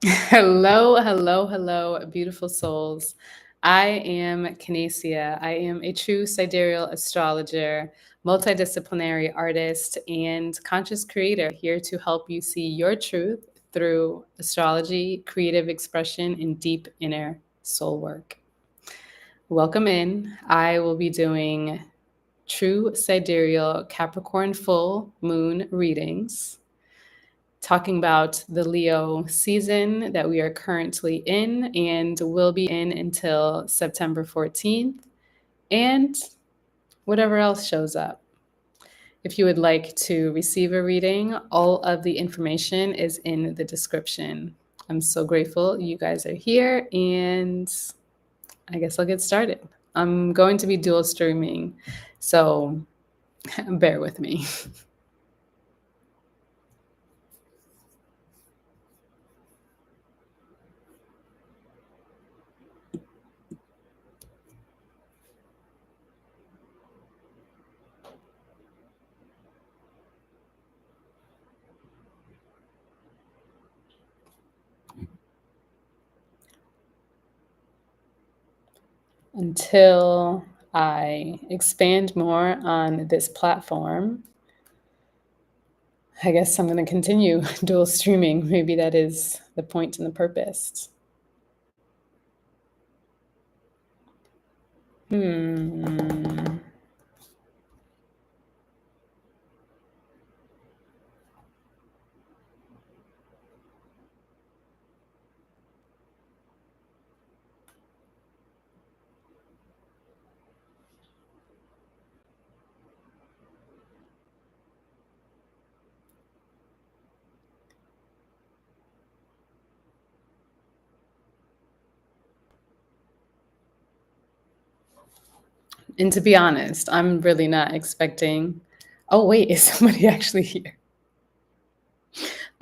Hello, hello, hello, beautiful souls. I am Canacia. I am a true sidereal astrologer, multidisciplinary artist, and conscious creator here to help you see your truth through astrology, creative expression, and deep inner soul work. Welcome in. I will be doing true sidereal Capricorn full moon readings, talking about the Leo season that we are currently in and will be in until September 14th, and whatever else shows up. If you would like to receive a reading, all of the information is in the description. I'm so grateful you guys are here, and I guess I'll get started. I'm going to be dual streaming, so bear with me. Until I expand more on this platform, I guess I'm going to continue dual streaming. Maybe that is the point and the purpose. Hmm. And to be honest, I'm really not expecting. Oh, wait, is somebody actually here?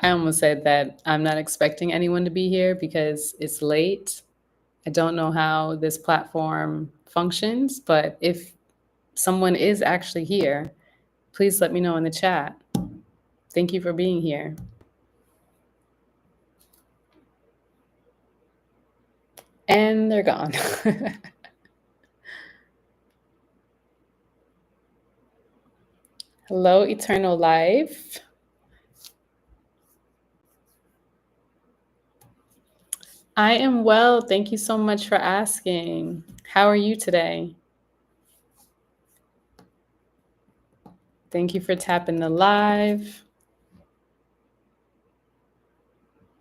I almost said that I'm not expecting anyone to be here because it's late. I don't know how this platform functions, but if someone is actually here, please let me know in the chat. Thank you for being here. And they're gone. Hello, Eternal Life. I am well. Thank you so much for asking. How are you today? Thank you for tapping the live.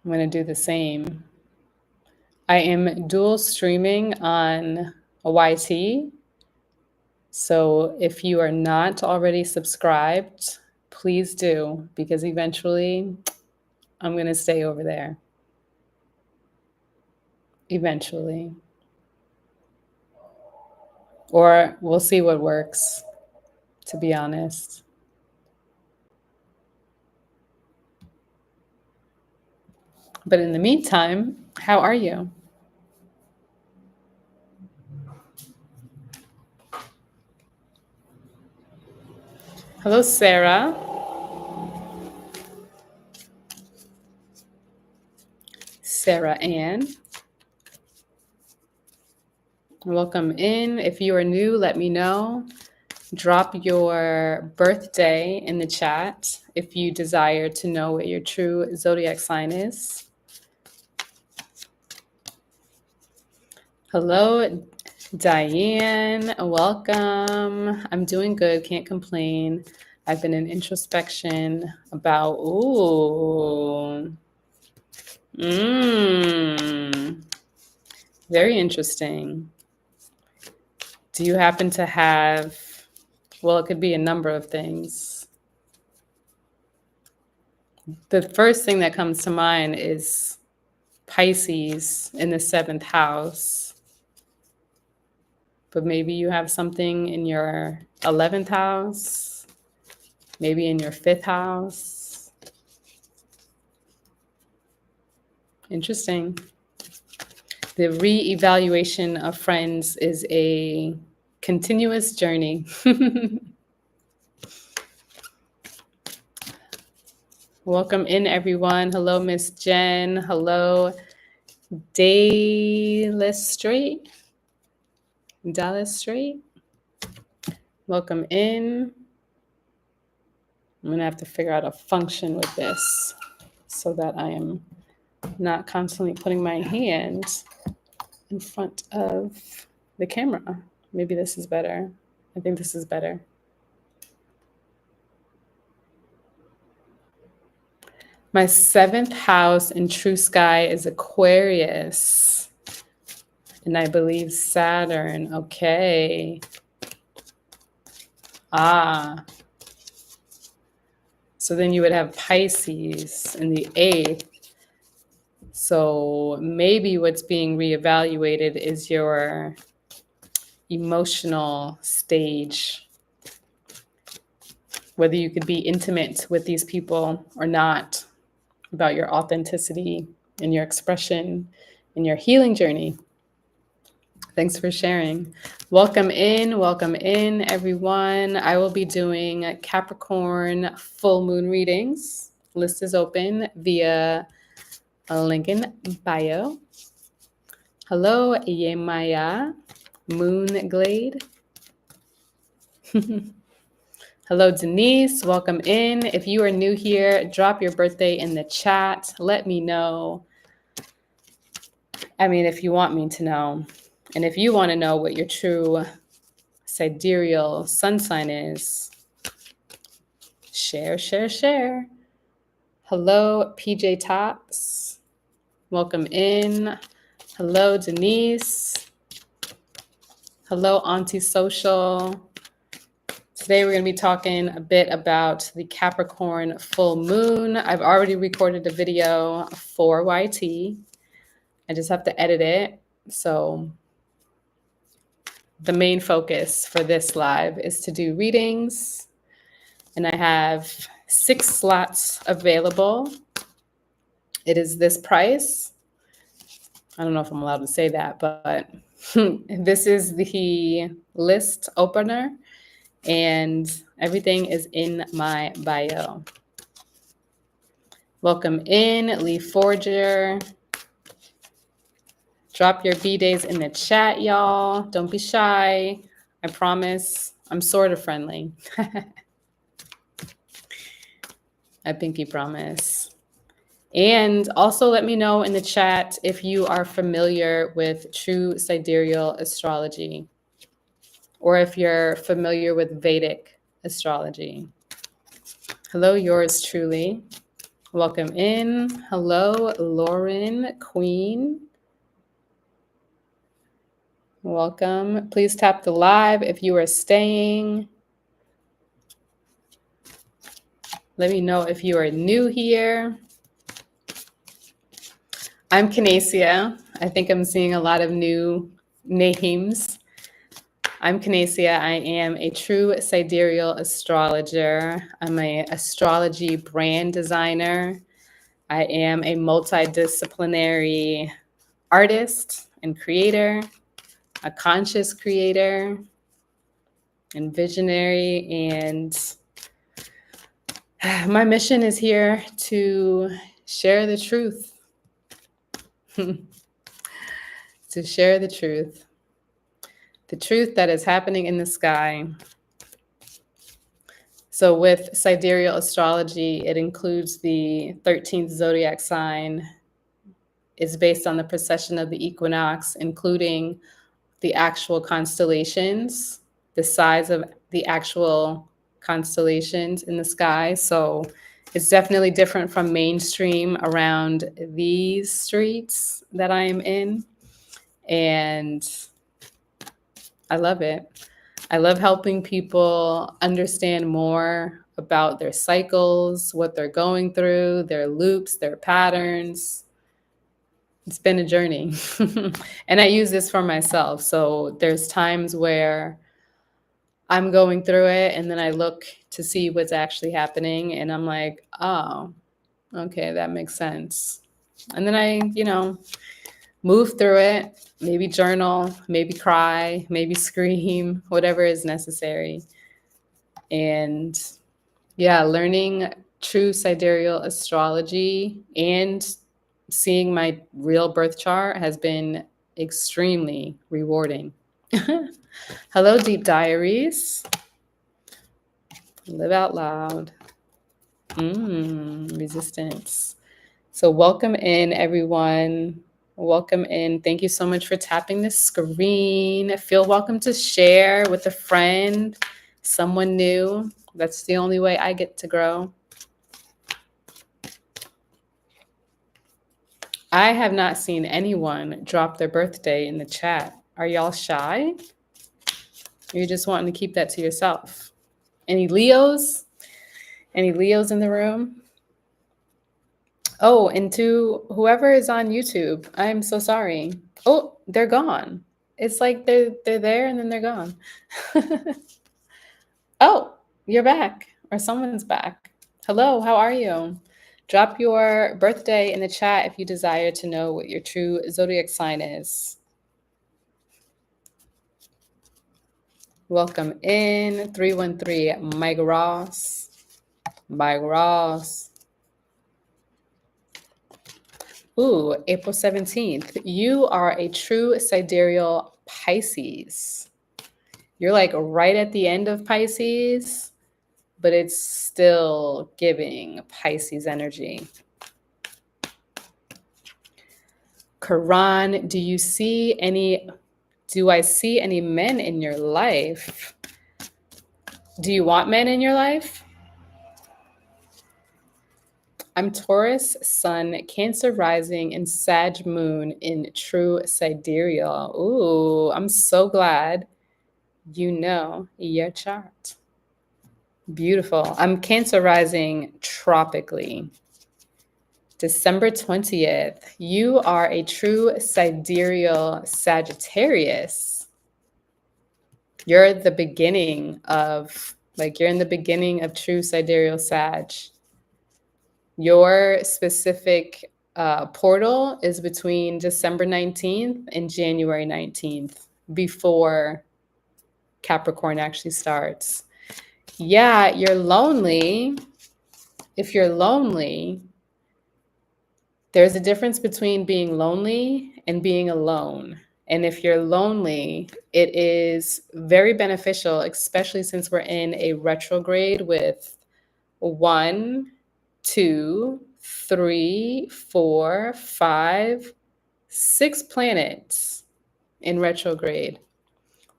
I'm going to do the same. I am dual streaming on a YT. So if you are not already subscribed, please do, because eventually I'm going to stay over there. Eventually. Or we'll see what works, to be honest. But in the meantime, how are you? Hello, Sarah. Sarah Ann. Welcome in. If you are new, let me know. Drop your birthday in the chat if you desire to know what your true zodiac sign is. Hello, Diane. Welcome. I'm doing good. Can't complain. I've been in introspection about, very interesting. Do you happen to have, well, it could be a number of things. The first thing that comes to mind is Pisces in the 7th house. But maybe you have something in your 11th house, maybe in your 5th house. Interesting. The re-evaluation of friends is a continuous journey. Welcome in, everyone. Hello, Miss Jen. Hello, Dallas Straight. Dallas Straight. Welcome in. I'm going to have to figure out a function with this so that I am not constantly putting my hand in front of the camera. Maybe this is better. I think this is better. My 7th house in True Sky is Aquarius. And I believe Saturn. Okay. Ah. So then you would have Pisces in the 8th. So maybe what's being reevaluated is your emotional stage, whether you could be intimate with these people or not, about your authenticity and your expression and your healing journey. Thanks for sharing. Welcome in, everyone. I will be doing Capricorn full moon readings. List is open via a link in bio. Hello, Yemaya, Moon Glade. Hello, Denise. Welcome in. If you are new here, drop your birthday in the chat. Let me know. I mean, if you want me to know. And if you want to know what your true sidereal sun sign is, share. Hello, PJ Tops. Welcome in. Hello, Denise. Hello, Auntie Social. Today we're going to be talking a bit about the Capricorn full moon. I've already recorded a video for YT. I just have to edit it. So the main focus for this live is to do readings. And I have 6 slots available. It is this price. I don't know if I'm allowed to say that, but this is the list opener. And everything is in my bio. Welcome in, Lee Forger. Drop your B-days in the chat, y'all. Don't be shy. I promise I'm sort of friendly. I pinky promise. And also let me know in the chat if you are familiar with true sidereal astrology, or if you're familiar with Vedic astrology. Hello, yours truly. Welcome in. Hello, Lauren Queen. Welcome. Please tap the live if you are staying. Let me know if you are new here. I'm Canacia. I think I'm seeing a lot of new names. I'm Canacia. I am a true sidereal astrologer. I'm an astrology brand designer. I am a multidisciplinary artist and creator, a conscious creator and visionary. And my mission is here to share the truth. To share the truth that is happening in the sky. So with sidereal astrology, it includes the 13th zodiac sign. It's based on the precession of the equinox, including the actual constellations, the size of the actual constellations in the sky. So it's definitely different from mainstream around these streets that I am in. And I love it. I love helping people understand more about their cycles, what they're going through, their loops, their patterns. It's been a journey. And I use this for myself. So there's times where I'm going through it and then I look to see what's actually happening and I'm like, oh, okay, that makes sense. And then I, move through it, maybe journal, maybe cry, maybe scream, whatever is necessary. And yeah, learning true sidereal astrology and seeing my real birth chart has been extremely rewarding. Hello, Deep Diaries. Live out loud. Resistance. So, welcome in, everyone. Welcome in. Thank you so much for tapping the screen. Feel welcome to share with a friend, someone new. That's the only way I get to grow. I have not seen anyone drop their birthday in the chat. Are y'all shy? Or you just wanting to keep that to yourself? Any Leos? Any Leos in the room? Oh, and to whoever is on YouTube, I'm so sorry. Oh, they're gone. It's like they're there and then they're gone. Oh, you're back, or someone's back. Hello, how are you? Drop your birthday in the chat if you desire to know what your true zodiac sign is. Welcome in 313, Mike Ross. Mike Ross. Ooh, April 17th. You are a true sidereal Pisces. You're like right at the end of Pisces, but it's still giving Pisces energy. Karan, do I see any men in your life? Do you want men in your life? I'm Taurus, Sun, Cancer rising, and Sag moon in true sidereal. Ooh, I'm so glad you know your chart. Beautiful. I'm Cancer rising tropically. December 20th, you are a true sidereal Sagittarius. You're in the beginning of true sidereal Sag. Your specific portal is between December 19th and January 19th, before Capricorn actually starts. Yeah, you're lonely. If you're lonely, there's a difference between being lonely and being alone. And if you're lonely, it is very beneficial, especially since we're in a retrograde with 1, 2, 3, 4, 5, 6 planets in retrograde.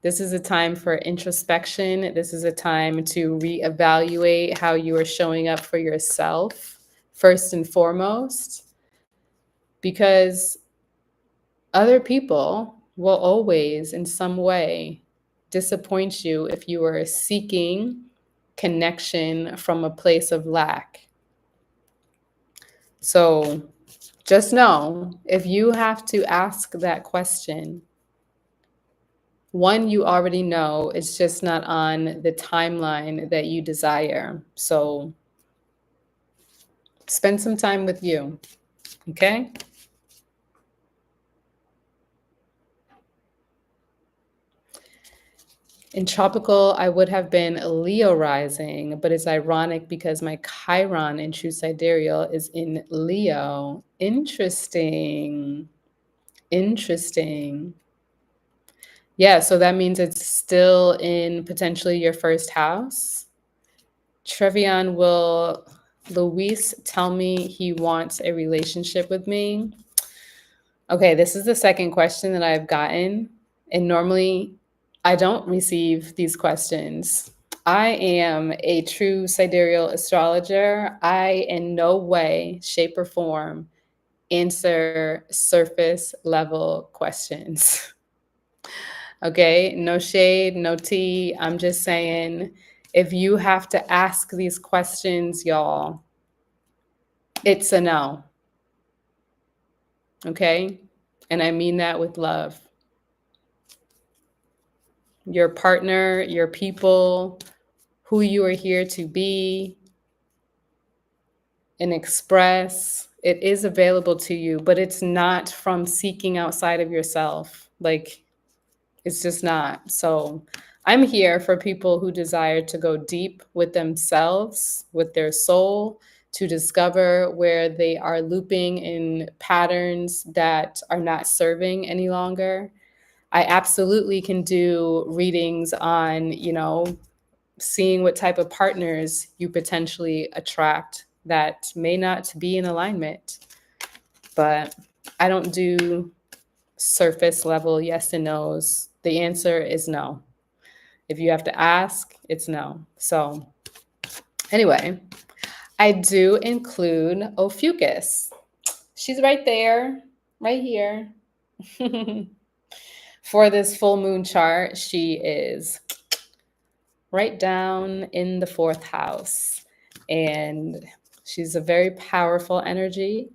This is a time for introspection. This is a time to reevaluate how you are showing up for yourself, first and foremost, because other people will always, in some way, disappoint you if you are seeking connection from a place of lack. So just know, if you have to ask that question, one, you already know, it's just not on the timeline that you desire. So spend some time with you, okay? In tropical, I would have been a Leo rising, but it's ironic because my Chiron in true sidereal is in Leo. Interesting. Interesting. Yeah, so that means it's still in potentially your first house. Trevion, will Luis tell me he wants a relationship with me? Okay, this is the second question that I've gotten. And normally I don't receive these questions. I am a true sidereal astrologer. I, in no way, shape, or form, answer surface level questions. Okay, no shade, no tea. I'm just saying, if you have to ask these questions, y'all, it's a no. Okay? And I mean that with love. Your partner, your people, who you are here to be and express, it is available to you, but it's not from seeking outside of yourself. Like, it's just not. So I'm here for people who desire to go deep with themselves, with their soul, to discover where they are looping in patterns that are not serving any longer. I absolutely can do readings on, seeing what type of partners you potentially attract that may not be in alignment. But I don't do surface level yes and no's. The answer is no. If you have to ask, it's no. So, anyway, I do include Ophiuchus. She's right there, right here. For this full moon chart, she is right down in the fourth house. And she's a very powerful energy.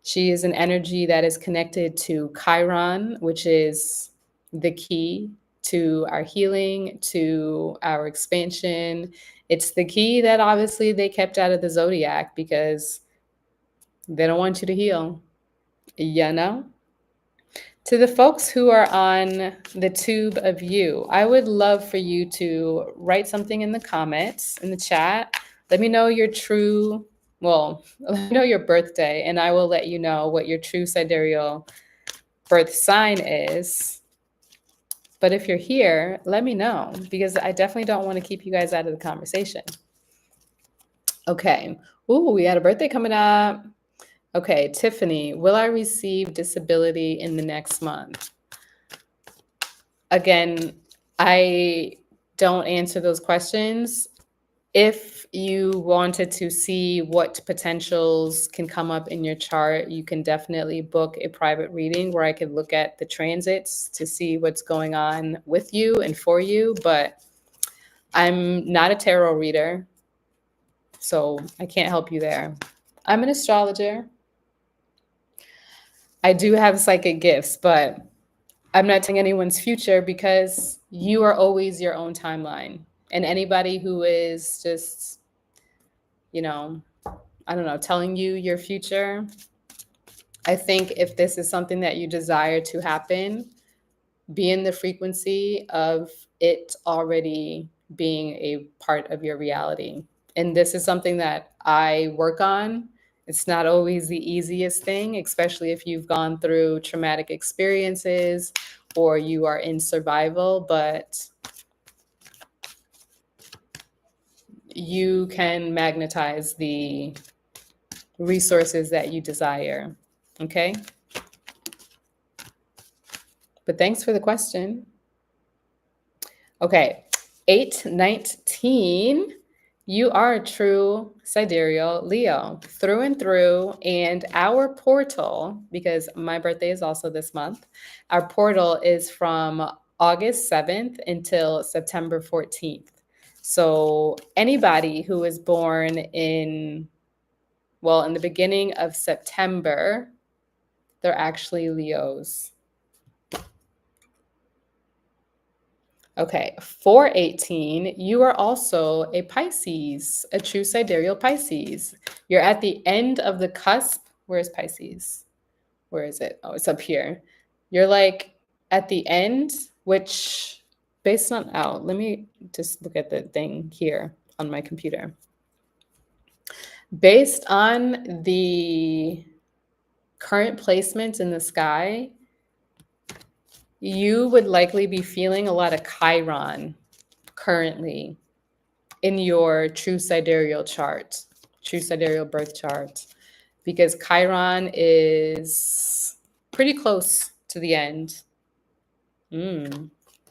She is an energy that is connected to Chiron, which is the key to our healing, to our expansion. It's the key that obviously they kept out of the zodiac because they don't want you to heal, you know? To the folks who are on the tube of you, I would love for you to write something in the comments, in the chat. Let me know your true, well, let me know your birthday, and I will let you know what your true sidereal birth sign is. But if you're here, let me know, because I definitely don't want to keep you guys out of the conversation. Okay. Ooh, we had a birthday coming up. Okay, Tiffany, will I receive disability in the next month? Again, I don't answer those questions. If you wanted to see what potentials can come up in your chart, you can definitely book a private reading where I could look at the transits to see what's going on with you and for you. But I'm not a tarot reader, so I can't help you there. I'm an astrologer. I do have psychic gifts, but I'm not telling anyone's future because you are always your own timeline. And anybody who is just, I don't know, telling you your future, I think if this is something that you desire to happen, be in the frequency of it already being a part of your reality. And this is something that I work on. It's not always the easiest thing, especially if you've gone through traumatic experiences or you are in survival, but you can magnetize the resources that you desire. Okay? But thanks for the question. Okay, 819. You are a true sidereal Leo through and through. And our portal, because my birthday is also this month, our portal is from August 7th until September 14th. So anybody who is born in the beginning of September, they're actually Leos. Okay, 418, you are also a Pisces, a true sidereal Pisces. You're at the end of the cusp. Where's Pisces? Where is it? Oh, it's up here. You're like at the end, which based on, let me just look at the thing here on my computer. Based on the current placement in the sky, you would likely be feeling a lot of Chiron currently in your true sidereal chart, true sidereal birth chart, because Chiron is pretty close to the end.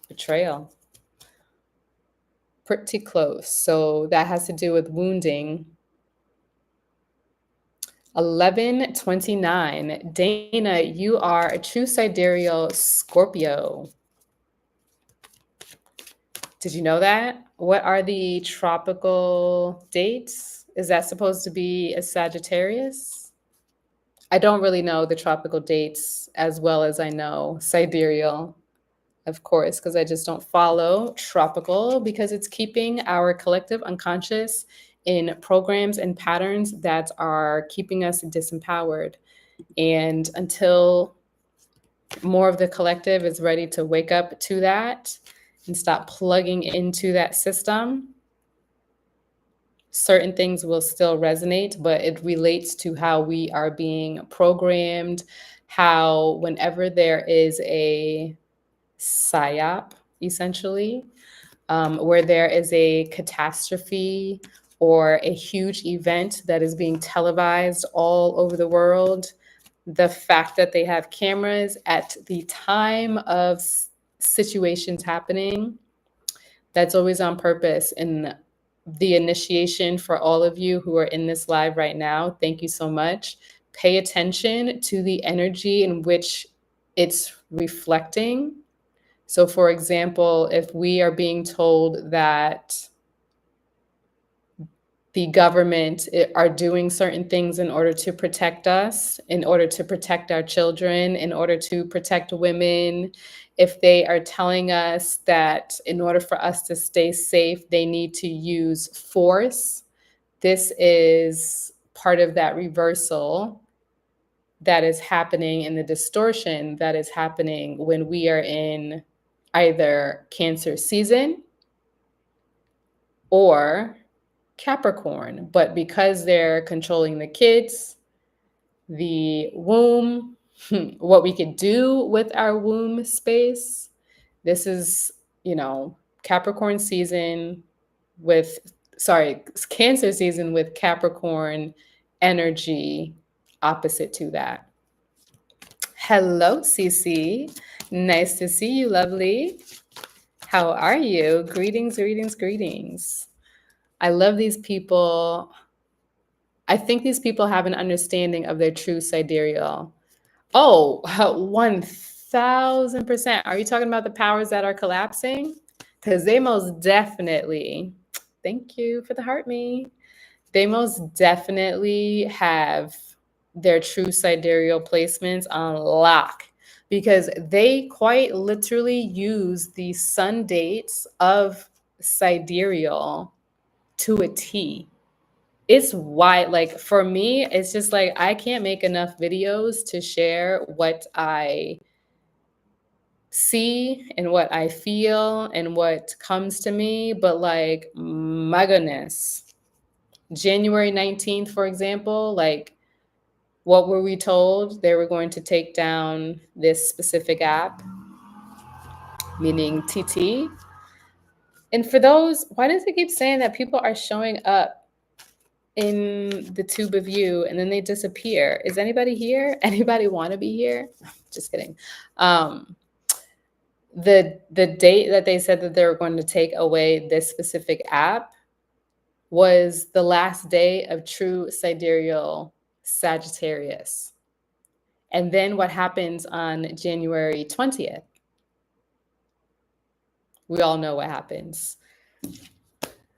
Betrayal. Pretty close. So that has to do with wounding. 1129. Dana, you are a true sidereal Scorpio. Did you know that? What are the tropical dates? Is that supposed to be a Sagittarius? I don't really know the tropical dates as well as I know sidereal, of course, because I just don't follow tropical because it's keeping our collective unconscious in programs and patterns that are keeping us disempowered. And until more of the collective is ready to wake up to that and stop plugging into that system, certain things will still resonate, but it relates to how we are being programmed, how whenever there is a psyop, essentially, where there is a catastrophe or a huge event that is being televised all over the world, the fact that they have cameras at the time of situations happening, that's always on purpose. And the initiation for all of you who are in this live right now, thank you so much. Pay attention to the energy in which it's reflecting. So, for example, if we are being told that the government are doing certain things in order to protect us, in order to protect our children, in order to protect women, if they are telling us that in order for us to stay safe, they need to use force, this is part of that reversal that is happening and the distortion that is happening when we are in either Cancer season or Capricorn. But because they're controlling the kids, the womb, what we could do with our womb space, this is, Capricorn season with, sorry, Cancer season with Capricorn energy opposite to that. Hello, Cece. Nice to see you, lovely. How are you? Greetings, greetings, greetings. I love these people. I think these people have an understanding of their true sidereal. Oh, 1000%. Are you talking about the powers that are collapsing? Because they most definitely, thank you for the heart me. They most definitely have their true sidereal placements on lock because they quite literally use the sun dates of sidereal to a T. It's why, like, for me, it's just like I can't make enough videos to share what I see and what I feel and what comes to me. But, like, my goodness, January 19th, for example, like, what were we told? They were going to take down this specific app, meaning TT. And for those, why does it keep saying that people are showing up in the tube of you and then they disappear? Is anybody here? Anybody want to be here? Just kidding. The date that they said that they were going to take away this specific app was the last day of true sidereal Sagittarius. And then what happens on January 20th? We all know what happens.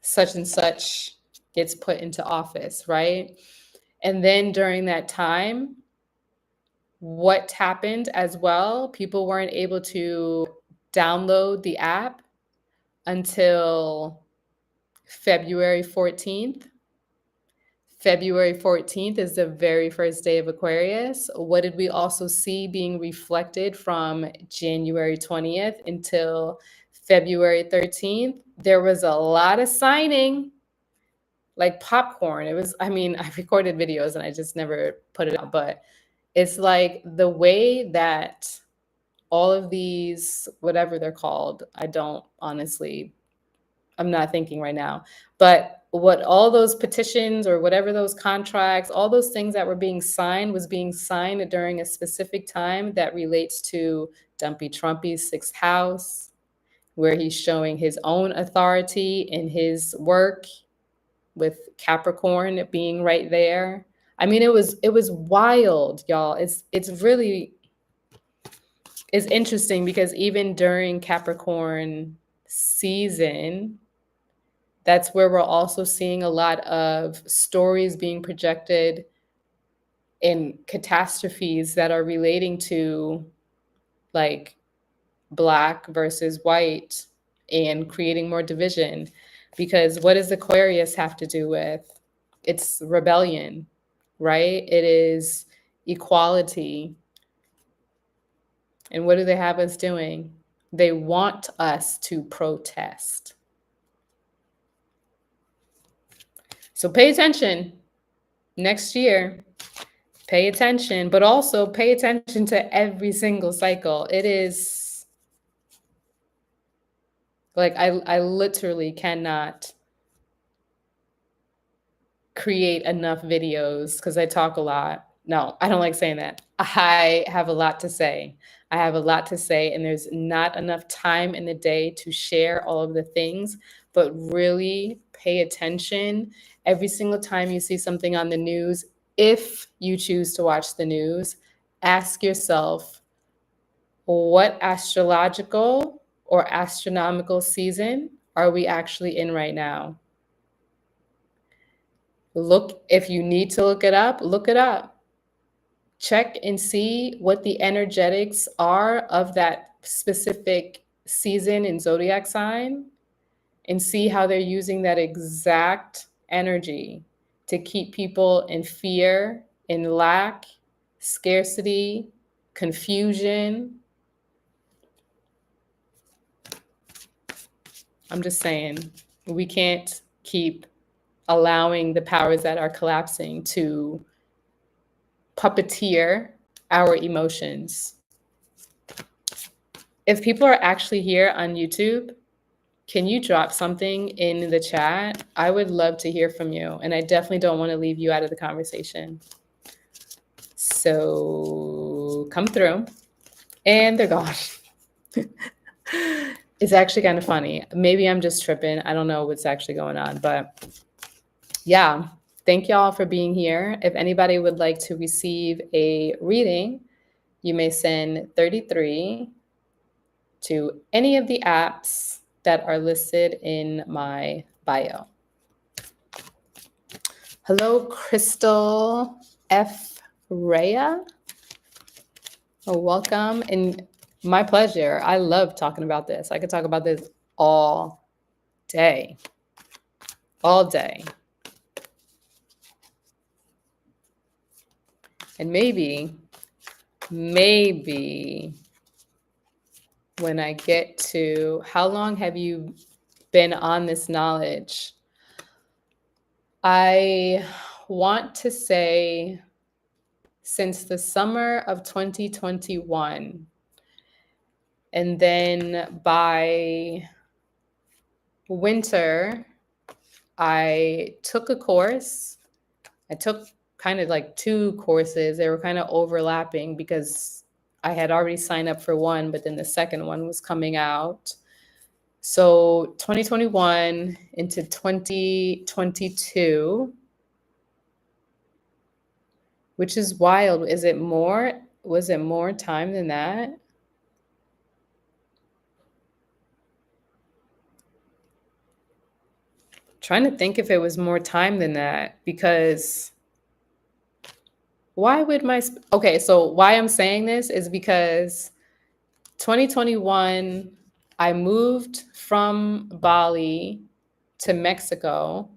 Such and such gets put into office, right? And then during that time, what happened as well? People weren't able to download the app until February 14th. February 14th is the very first day of Aquarius. What did we also see being reflected from January 20th until February 13th? There was a lot of signing, like popcorn. It was, I mean, I recorded videos and I just never put it out, but it's like the way that all of these, whatever they're called, I don't honestly, I'm not thinking right now, but what all those petitions or whatever those contracts, all those things that were being signed was being signed during a specific time that relates to Dumpy Trumpy's sixth house, where he's showing his own authority in his work with Capricorn being right there. I mean, it was wild, y'all. It's really, it's interesting because even during Capricorn season, that's where we're also seeing a lot of stories being projected in catastrophes that are relating to, like, Black versus white and creating more division. Because what does Aquarius have to do with? It's rebellion, right? It is equality. And what do they have us doing? They want us to protest. So pay attention next year. Pay attention, but also pay attention to every single cycle. It is like I literally cannot create enough videos because I talk a lot. No, I don't like saying that. I have a lot to say. I have a lot to say, and there's not enough time in the day to share all of the things, but really pay attention every single time you see something on the news. If you choose to watch the news, ask yourself, what astrological or astronomical season are we actually in right now? Look, if you need to look it up, look it up. Check and see what the energetics are of that specific season and zodiac sign and see how they're using that exact energy to keep people in fear, in lack, scarcity, confusion. I'm just saying, we can't keep allowing the powers that are collapsing to puppeteer our emotions. If people are actually here on YouTube, can you drop something in the chat? I would love to hear from you, and I definitely don't want to leave you out of the conversation. So come through, and they're gone. It's actually kind of funny. Maybe I'm just tripping. I don't know what's actually going on, but yeah. Thank y'all for being here. If anybody would like to receive a reading, you may send 33 to any of the apps that are listed in my bio. Hello, Crystal F. Rhea. Oh, welcome. And my pleasure. I love talking about this. I could talk about this all day. All day. And maybe when I get to how long have you been on this knowledge? I want to say since the summer of 2021. And then by winter, I took a course. I took kind of like two courses. They were kind of overlapping because I had already signed up for one, but then the second one was coming out. So 2021 into 2022, which is wild. Was it more time than that? Trying to think if it was more time than that, because why would okay, so why I'm saying this is because 2021, I moved from Bali to Mexico.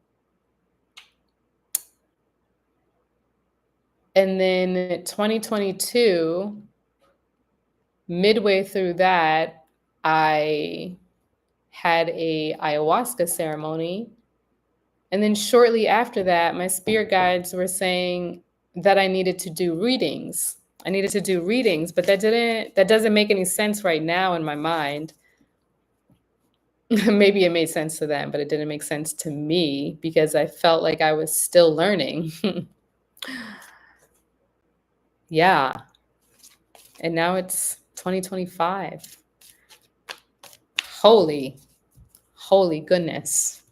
And then 2022, midway through that, I had a ayahuasca ceremony. And then shortly after that, my spirit guides were saying that I needed to do readings. I needed to do readings, but that doesn't make any sense right now in my mind. Maybe it made sense to them, but it didn't make sense to me because I felt like I was still learning. Yeah. And now it's 2025. Holy goodness.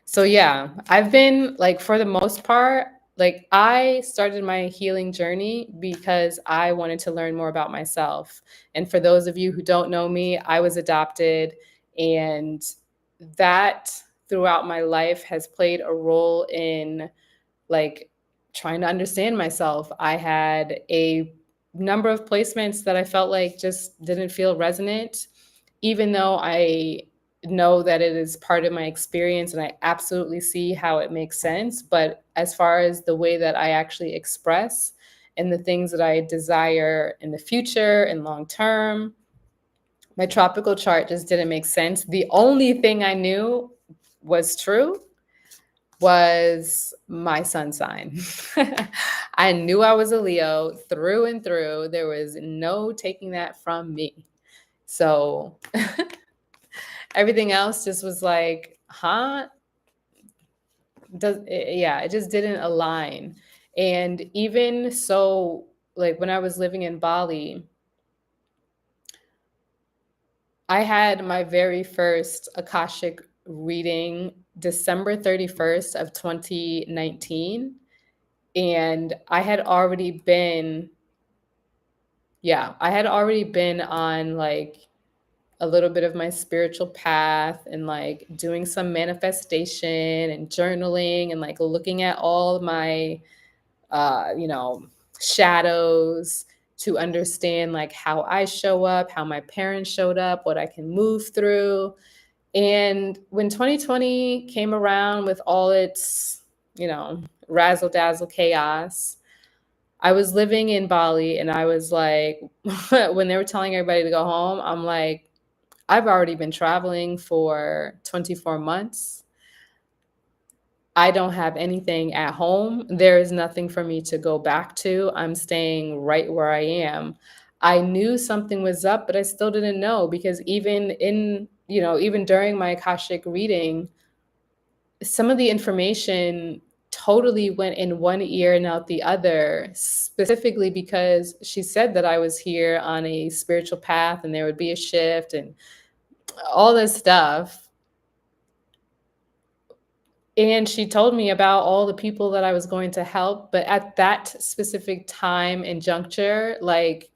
So yeah, I've been like, for the most part, like I started my healing journey because I wanted to learn more about myself. And for those of you who don't know me, I was adopted, and that throughout my life has played a role in like trying to understand myself. I had a number of placements that I felt like just didn't feel resonant, even though I know that it is part of my experience and I absolutely see how it makes sense. But as far as the way that I actually express and the things that I desire in the future and long term, my tropical chart just didn't make sense. The only thing I knew was true was my sun sign. I knew I was a Leo through and through. There was no taking that from me. So everything else just was like, huh? Yeah, it just didn't align. And even so, like when I was living in Bali, I had my very first Akashic reading December 31st of 2019. And I had already been on like a little bit of my spiritual path and like doing some manifestation and journaling and like looking at all my you know, shadows to understand like how I show up, how my parents showed up, what I can move through. And when 2020 came around with all its, razzle dazzle chaos, I was living in Bali and I was like, when they were telling everybody to go home, I'm like, I've already been traveling for 24 months. I don't have anything at home. There is nothing for me to go back to. I'm staying right where I am. I knew something was up, but I still didn't know because even during my Akashic reading, some of the information totally went in one ear and out the other, specifically because she said that I was here on a spiritual path and there would be a shift and all this stuff. And she told me about all the people that I was going to help. But at that specific time and juncture, like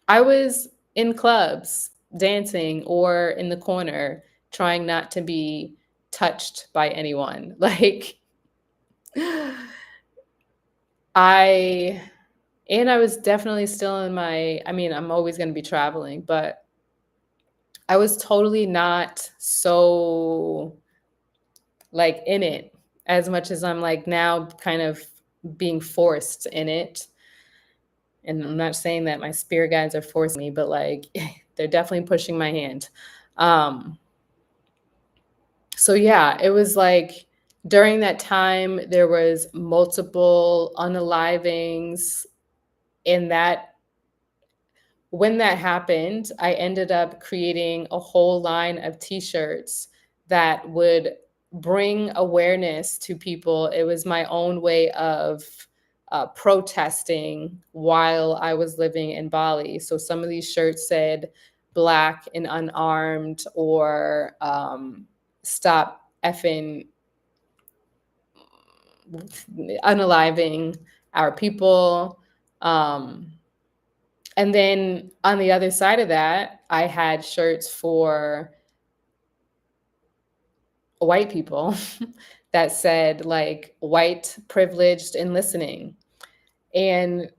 I was in clubs dancing or in the corner trying not to be touched by anyone. Like I, and I was definitely still I'm always going to be traveling, but I was totally not so like in it as much as I'm like now kind of being forced in it. And I'm not saying that my spirit guides are forcing me, but like they're definitely pushing my hand. Um, so yeah, it was like during that time there was multiple unalivings in that. When that happened, I ended up creating a whole line of t-shirts that would bring awareness to people. It was my own way of protesting while I was living in Bali. So some of these shirts said black and unarmed or stop effing unaliving our people. And then on the other side of that, I had shirts for white people that said like white, privileged, and listening. And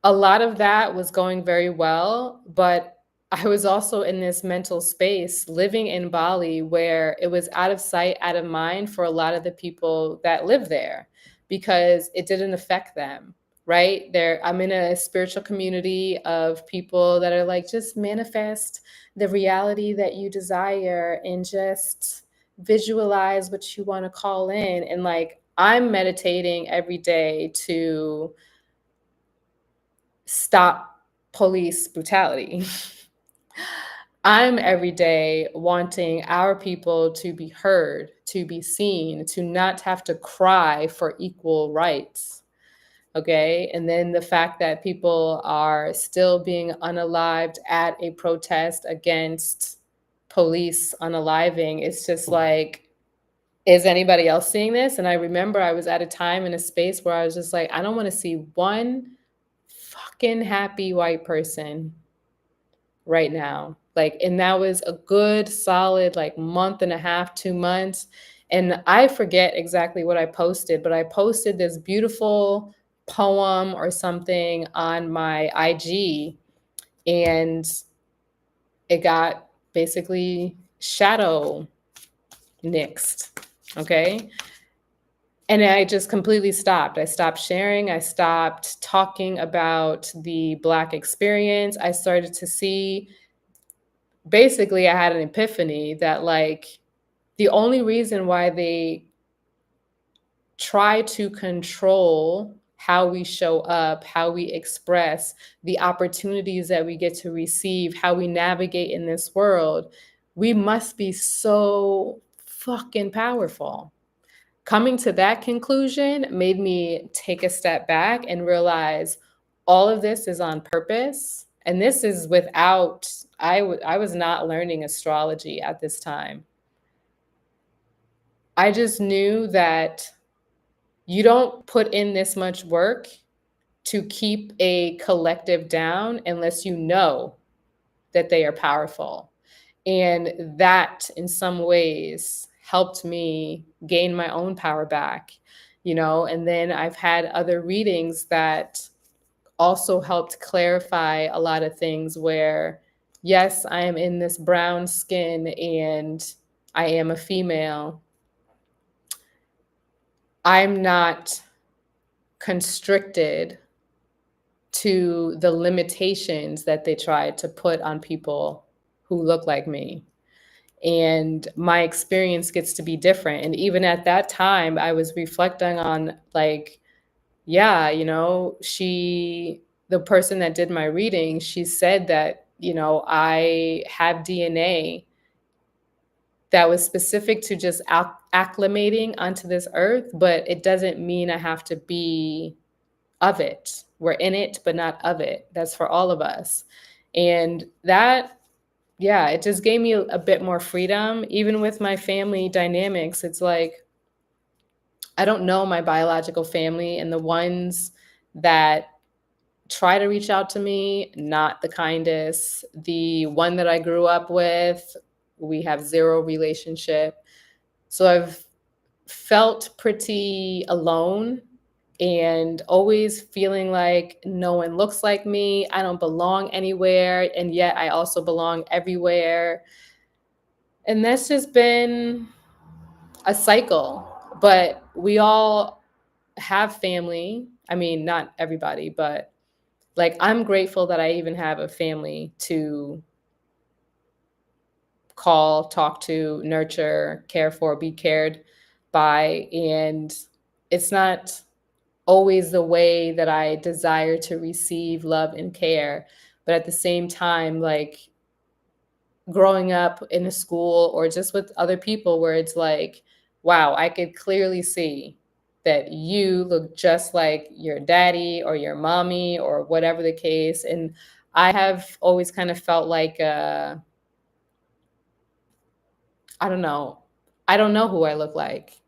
a lot of that was going very well, but I was also in this mental space living in Bali where it was out of sight, out of mind for a lot of the people that live there because it didn't affect them, right? I'm in a spiritual community of people that are like, just manifest the reality that you desire and just visualize what you want to call in. And like, I'm meditating every day to stop police brutality. I'm every day wanting our people to be heard, to be seen, to not have to cry for equal rights. Okay. And then the fact that people are still being unalived at a protest against police unaliving, it's just like, is anybody else seeing this? And I remember I was at a time in a space where I was just like, I don't want to see one fucking happy white person right now. Like, and that was a good solid like month and a half, 2 months. And I forget exactly what I posted, but I posted this beautiful poem or something on my IG and it got basically shadow nixed. Okay. And I just completely stopped. I stopped sharing. I stopped talking about the Black experience. I started to see, basically, I had an epiphany that, like, The only reason why they try to control how we show up, how we express, the opportunities that we get to receive, how we navigate in this world, we must be so fucking powerful. Coming to that conclusion made me take a step back and realize all of this is on purpose. And this is without, I was not learning astrology at this time. I just knew that you don't put in this much work to keep a collective down unless you know that they are powerful. And that, in some ways, helped me gain my own power back, you know. And then I've had other readings that also helped clarify a lot of things where, yes, I am in this brown skin and I am a female. I'm not constricted to the limitations that they try to put on people who look like me. And my experience gets to be different. And even at that time, I was reflecting on, like, yeah, you know, the person that did my reading, she said that, you know, I have DNA that was specific to just acclimating onto this earth, but it doesn't mean I have to be of it. We're in it, but not of it. That's for all of us. And that, yeah, it just gave me a bit more freedom. Even with my family dynamics, it's like, I don't know my biological family, and the ones that try to reach out to me, not the kindest. The one that I grew up with, we have zero relationship. So I've felt pretty alone and always feeling like no one looks like me. I don't belong anywhere. And yet I also belong everywhere. And that's just been a cycle. But we all have family. I mean, not everybody, but like I'm grateful that I even have a family to call, talk to, nurture, care for, be cared by. And it's not always the way that I desire to receive love and care. But at the same time, like growing up in a school or just with other people where it's like, wow, I could clearly see that you look just like your daddy or your mommy or whatever the case. And I have always kind of felt like, I don't know. I don't know who I look like.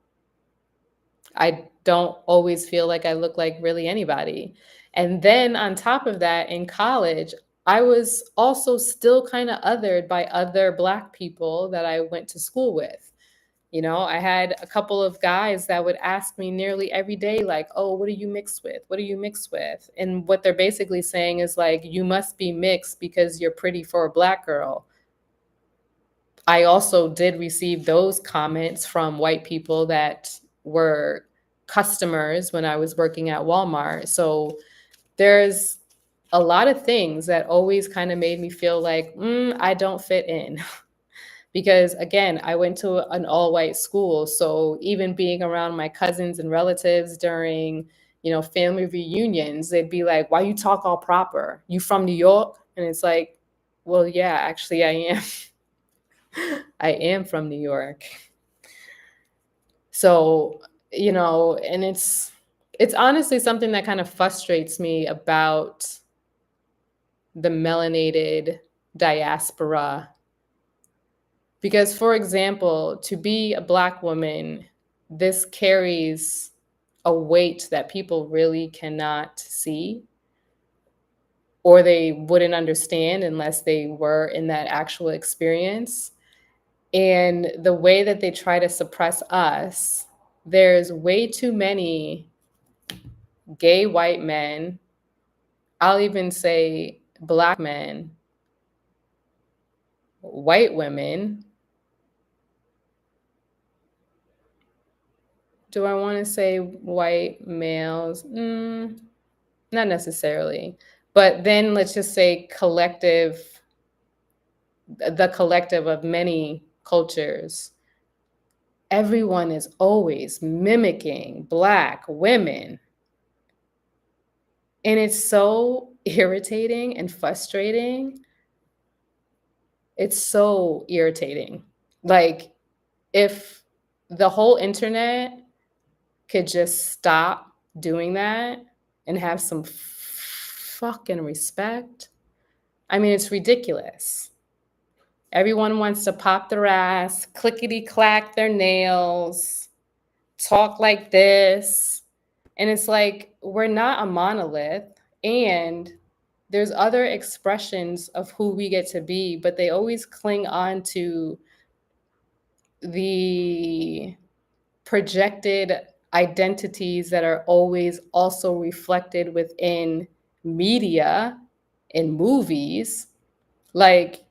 I don't always feel like I look like really anybody. And then on top of that, in college, I was also still kind of othered by other Black people that I went to school with. You know, I had a couple of guys that would ask me nearly every day, like, oh, what are you mixed with? What are you mixed with? And what they're basically saying is like, you must be mixed because you're pretty for a Black girl. I also did receive those comments from white people that were customers when I was working at Walmart. So there's a lot of things that always kind of made me feel like, I don't fit in. Because again, I went to an all white school. So even being around my cousins and relatives during, you know, family reunions, they'd be like, why you talk all proper? You from New York? And it's like, well, yeah, actually I am. I am from New York. So, you know, and it's honestly something that kind of frustrates me about the melanated diaspora. Because, for example, to be a Black woman, this carries a weight that people really cannot see or they wouldn't understand unless they were in that actual experience. And the way that they try to suppress us, there's way too many gay white men, I'll even say Black men, white women. Do I want to say white males? Not necessarily. But then let's just say collective, the collective of many cultures everyone is always mimicking Black women. And it's so irritating and frustrating. It's so irritating. Like, if the whole internet could just stop doing that and have some fucking respect. I mean, it's ridiculous. Everyone wants to pop their ass, clickety clack their nails, talk like this. And it's like, we're not a monolith. And there's other expressions of who we get to be, but they always cling on to the projected identities that are always also reflected within media and movies. Like,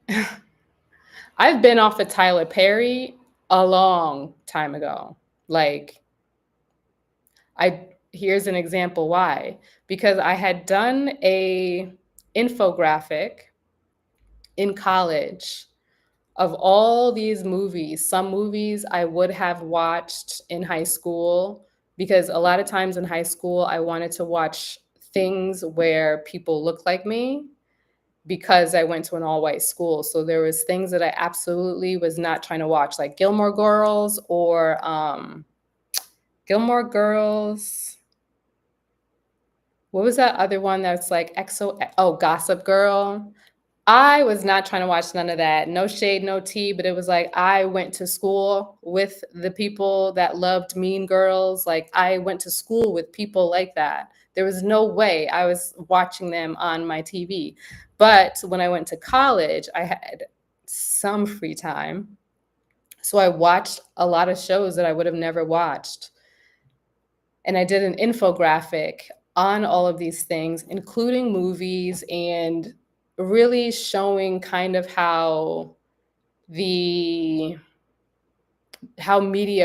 I've been off of Tyler Perry a long time ago. Like, here's an example why. Because I had done a infographic in college of all these movies. Some movies I would have watched in high school, because a lot of times in high school I wanted to watch things where people look like me, because I went to an all-white school. So there was things that I absolutely was not trying to watch, like Gilmore Girls or Gilmore Girls. What was that other one that's like Gossip Girl? I was not trying to watch none of that. No shade, no tea, but it was like I went to school with the people that loved Mean Girls. Like, I went to school with people like that. There was no way I was watching them on my TV. But when I went to college, I had some free time. So I watched a lot of shows that I would have never watched. And I did an infographic on all of these things, including movies, and really showing kind of how media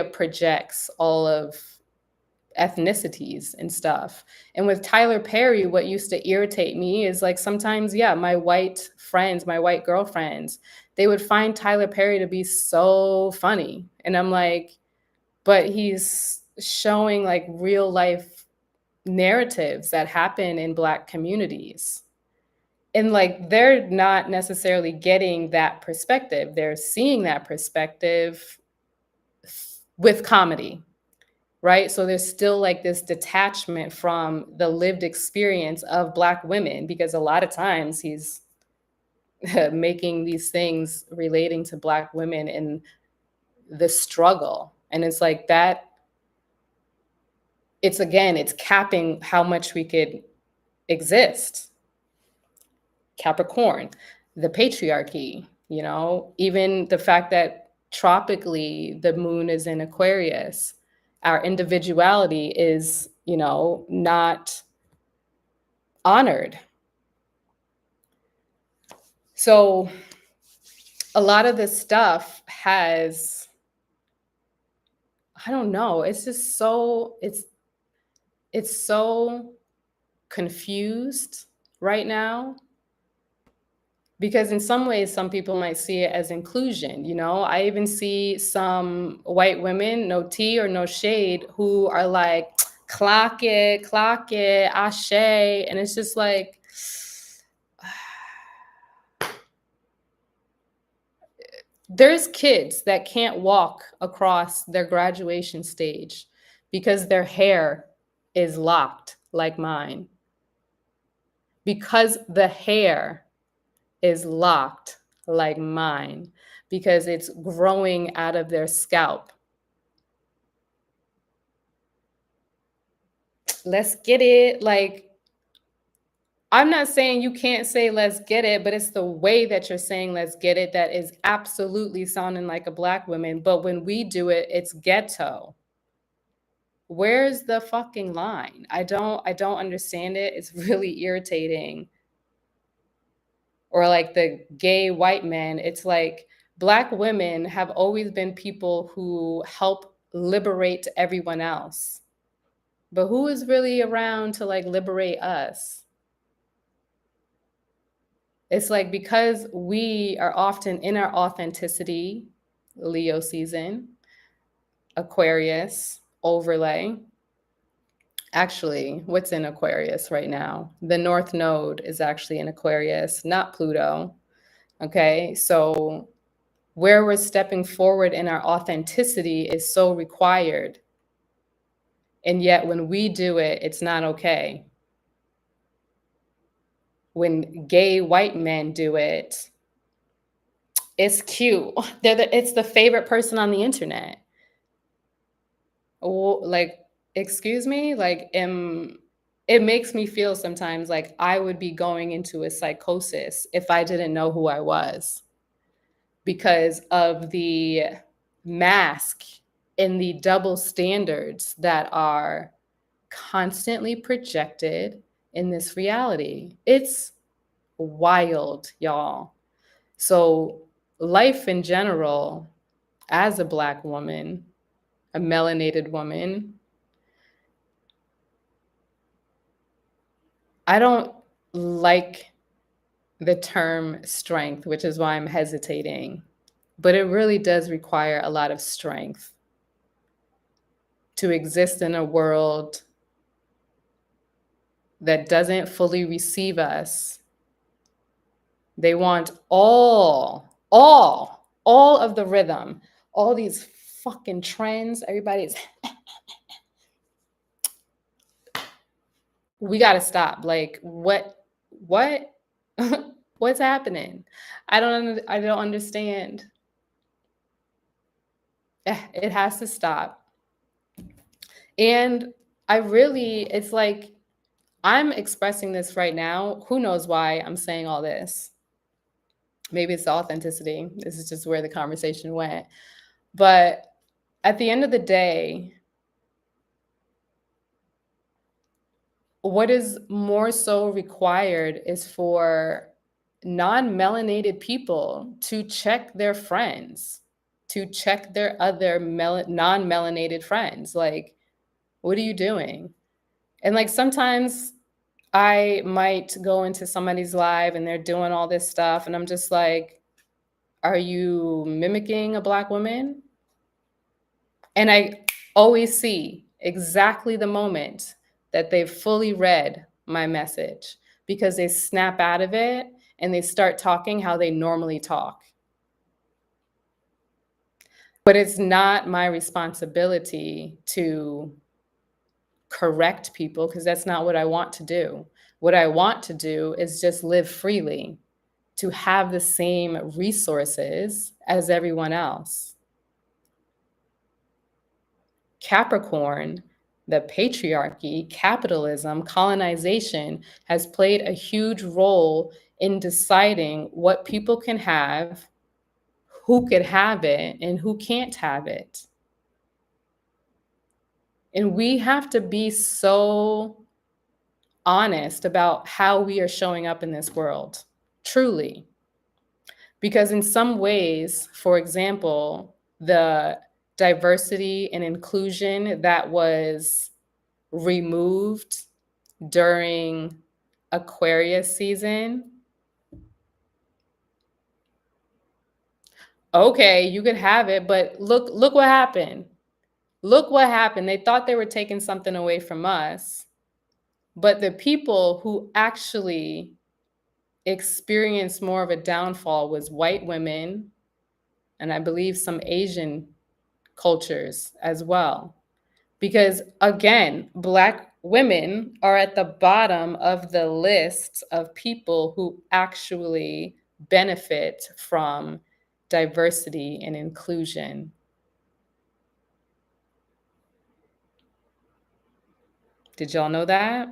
projects all of ethnicities and stuff. And with Tyler Perry, what used to irritate me is, like, sometimes, yeah, my white friends, my white girlfriends, they would find Tyler Perry to be so funny. And I'm like, but he's showing like real life narratives that happen in Black communities. And like, they're not necessarily getting that perspective. They're seeing that perspective with comedy, right? So there's still like this detachment from the lived experience of Black women, because a lot of times he's making these things relating to Black women and the struggle. And it's like that, it's capping how much we could exist. Capricorn, the patriarchy, even the fact that tropically the moon is in Aquarius, our individuality is, not honored. So a lot of this stuff has, I don't know, it's just it's so confused right now. Because in some ways, some people might see it as inclusion. I even see some white women, no tea or no shade, who are like, clock it, ashe. And it's just like, there's kids that can't walk across their graduation stage because their hair is locked like mine. Because the hair is locked like mine, because it's growing out of their scalp. Let's get it. Like, I'm not saying you can't say let's get it, but it's the way that you're saying let's get it that is absolutely sounding like a Black woman. But when we do it, it's ghetto. Where's the fucking line? I don't understand it. It's really irritating. Or like the gay white men, it's like, Black women have always been people who help liberate everyone else. But who is really around to like liberate us? It's like, because we are often in our authenticity, Leo season, Aquarius overlay. Actually, what's in Aquarius right now? The North Node is actually in Aquarius, not Pluto. Okay, so where we're stepping forward in our authenticity is so required. And yet, when we do it, it's not okay. When gay white men do it, it's cute. It's the favorite person on the internet. Like, excuse me? Like, it makes me feel sometimes like I would be going into a psychosis if I didn't know who I was because of the mask and the double standards that are constantly projected in this reality. It's wild, y'all. So, life in general, as a Black woman, a melanated woman, I don't like the term strength, which is why I'm hesitating. But it really does require a lot of strength to exist in a world that doesn't fully receive us. They want all of the rhythm, all these fucking trends. Everybody's, we got to stop. Like, what, what's happening? I don't understand. It has to stop. And it's like, I'm expressing this right now. Who knows why I'm saying all this? Maybe it's the authenticity. This is just where the conversation went. But at the end of the day, what is more so required is for non-melanated people to check their friends, to check their other non-melanated friends. Like, what are you doing? And like sometimes I might go into somebody's live and they're doing all this stuff, and I'm just like, are you mimicking a Black woman? And I always see exactly the moment that they've fully read my message because they snap out of it and they start talking how they normally talk. But it's not my responsibility to correct people because that's not what I want to do. What I want to do is just live freely, to have the same resources as everyone else. Capricorn, the patriarchy, capitalism, colonization has played a huge role in deciding what people can have, who could have it, and who can't have it. And we have to be so honest about how we are showing up in this world, truly. Because in some ways, for example, the diversity and inclusion that was removed during Aquarius season, okay, you could have it, but look what happened. Look what happened. They thought they were taking something away from us, but the people who actually experienced more of a downfall was white women, and I believe some Asian cultures as well. Because again, Black women are at the bottom of the list of people who actually benefit from diversity and inclusion. Did y'all know that?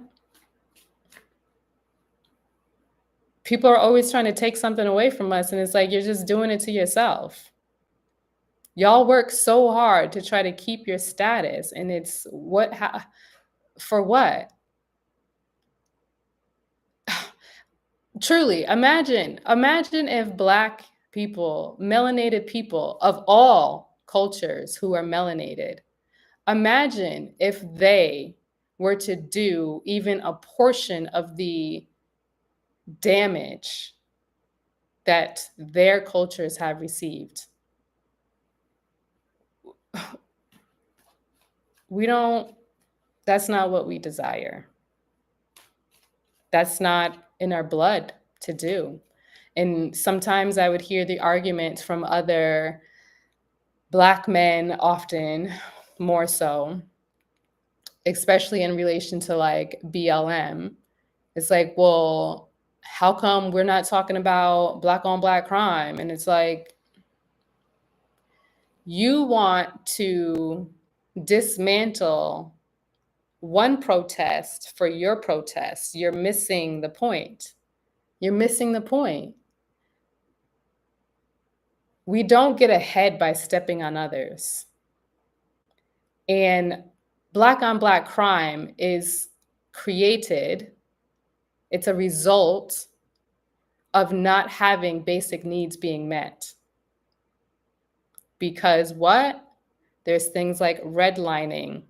People are always trying to take something away from us, and it's like you're just doing it to yourself. Y'all work so hard to try to keep your status, and it's for what? Truly, imagine if Black people, melanated people of all cultures who are melanated, imagine if they were to do even a portion of the damage that their cultures have received. We don't, that's not what we desire. That's not in our blood to do. And sometimes I would hear the argument from other Black men, often more so, especially in relation to like BLM. It's like, well, how come we're not talking about Black on Black crime? And it's like, you want to dismantle one protest for your protest. You're missing the point. You're missing the point. We don't get ahead by stepping on others. And Black on Black crime is created, it's a result of not having basic needs being met. Because what? There's things like redlining,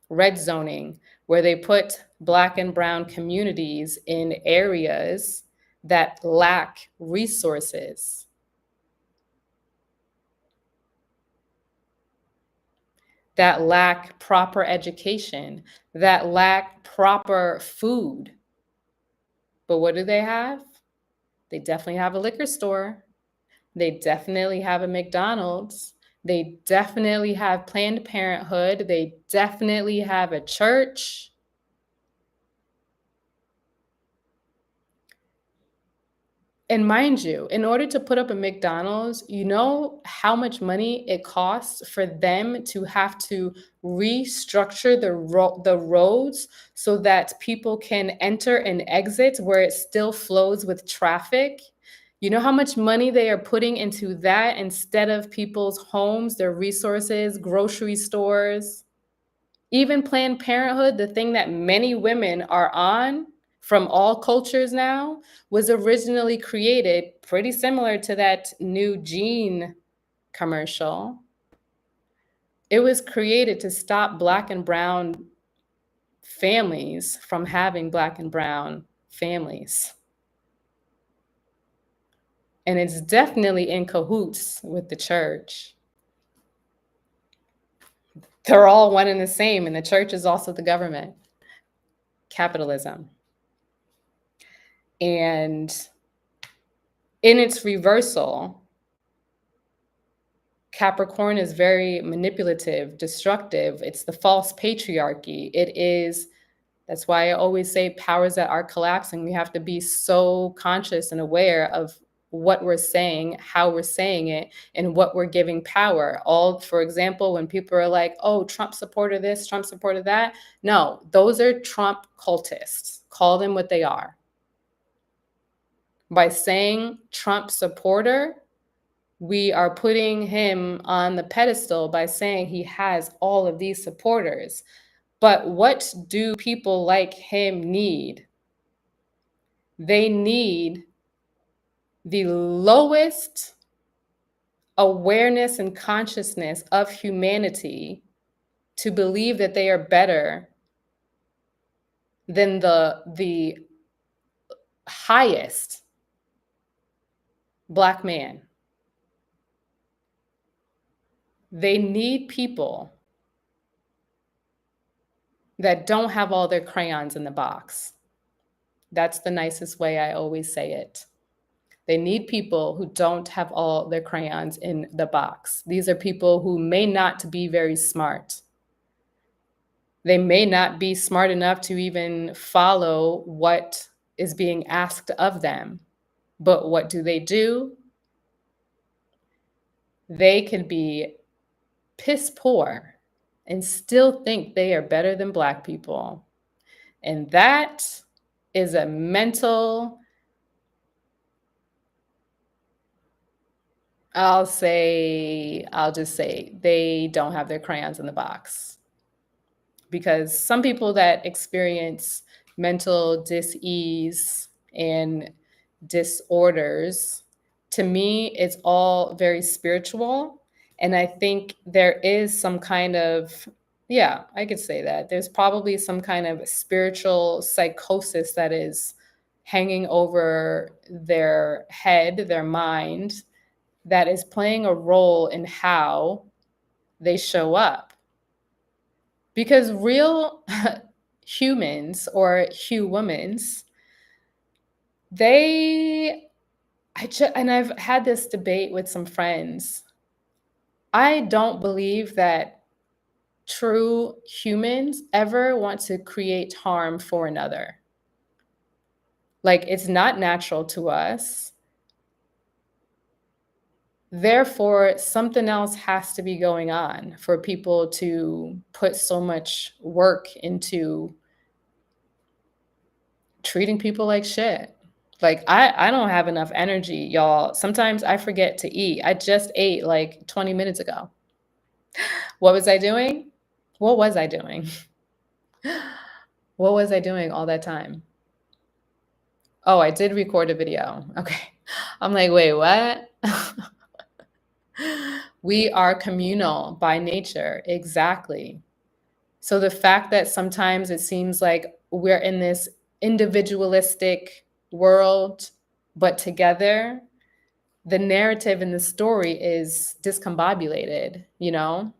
red zoning, where they put Black and brown communities in areas that lack resources. That lack proper education, that lack proper food. But what do they have? They definitely have a liquor store. They definitely have a McDonald's. They definitely have Planned Parenthood. They definitely have a church. And mind you, in order to put up a McDonald's, you know how much money it costs for them to have to restructure the roads so that people can enter and exit where it still flows with traffic? You know how much money they are putting into that instead of people's homes, their resources, grocery stores? Even Planned Parenthood, the thing that many women are on from all cultures now, was originally created pretty similar to that new Jean commercial. It was created to stop Black and brown families from having Black and brown families. And it's definitely in cahoots with the church. They're all one and the same, and the church is also the government. Capitalism. And in its reversal, Capricorn is very manipulative, destructive. It's the false patriarchy. That's why I always say powers that are collapsing. We have to be so conscious and aware of what we're saying, how we're saying it, and what we're giving power. For example, when people are like, oh, Trump supported this, Trump supported that. No, those are Trump cultists. Call them what they are. By saying Trump supporter, we are putting him on the pedestal by saying he has all of these supporters. But what do people like him need? They need the lowest awareness and consciousness of humanity to believe that they are better than the highest Black man. They need people that don't have all their crayons in the box. That's the nicest way I always say it. They need people who don't have all their crayons in the box. These are people who may not be very smart. They may not be smart enough to even follow what is being asked of them. But what do? They could be piss poor and still think they are better than Black people. And that is a mental, I'll just say they don't have their crayons in the box. Because some people that experience mental dis-ease and disorders, to me, it's all very spiritual. And I think there is some kind of, yeah, I could say that. There's probably some kind of spiritual psychosis that is hanging over their head, their mind, that is playing a role in how they show up. Because real humans or humans, they and I've had this debate with some friends. I don't believe that true humans ever want to create harm for another. Like, it's not natural to us. Therefore, something else has to be going on for people to put so much work into treating people like shit. Like, I don't have enough energy, y'all. Sometimes I forget to eat. I just ate like 20 minutes ago. What was I doing? What was I doing? What was I doing all that time? Oh, I did record a video. Okay. I'm like, wait, what? We are communal by nature. Exactly. So the fact that sometimes it seems like we're in this individualistic world, but together, the narrative in the story is discombobulated, you know?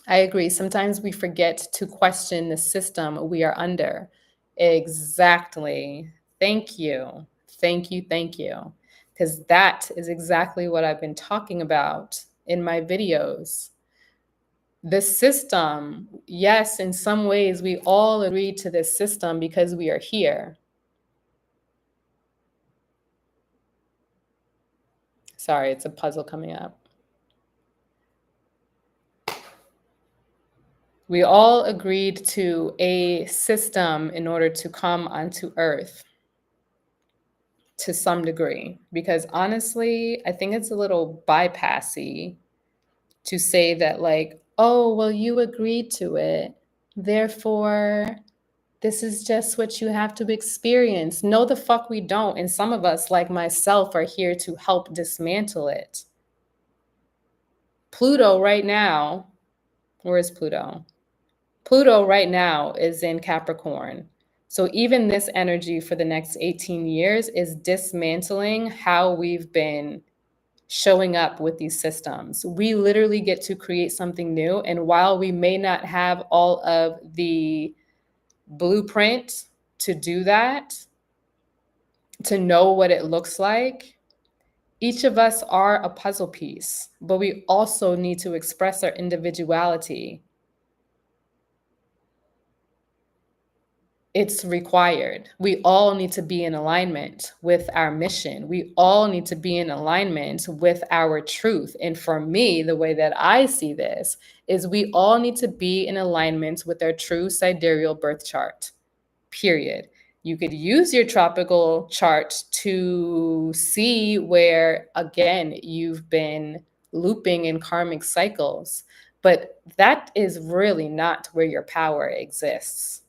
I agree. Sometimes we forget to question the system we are under. Exactly. Thank you. Thank you. Thank you. Because that is exactly what I've been talking about in my videos. The system, yes, in some ways, we all agree to this system because we are here. Sorry, it's a puzzle coming up. We all agreed to a system in order to come onto Earth to some degree. Because honestly, I think it's a little bypassy to say that, like, oh, well, you agreed to it. Therefore, this is just what you have to experience. No, the fuck we don't. And some of us, like myself, are here to help dismantle it. Pluto right now, where is Pluto? Pluto right now is in Capricorn. So even this energy for the next 18 years is dismantling how we've been showing up with these systems. We literally get to create something new. And while we may not have all of the blueprint to do that, to know what it looks like, each of us are a puzzle piece, but we also need to express our individuality. It's required. We all need to be in alignment with our mission. We all need to be in alignment with our truth. And for me, the way that I see this is we all need to be in alignment with our true sidereal birth chart, period. You could use your tropical chart to see where, again, you've been looping in karmic cycles, but that is really not where your power exists.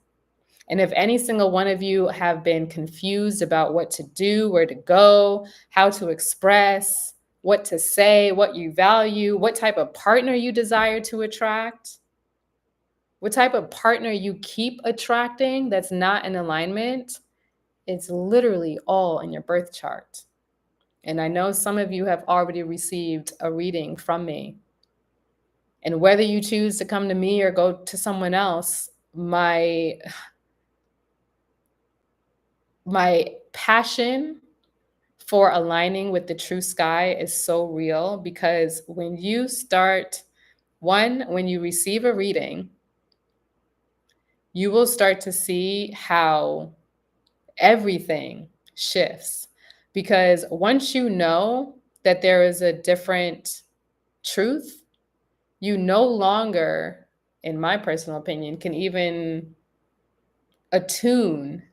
And if any single one of you have been confused about what to do, where to go, how to express, what to say, what you value, what type of partner you desire to attract, what type of partner you keep attracting that's not in alignment, it's literally all in your birth chart. And I know some of you have already received a reading from me. And whether you choose to come to me or go to someone else, my passion for aligning with the true sky is so real, because when you start, when you receive a reading, you will start to see how everything shifts. Because once you know that there is a different truth, you no longer, in my personal opinion, can even attune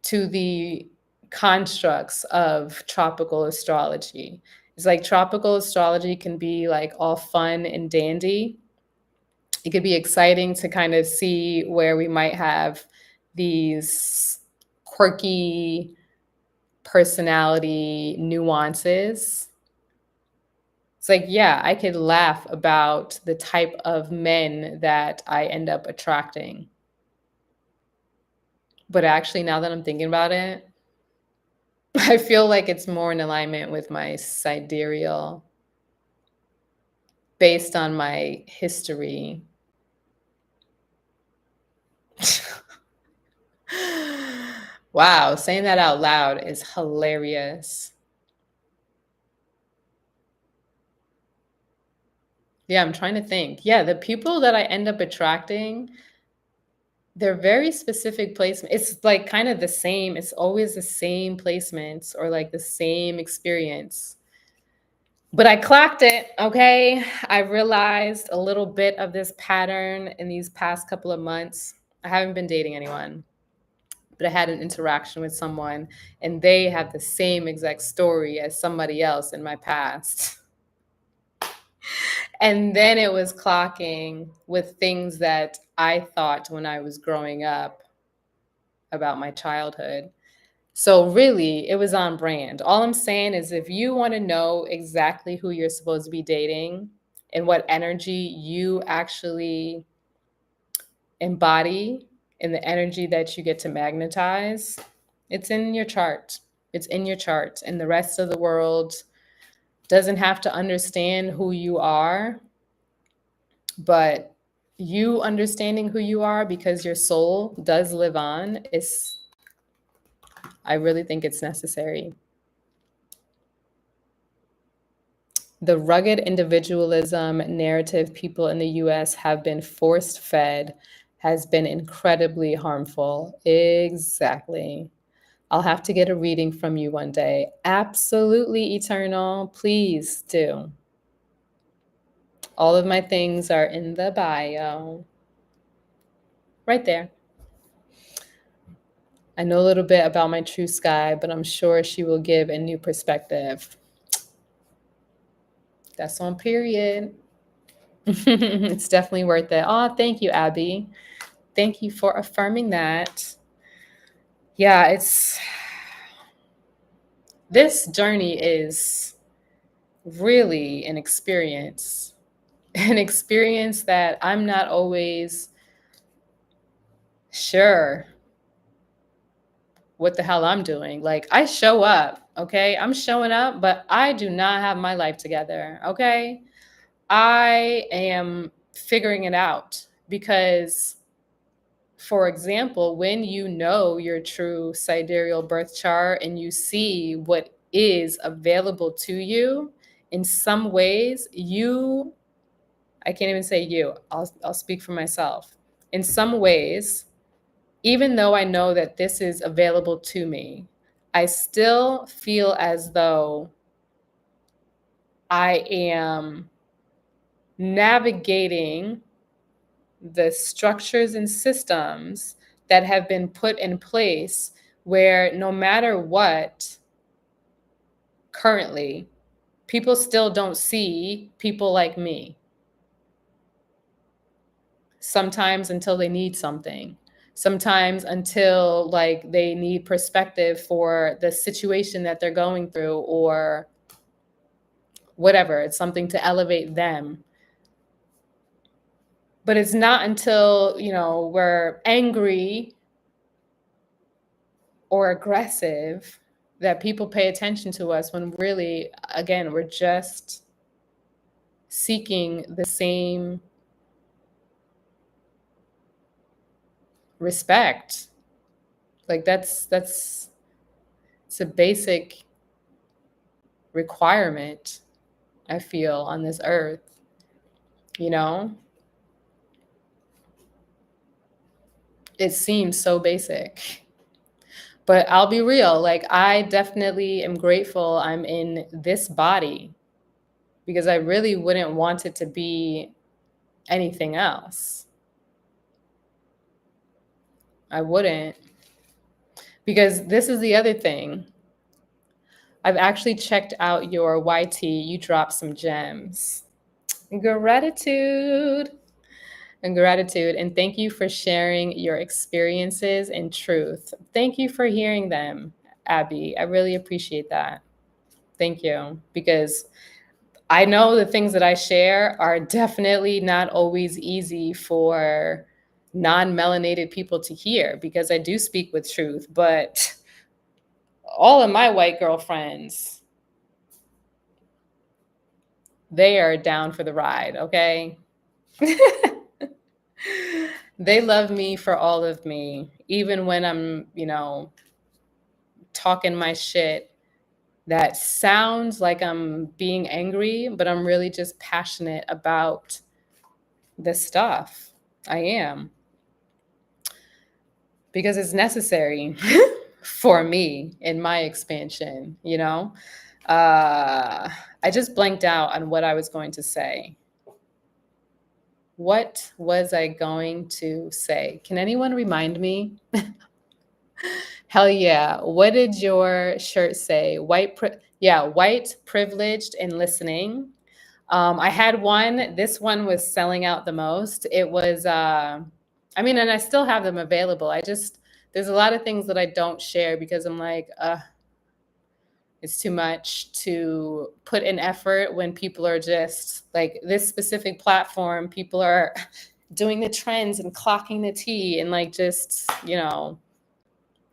to the constructs of tropical astrology. It's like tropical astrology can be like all fun and dandy. It could be exciting to kind of see where we might have these quirky personality nuances. It's like, yeah, I could laugh about the type of men that I end up attracting. But actually, now that I'm thinking about it, I feel like it's more in alignment with my sidereal based on my history. Wow, saying that out loud is hilarious. Yeah, I'm trying to think. Yeah, the people that I end up attracting, they're very specific placement. It's like kind of the same. It's always the same placements or like the same experience. But I clocked it, okay? I realized a little bit of this pattern in these past couple of months. I haven't been dating anyone, but I had an interaction with someone and they had the same exact story as somebody else in my past. And then it was clocking with things that I thought when I was growing up about my childhood. So really, it was on brand. All I'm saying is if you want to know exactly who you're supposed to be dating and what energy you actually embody and the energy that you get to magnetize, it's in your chart. It's in your chart. And the rest of the world doesn't have to understand who you are, but you understanding who you are because your soul does live on is, I really think it's necessary. The rugged individualism narrative people in the US have been forced fed has been incredibly harmful. Exactly. I'll have to get a reading from you one day. Absolutely, Eternal. Please do. All of my things are in the bio. Right there. I know a little bit about my true sky, but I'm sure she will give a new perspective. That's on period. It's definitely worth it. Oh, thank you, Abby. Thank you for affirming that. Yeah, this journey is really an experience, an experience that I'm not always sure what the hell I'm doing. Like, I show up, okay? I'm showing up, but I do not have my life together, okay? I am figuring it out because, for example, when you know your true sidereal birth chart and you see what is available to you, in some ways, I can't even say you, I'll speak for myself. In some ways, even though I know that this is available to me, I still feel as though I am navigating the structures and systems that have been put in place where no matter what, currently, people still don't see people like me. Sometimes until they need something. Sometimes until like they need perspective for the situation that they're going through or whatever. It's something to elevate them. But it's not until, we're angry or aggressive that people pay attention to us when really, again, we're just seeking the same respect. Like that's it's a basic requirement, I feel, on this earth, you know? It seems so basic. But I'll be real, like I definitely am grateful I'm in this body because I really wouldn't want it to be anything else. I wouldn't. Because this is the other thing. I've actually checked out your YT. You dropped some gems. Gratitude and gratitude. And thank you for sharing your experiences and truth. Thank you for hearing them, Abby. I really appreciate that. Thank you. Because I know the things that I share are definitely not always easy for non-melanated people to hear because I do speak with truth, but all of my white girlfriends, they are down for the ride, okay? They love me for all of me, even when I'm, talking my shit that sounds like I'm being angry, but I'm really just passionate about this stuff. I am, because it's necessary for me in my expansion, I just blanked out on what I was going to say. What was I going to say? Can anyone remind me? Hell yeah. What did your shirt say? Yeah, white, privileged, and listening. I had one. This one was selling out the most. It was, and I still have them available. There's a lot of things that I don't share because I'm like, it's too much to put in effort when people are just like this specific platform. People are doing the trends and clocking the tea and like just,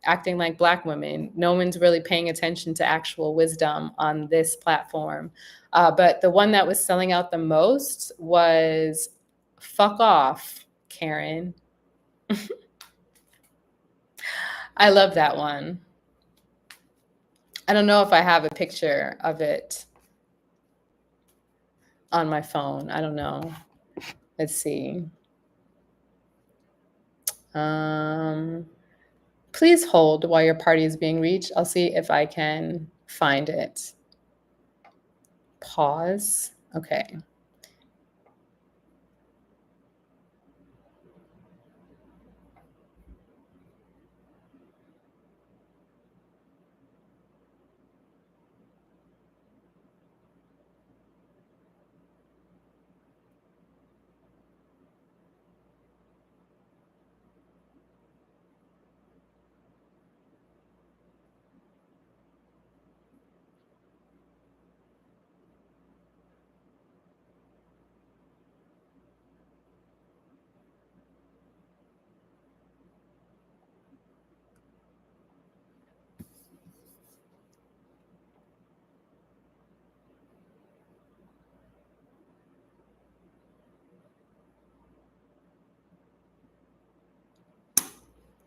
acting like Black women. No one's really paying attention to actual wisdom on this platform. But the one that was selling out the most was "Fuck Off, Karen." I love that one. I don't know if I have a picture of it on my phone. I don't know. Let's see. Um, Please hold while your party is being reached. I'll see if I can find it. Pause. Okay.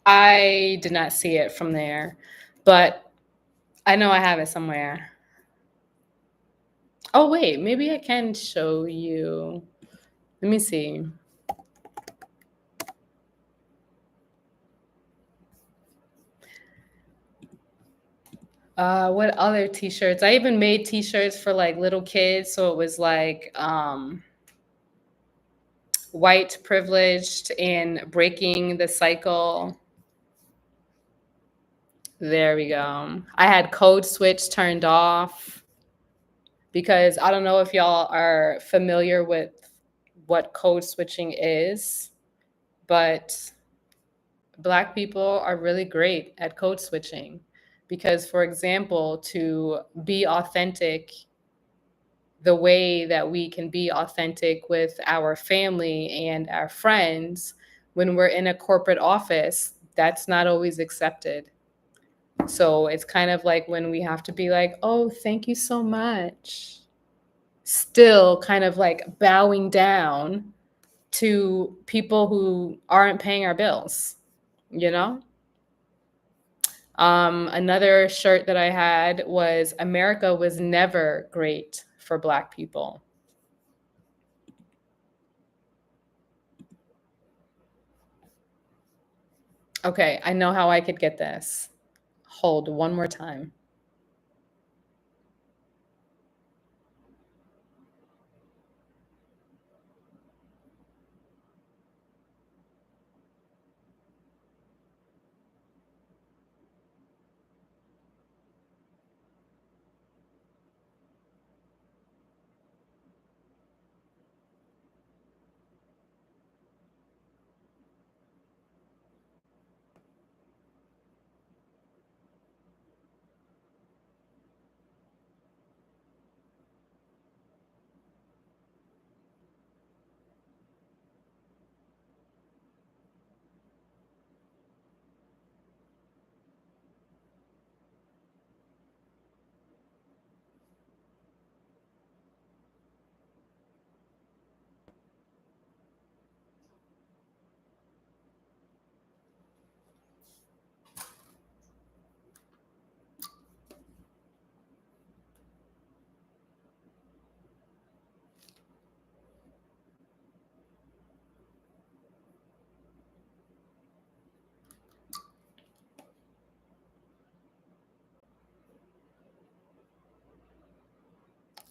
I did not see it from there, but I know I have it somewhere. Oh, wait, maybe I can show you. Let me see. What other t-shirts? I even made t-shirts for like little kids, so it was like white, privileged, and breaking the cycle. There we go. I had code switch turned off because I don't know if y'all are familiar with what code switching is, but Black people are really great at code switching because, for example, to be authentic the way that we can be authentic with our family and our friends when we're in a corporate office, that's not always accepted. So it's kind of like when we have to be like, oh, thank you so much. Still kind of like bowing down to people who aren't paying our bills, you know? Another shirt that I had was America was never great for Black people. Okay, I know how I could get this. Hold one more time.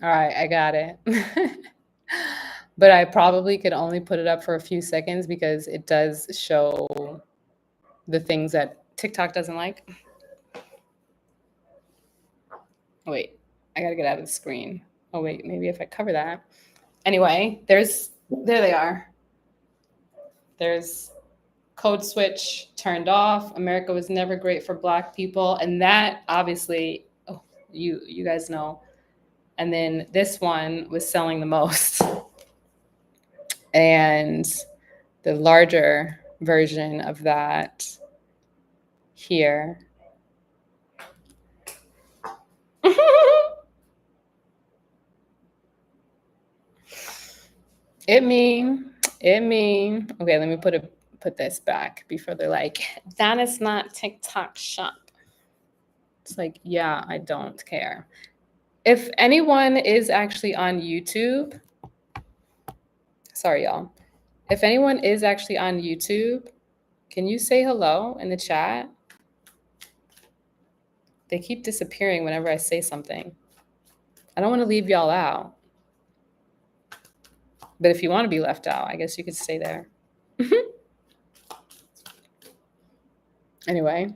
All right, I got it. But I probably could only put it up for a few seconds because it does show the things that TikTok doesn't like. Oh, wait, I gotta get out of the screen. Oh, wait, maybe if I cover that. Anyway, there they are. There's code switch turned off. America was never great for Black people. And that obviously, oh, you guys know. And then this one was selling the most. And the larger version of that here. it mean, it mean. Okay, let me put this back before they're like, that is not TikTok shop. It's like, yeah, I don't care. If anyone is actually on YouTube, sorry, y'all. If anyone is actually on YouTube, can you say hello in the chat? They keep disappearing whenever I say something. I don't want to leave y'all out. But if you want to be left out, I guess you could stay there. Anyway.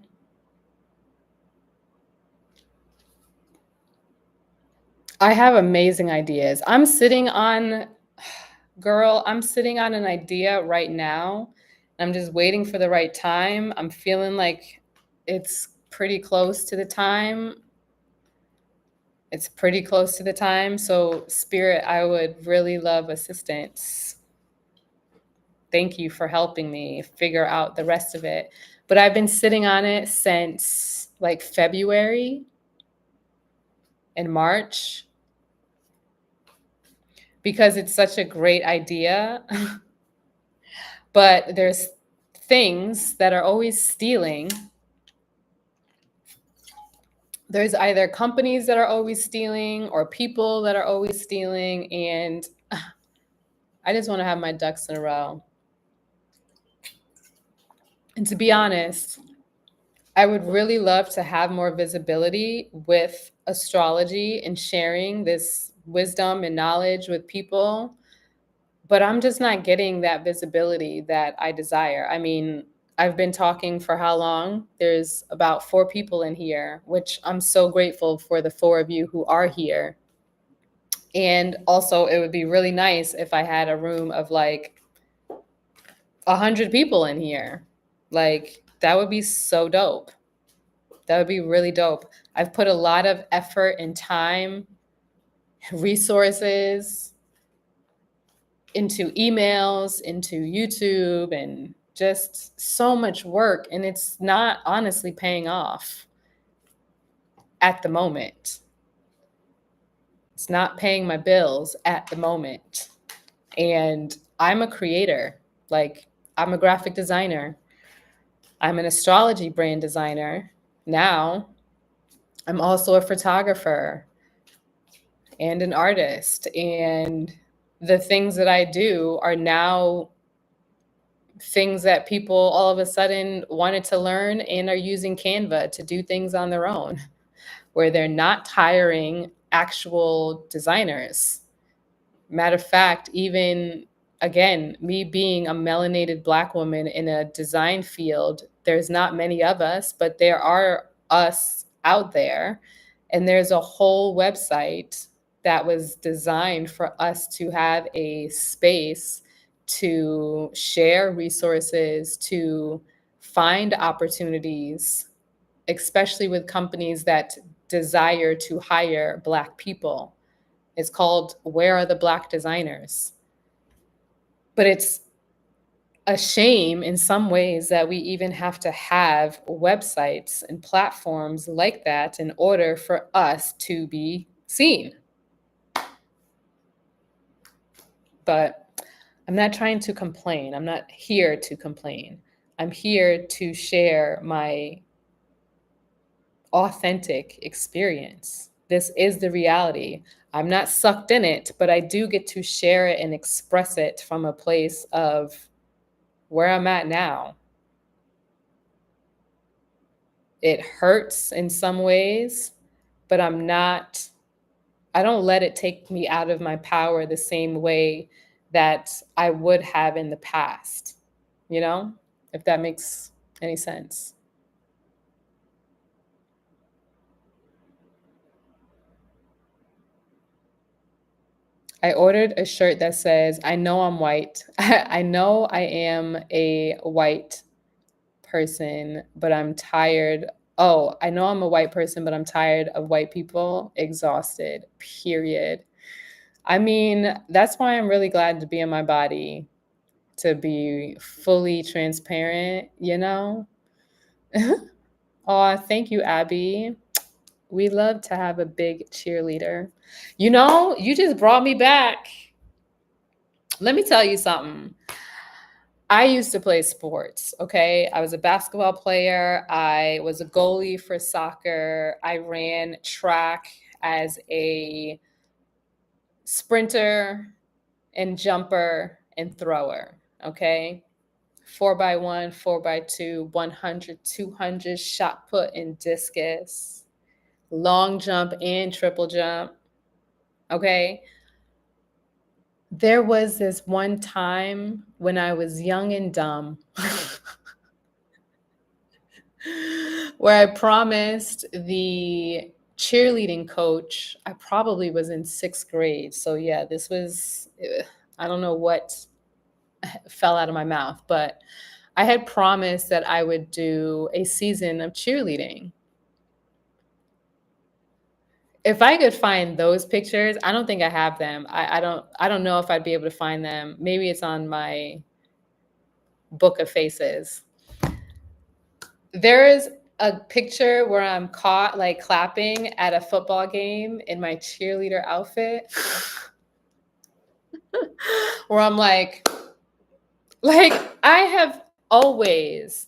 I have amazing ideas. I'm sitting on an idea right now. I'm just waiting for the right time. I'm feeling like it's pretty close to the time. It's pretty close to the time. So, Spirit, I would really love assistance. Thank you for helping me figure out the rest of it. But I've been sitting on it since like February and March because it's such a great idea. But there's things that are always stealing. There's either companies that are always stealing or people that are always stealing. And I just want to have my ducks in a row. And to be honest, I would really love to have more visibility with astrology and sharing this wisdom and knowledge with people. But I'm just not getting that visibility that I desire. I mean, I've been talking for how long? There's about 4 people in here, which I'm so grateful for the 4 of you who are here. And also, it would be really nice if I had a room of like 100 people in here. Like, that would be so dope. That would be really dope. I've put a lot of effort and time, resources into emails, into YouTube, and just so much work. And it's not honestly paying off at the moment. It's not paying my bills at the moment. And I'm a creator. Like, I'm a graphic designer. I'm an astrology brand designer. Now, I'm also a photographer and an artist. And the things that I do are now things that people all of a sudden wanted to learn and are using Canva to do things on their own, where they're not hiring actual designers. Matter of fact, even again, me being a melanated Black woman in a design field, there's not many of us, but there are us out there. And there's a whole website that was designed for us to have a space to share resources, to find opportunities, especially with companies that desire to hire Black people. It's called Where Are the Black Designers? But it's a shame in some ways that we even have to have websites and platforms like that in order for us to be seen. But I'm not trying to complain. I'm not here to complain. I'm here to share my authentic experience. This is the reality. I'm not sucked in it, but I do get to share it and express it from a place of where I'm at now. It hurts in some ways, but I I don't let it take me out of my power the same way that I would have in the past, you know, if that makes any sense. I ordered a shirt that says, I know I'm white. I know I am a white person, but I'm tired. Oh, I know I'm a white person, but I'm tired of white people. Exhausted, period. I mean, that's why I'm really glad to be in my body, to be fully transparent, you know? Oh, thank you, Abby. We love to have a big cheerleader. You know, you just brought me back. Let me tell you something. I used to play sports, okay? I was a basketball player. I was a goalie for soccer. I ran track as a sprinter and jumper and thrower, okay? 4x1, 4x2, 100, 200, shot put and discus, long jump and triple jump, okay? There was this one time when I was young and dumb where I promised the cheerleading coach, I probably was in sixth grade. So, yeah, this was, I don't know what fell out of my mouth, but I had promised that I would do a season of cheerleading. If I could find those pictures, I don't think I have them. I don't know if I'd be able to find them. Maybe it's on my book of faces. There is a picture where I'm caught like clapping at a football game in my cheerleader outfit. Where I'm like I have always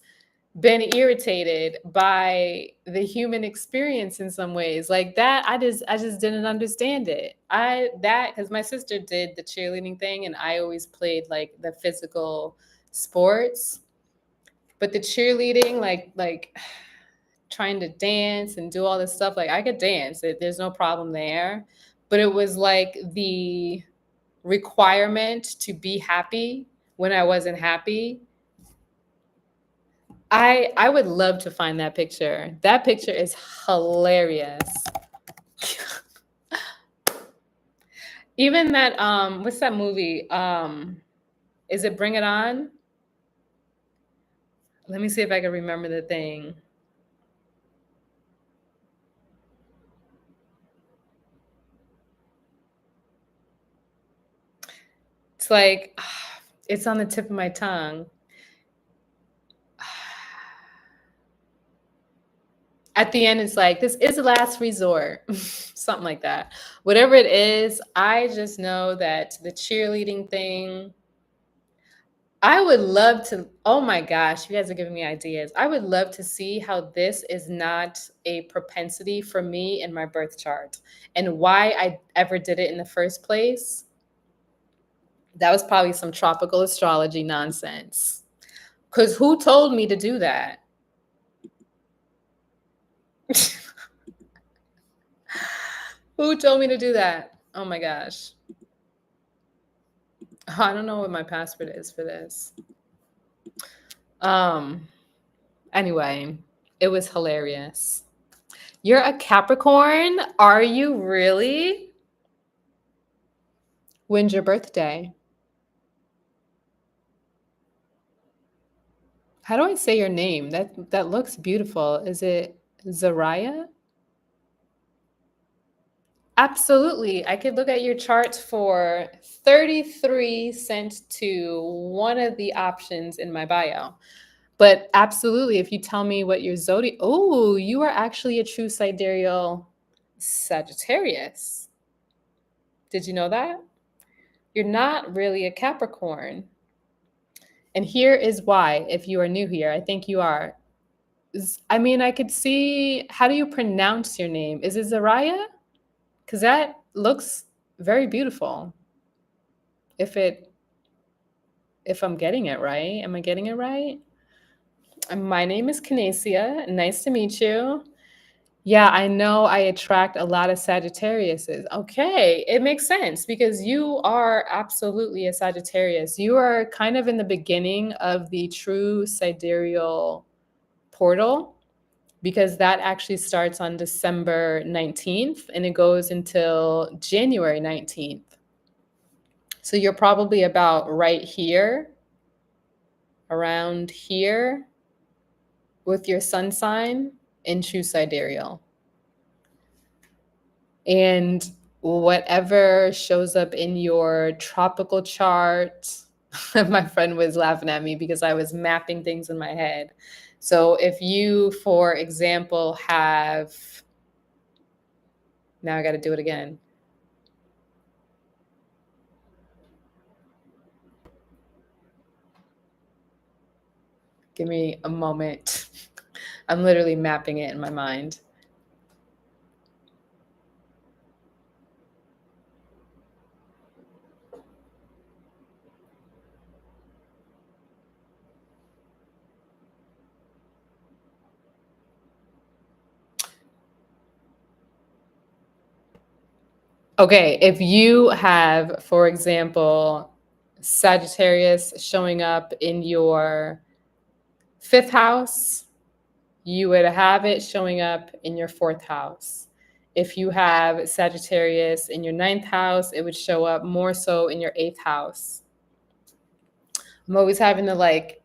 been irritated by the human experience in some ways. Like that, I just didn't understand it. I that because my sister did the cheerleading thing and I always played like the physical sports. But the cheerleading, like trying to dance and do all this stuff, like I could dance. There's no problem there. But it was like the requirement to be happy when I wasn't happy. I would love to find that picture. That picture is hilarious. Even that what's that movie? Is it Bring It On? Let me see if I can remember the thing. It's like it's on the tip of my tongue. At the end, it's like, this is the last resort, something like that. Whatever it is, I just know that the cheerleading thing, I would love to. Oh my gosh, you guys are giving me ideas. I would love to see how this is not a propensity for me in my birth chart and why I ever did it in the first place. That was probably some tropical astrology nonsense. Because who told me to do that? Who told me to do that? Oh my gosh. I don't know what my password is for this. Um, anyway, it was hilarious. You're a Capricorn? Are you really? When's your birthday? How do I say your name? That looks beautiful. Is it Zariah? Absolutely. I could look at your chart for 33 cents to one of the options in my bio. But absolutely, if you tell me what your zodiac, oh, you are actually a true sidereal Sagittarius. Did you know that? You're not really a Capricorn. And here is why, if you are new here, I think you are. I mean, I could see, how do you pronounce your name? Is it Zariah? Because that looks very beautiful. If it, if I'm getting it right, am I getting it right? My name is Canasia. Nice to meet you. Yeah, I know I attract a lot of Sagittariuses. Okay, it makes sense because you are absolutely a Sagittarius. You are kind of in the beginning of the true sidereal portal because that actually starts on December 19th and it goes until January 19th. So you're probably about right here, around here with your sun sign in true sidereal. And whatever shows up in your tropical chart, my friend was laughing at me because I was mapping things in my head. So if you, for example, have, now I got to do it again. Give me a moment. I'm literally mapping it in my mind. Okay, if you have, for example, Sagittarius showing up in your fifth house, you would have it showing up in your fourth house. If you have Sagittarius in your ninth house, it would show up more so in your eighth house. I'm always having to like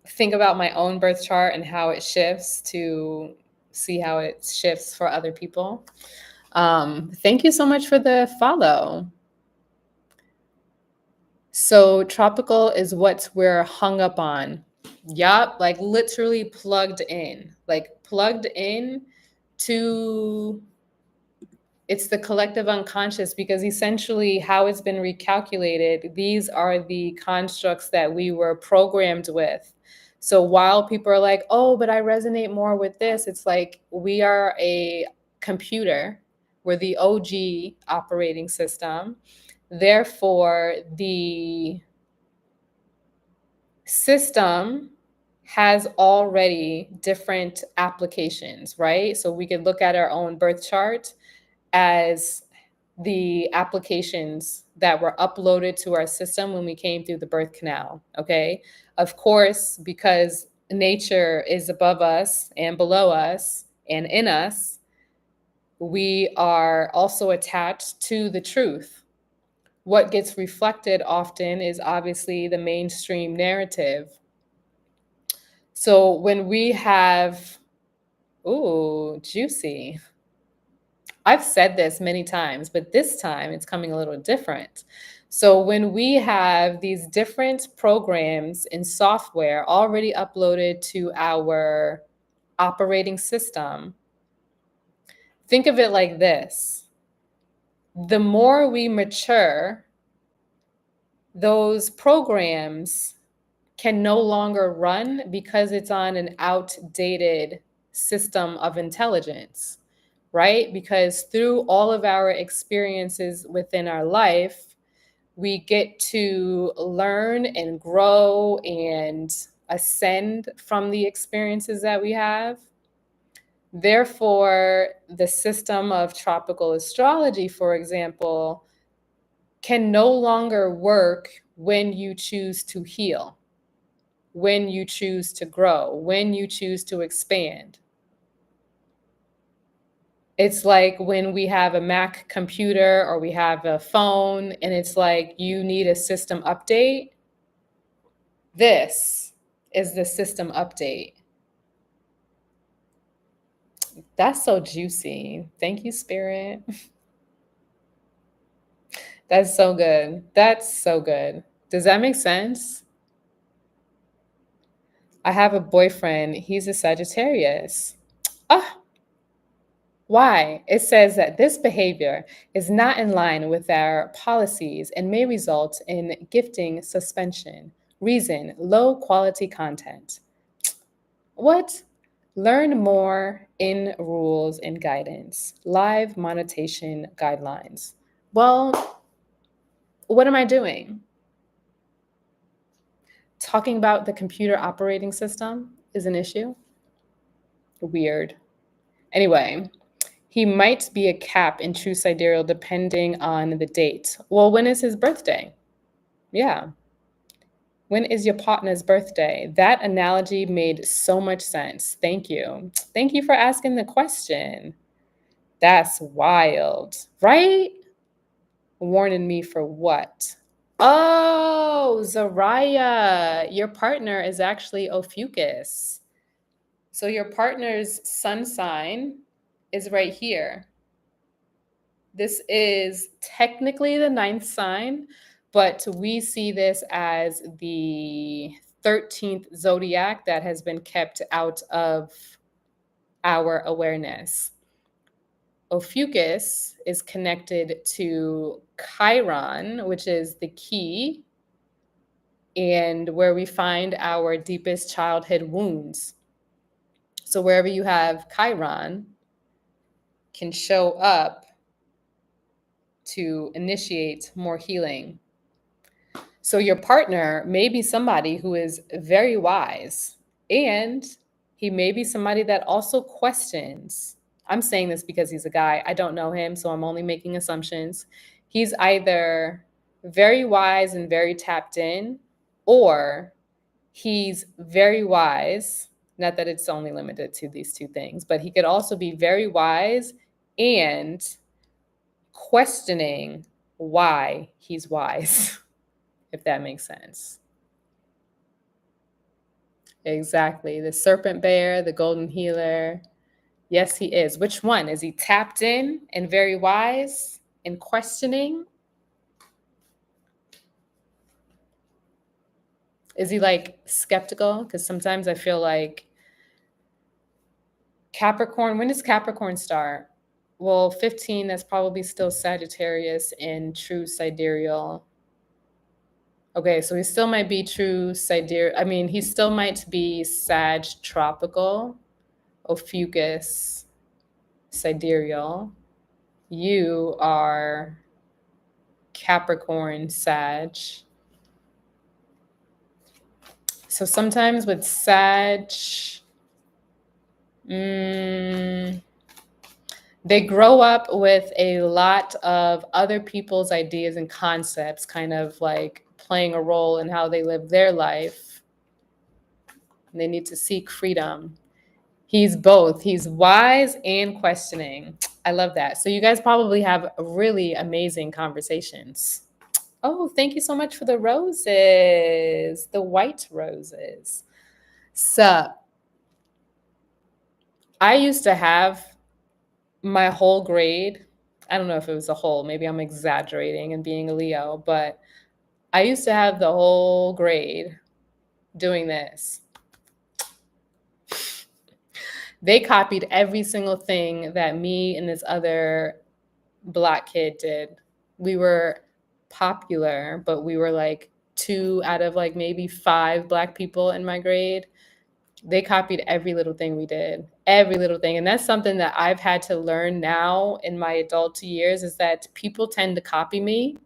think about my own birth chart and how it shifts to see how it shifts for other people. Thank you so much for the follow. So tropical is what we're hung up on. Yup, like literally plugged in. Like plugged in to it's the collective unconscious because essentially how it's been recalculated, these are the constructs that we were programmed with. So while people are like, "Oh, but I resonate more with this." It's like we are a computer. We're the OG operating system. Therefore, the system has already different applications, right? So we could look at our own birth chart as the applications that were uploaded to our system when we came through the birth canal, okay? Of course, because nature is above us and below us and in us, we are also attached to the truth. What gets reflected often is obviously the mainstream narrative. So when we have, ooh, juicy. I've said this many times, but this time it's coming a little different. So when we have these different programs and software already uploaded to our operating system, think of it like this. The more we mature, those programs can no longer run because it's on an outdated system of intelligence, right? Because through all of our experiences within our life, we get to learn and grow and ascend from the experiences that we have. Therefore, the system of tropical astrology, for example, can no longer work when you choose to heal, when you choose to grow, when you choose to expand. It's like when we have a Mac computer or we have a phone and it's like you need a system update. This is the system update. That's so juicy. Thank you, Spirit. That's so good. That's so good. Does that make sense? I have a boyfriend. He's a Sagittarius. Ah, why? It says that this behavior is not in line with our policies and may result in gifting suspension. Reason, low quality content. What? Learn more in rules and guidance. Live monetization guidelines. Well, what am I doing? Talking about the computer operating system is an issue. Weird. Anyway, he might be a Cap in true sidereal depending on the date. Well, when is his birthday? Yeah. When is your partner's birthday? That analogy made so much sense. Thank you. Thank you for asking the question. That's wild, right? Warning me for what? Oh, Zariah, your partner is actually Ophiuchus. So your partner's sun sign is right here. This is technically the ninth sign, but we see this as the 13th zodiac that has been kept out of our awareness. Ophiuchus is connected to Chiron, which is the key and where we find our deepest childhood wounds. So wherever you have Chiron can show up to initiate more healing. So your partner may be somebody who is very wise, and he may be somebody that also questions. I'm saying this because he's a guy. I don't know him, so I'm only making assumptions. He's either very wise and very tapped in, or he's very wise. Not that it's only limited to these two things, but he could also be very wise and questioning why he's wise, if that makes sense. Exactly. The serpent bear, the golden healer. Yes, he is. Which one? Is he tapped in and very wise and questioning? Is he like skeptical? Because sometimes I feel like Capricorn, when does Capricorn start? Well, 15, that's probably still Sagittarius and true sidereal. Okay, so he still might be true sidereal. I mean, he still might be Sag tropical, Ophiuchus sidereal. You are Capricorn Sag. So sometimes with Sag, they grow up with a lot of other people's ideas and concepts, kind of like playing a role in how they live their life. They need to seek freedom. He's both. He's wise and questioning. I love that. So you guys probably have really amazing conversations. Oh, thank you so much for the roses, the white roses. So I used to have my whole grade. I don't know if it was a whole, maybe I'm exaggerating and being a Leo, but I used to have the whole grade doing this. They copied every single thing that me and this other Black kid did. We were popular, but we were like 2 out of like maybe 5 Black people in my grade. They copied every little thing we did, every little thing. And that's something that I've had to learn now in my adult years, is that people tend to copy me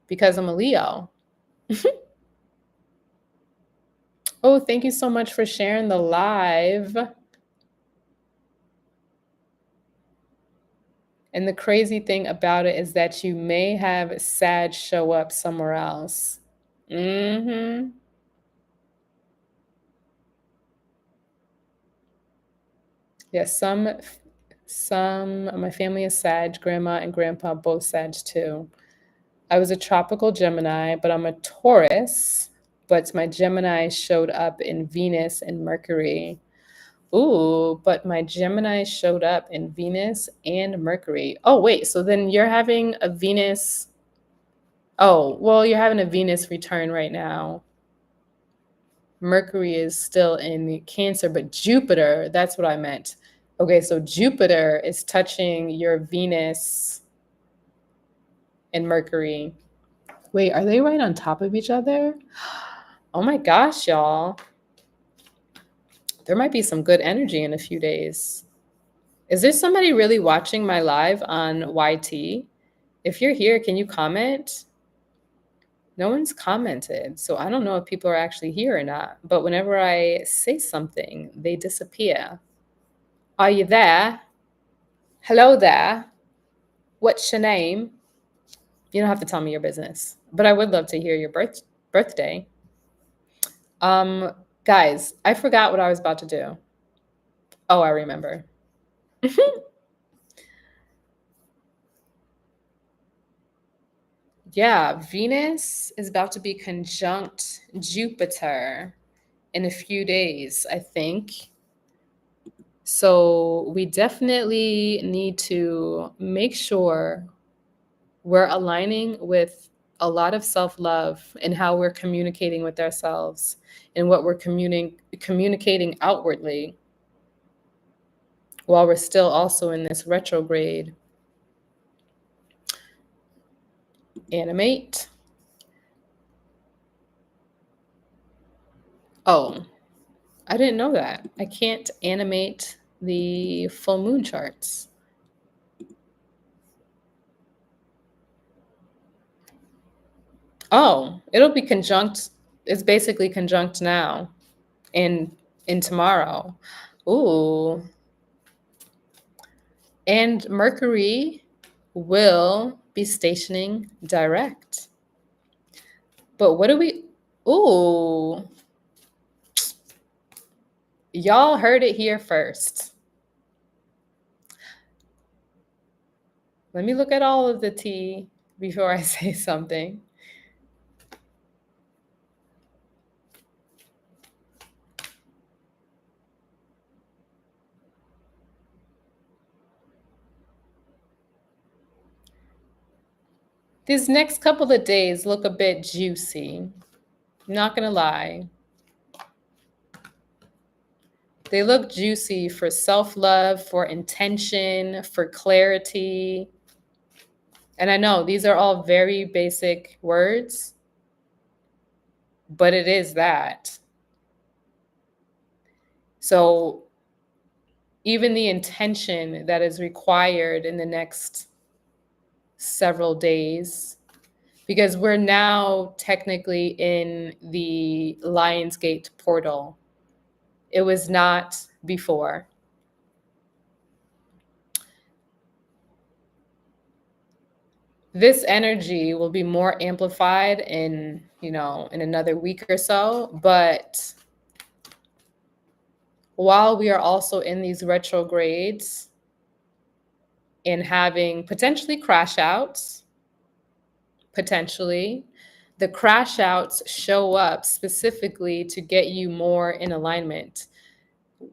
because I'm a Leo. Oh, thank you so much for sharing the live. And the crazy thing about it is that you may have Sag show up somewhere else. Mm-hmm. Yes, some my family is Sag, grandma and grandpa both Sag too. I was a tropical Gemini, but I'm a Taurus, but my Gemini showed up in Venus and Mercury. Ooh, but my Gemini showed up in Venus and Mercury. Oh, wait, so then you're having a Venus. Oh, well, you're having a Venus return right now. Mercury is still in Cancer, but Jupiter, that's what I meant. Okay, so Jupiter is touching your Venus and Mercury. Wait, are they right on top of each other? Oh my gosh, y'all. There might be some good energy in a few days. Is there somebody really watching my live on YT? If you're here, can you comment? No one's commented, so I don't know if people are actually here or not. But whenever I say something, they disappear. Are you there? Hello there. What's your name? You don't have to tell me your business, but I would love to hear your birthday. Um, Guys, I forgot what I was about to do. Oh, I remember. Yeah, Venus is about to be conjunct Jupiter in a few days, I think. So we definitely need to make sure we're aligning with a lot of self love and how we're communicating with ourselves and what we're communicating outwardly while we're still also in this retrograde. Animate. Oh, I didn't know that. I can't animate the full moon charts. Oh, it'll be conjunct. It's basically conjunct now and in tomorrow. Ooh. And Mercury will be stationing direct. But what do we? Ooh, y'all heard it here first. Let me look at all of the tea before I say something. These next couple of days look a bit juicy. Not gonna lie. They look juicy for self love, for intention, for clarity. And I know these are all very basic words, but it is that. So even the intention that is required in the next several days, because we're now technically in the Lionsgate portal. It was not before. This energy will be more amplified in another week or so, but while we are also in these retrogrades and having potentially crash outs, potentially, the crash outs show up specifically to get you more in alignment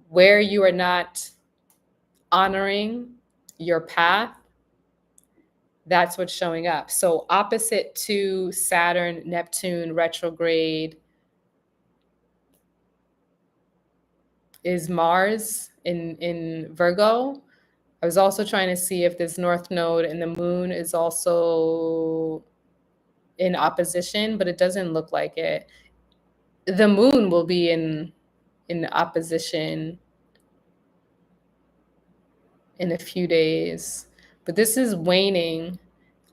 where you are not honoring your path. That's what's showing up. So opposite to Saturn, Neptune retrograde is Mars in Virgo. I was also trying to see if this North Node in the Moon is also in opposition, but it doesn't look like it. The Moon will be in opposition in a few days, but this is waning.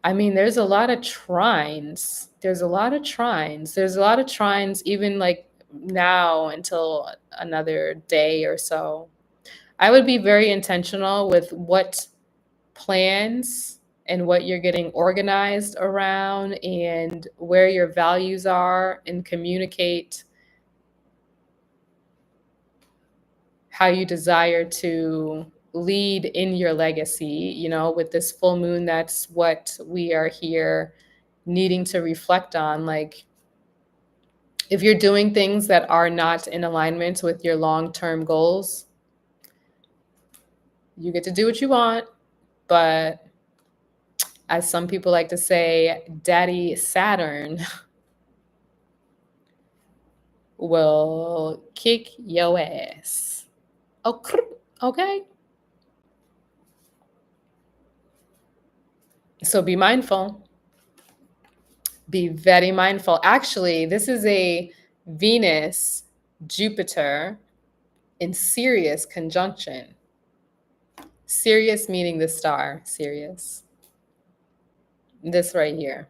I mean, there's a lot of trines. There's a lot of trines. There's a lot of trines even like now until another day or so. I would be very intentional with what plans and what you're getting organized around and where your values are, and communicate how you desire to lead in your legacy. With this full moon, that's what we are here needing to reflect on. Like, if you're doing things that are not in alignment with your long-term goals, you get to do what you want, but as some people like to say, Daddy Saturn will kick your ass. Okay. So be mindful. Be very mindful. Actually, this is a Venus Jupiter in Sirius conjunction. Sirius meaning the star, Sirius. This right here.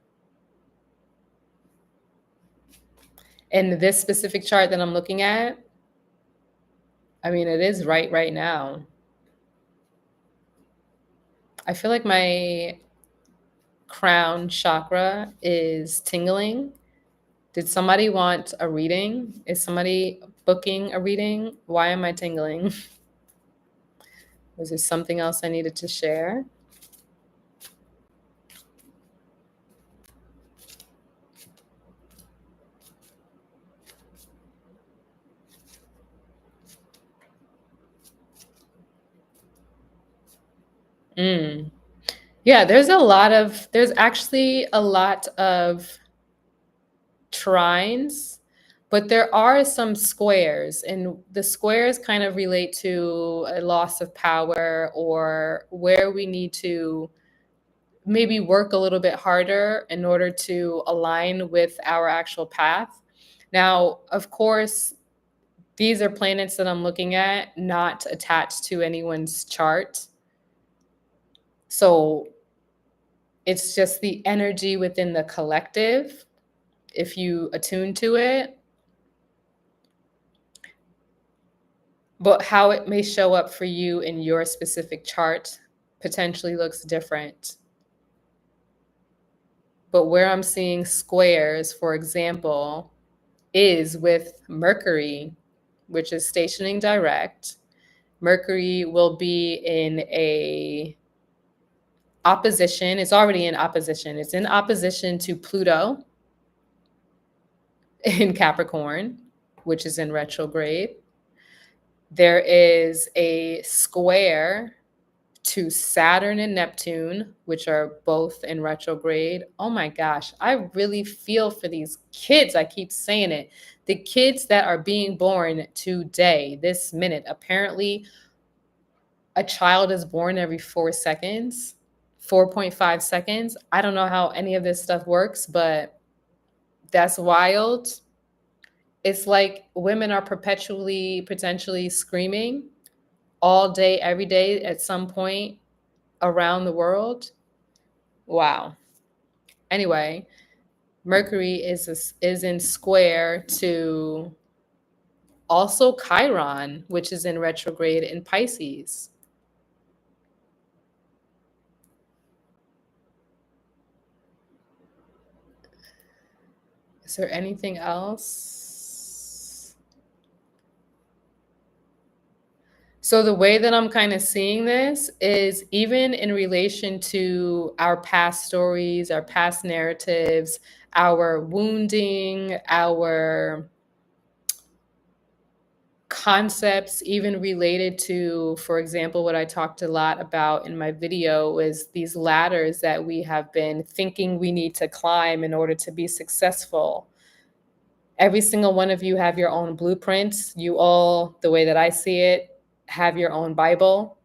And this specific chart that I'm looking at, I mean, it is right now. I feel like my crown chakra is tingling. Did somebody want a reading? Is somebody booking a reading? Why am I tingling? Was there something else I needed to share? Mm. Yeah, there's actually a lot of trines, but there are some squares, and the squares kind of relate to a loss of power or where we need to maybe work a little bit harder in order to align with our actual path. Now, of course, these are planets that I'm looking at, not attached to anyone's chart. So it's just the energy within the collective. If you attune to it, but how it may show up for you in your specific chart potentially looks different. But where I'm seeing squares, for example, is with Mercury, which is stationing direct. Mercury will be in a opposition. It's already in opposition. It's in opposition to Pluto in Capricorn, which is in retrograde. There is a square to Saturn and Neptune, which are both in retrograde. Oh my gosh, I really feel for these kids. I keep saying it. The kids that are being born today, this minute, apparently a child is born every 4 seconds, 4.5 seconds. I don't know how any of this stuff works, but that's wild. It's like women are perpetually, potentially screaming all day, every day at some point around the world. Wow. Anyway, Mercury is in square to also Chiron, which is in retrograde in Pisces. Is there anything else? So the way that I'm kind of seeing this is even in relation to our past stories, our past narratives, our wounding, our concepts, even related to, for example, what I talked a lot about in my video was these ladders that we have been thinking we need to climb in order to be successful. Every single one of you have your own blueprints. You all, the way that I see it, have your own Bible,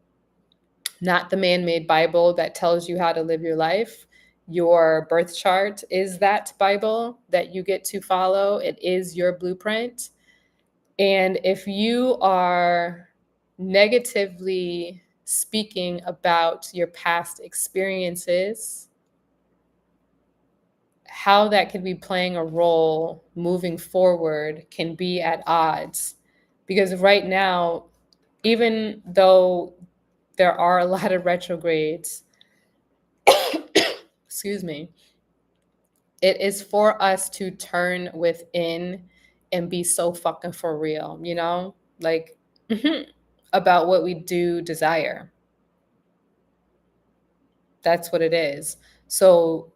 not the man-made Bible that tells you how to live your life. Your birth chart is that Bible that you get to follow. It is your blueprint. And if you are negatively speaking about your past experiences, how that could be playing a role moving forward can be at odds. Because right now, even though there are a lot of retrogrades, excuse me, it is for us to turn within and be so fucking for real, you know? Like, about what we do desire. That's what it is. So,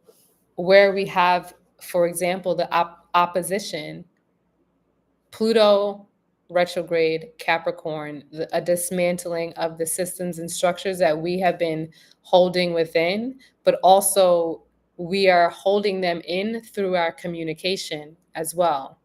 where we have, for example, the opposition, Pluto retrograde, Capricorn, a dismantling of the systems and structures that we have been holding within, but also we are holding them in through our communication as well.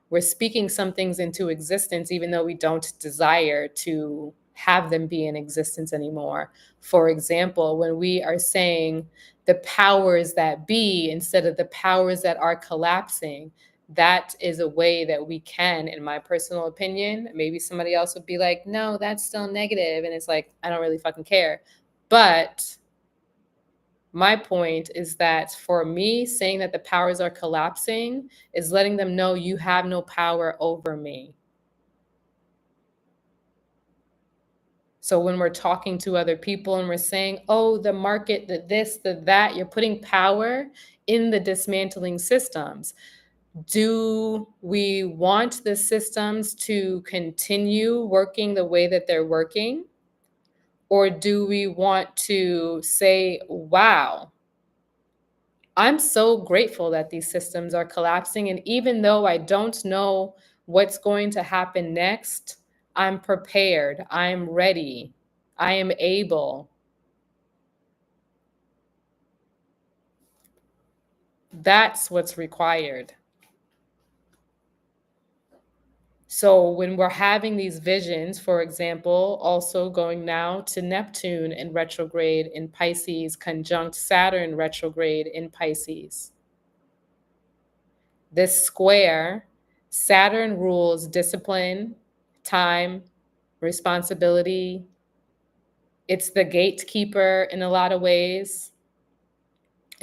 We're speaking some things into existence, even though we don't desire to have them be in existence anymore. For example, when we are saying the powers that be instead of the powers that are collapsing, that is a way that we can, in my personal opinion, maybe somebody else would be like, no, that's still negative. And it's like, I don't really fucking care. But my point is that for me, saying that the powers are collapsing is letting them know you have no power over me. So when we're talking to other people and we're saying, oh, the market, the this, the that, you're putting power in the dismantling systems. Do we want the systems to continue working the way that they're working? Or do we want to say, wow, I'm so grateful that these systems are collapsing. And even though I don't know what's going to happen next, I'm prepared, I'm ready, I am able. That's what's required. So when we're having these visions, for example, also going now to Neptune in retrograde in Pisces, conjunct Saturn retrograde in Pisces. This square, Saturn rules discipline, time, responsibility. It's the gatekeeper in a lot of ways.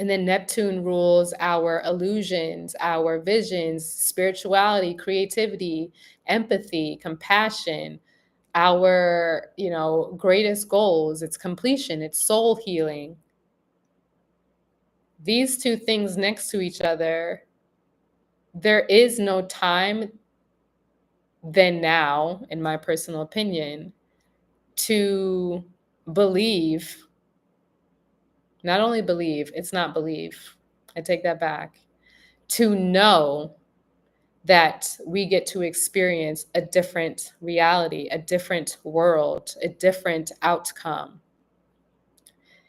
And then Neptune rules our illusions, our visions, spirituality, creativity, empathy, compassion, our, greatest goals. It's completion, it's soul healing. These two things next to each other, there is no time than now, in my personal opinion, to believe, not only believe, it's not believe, I take that back, to know that we get to experience a different reality, a different world, a different outcome.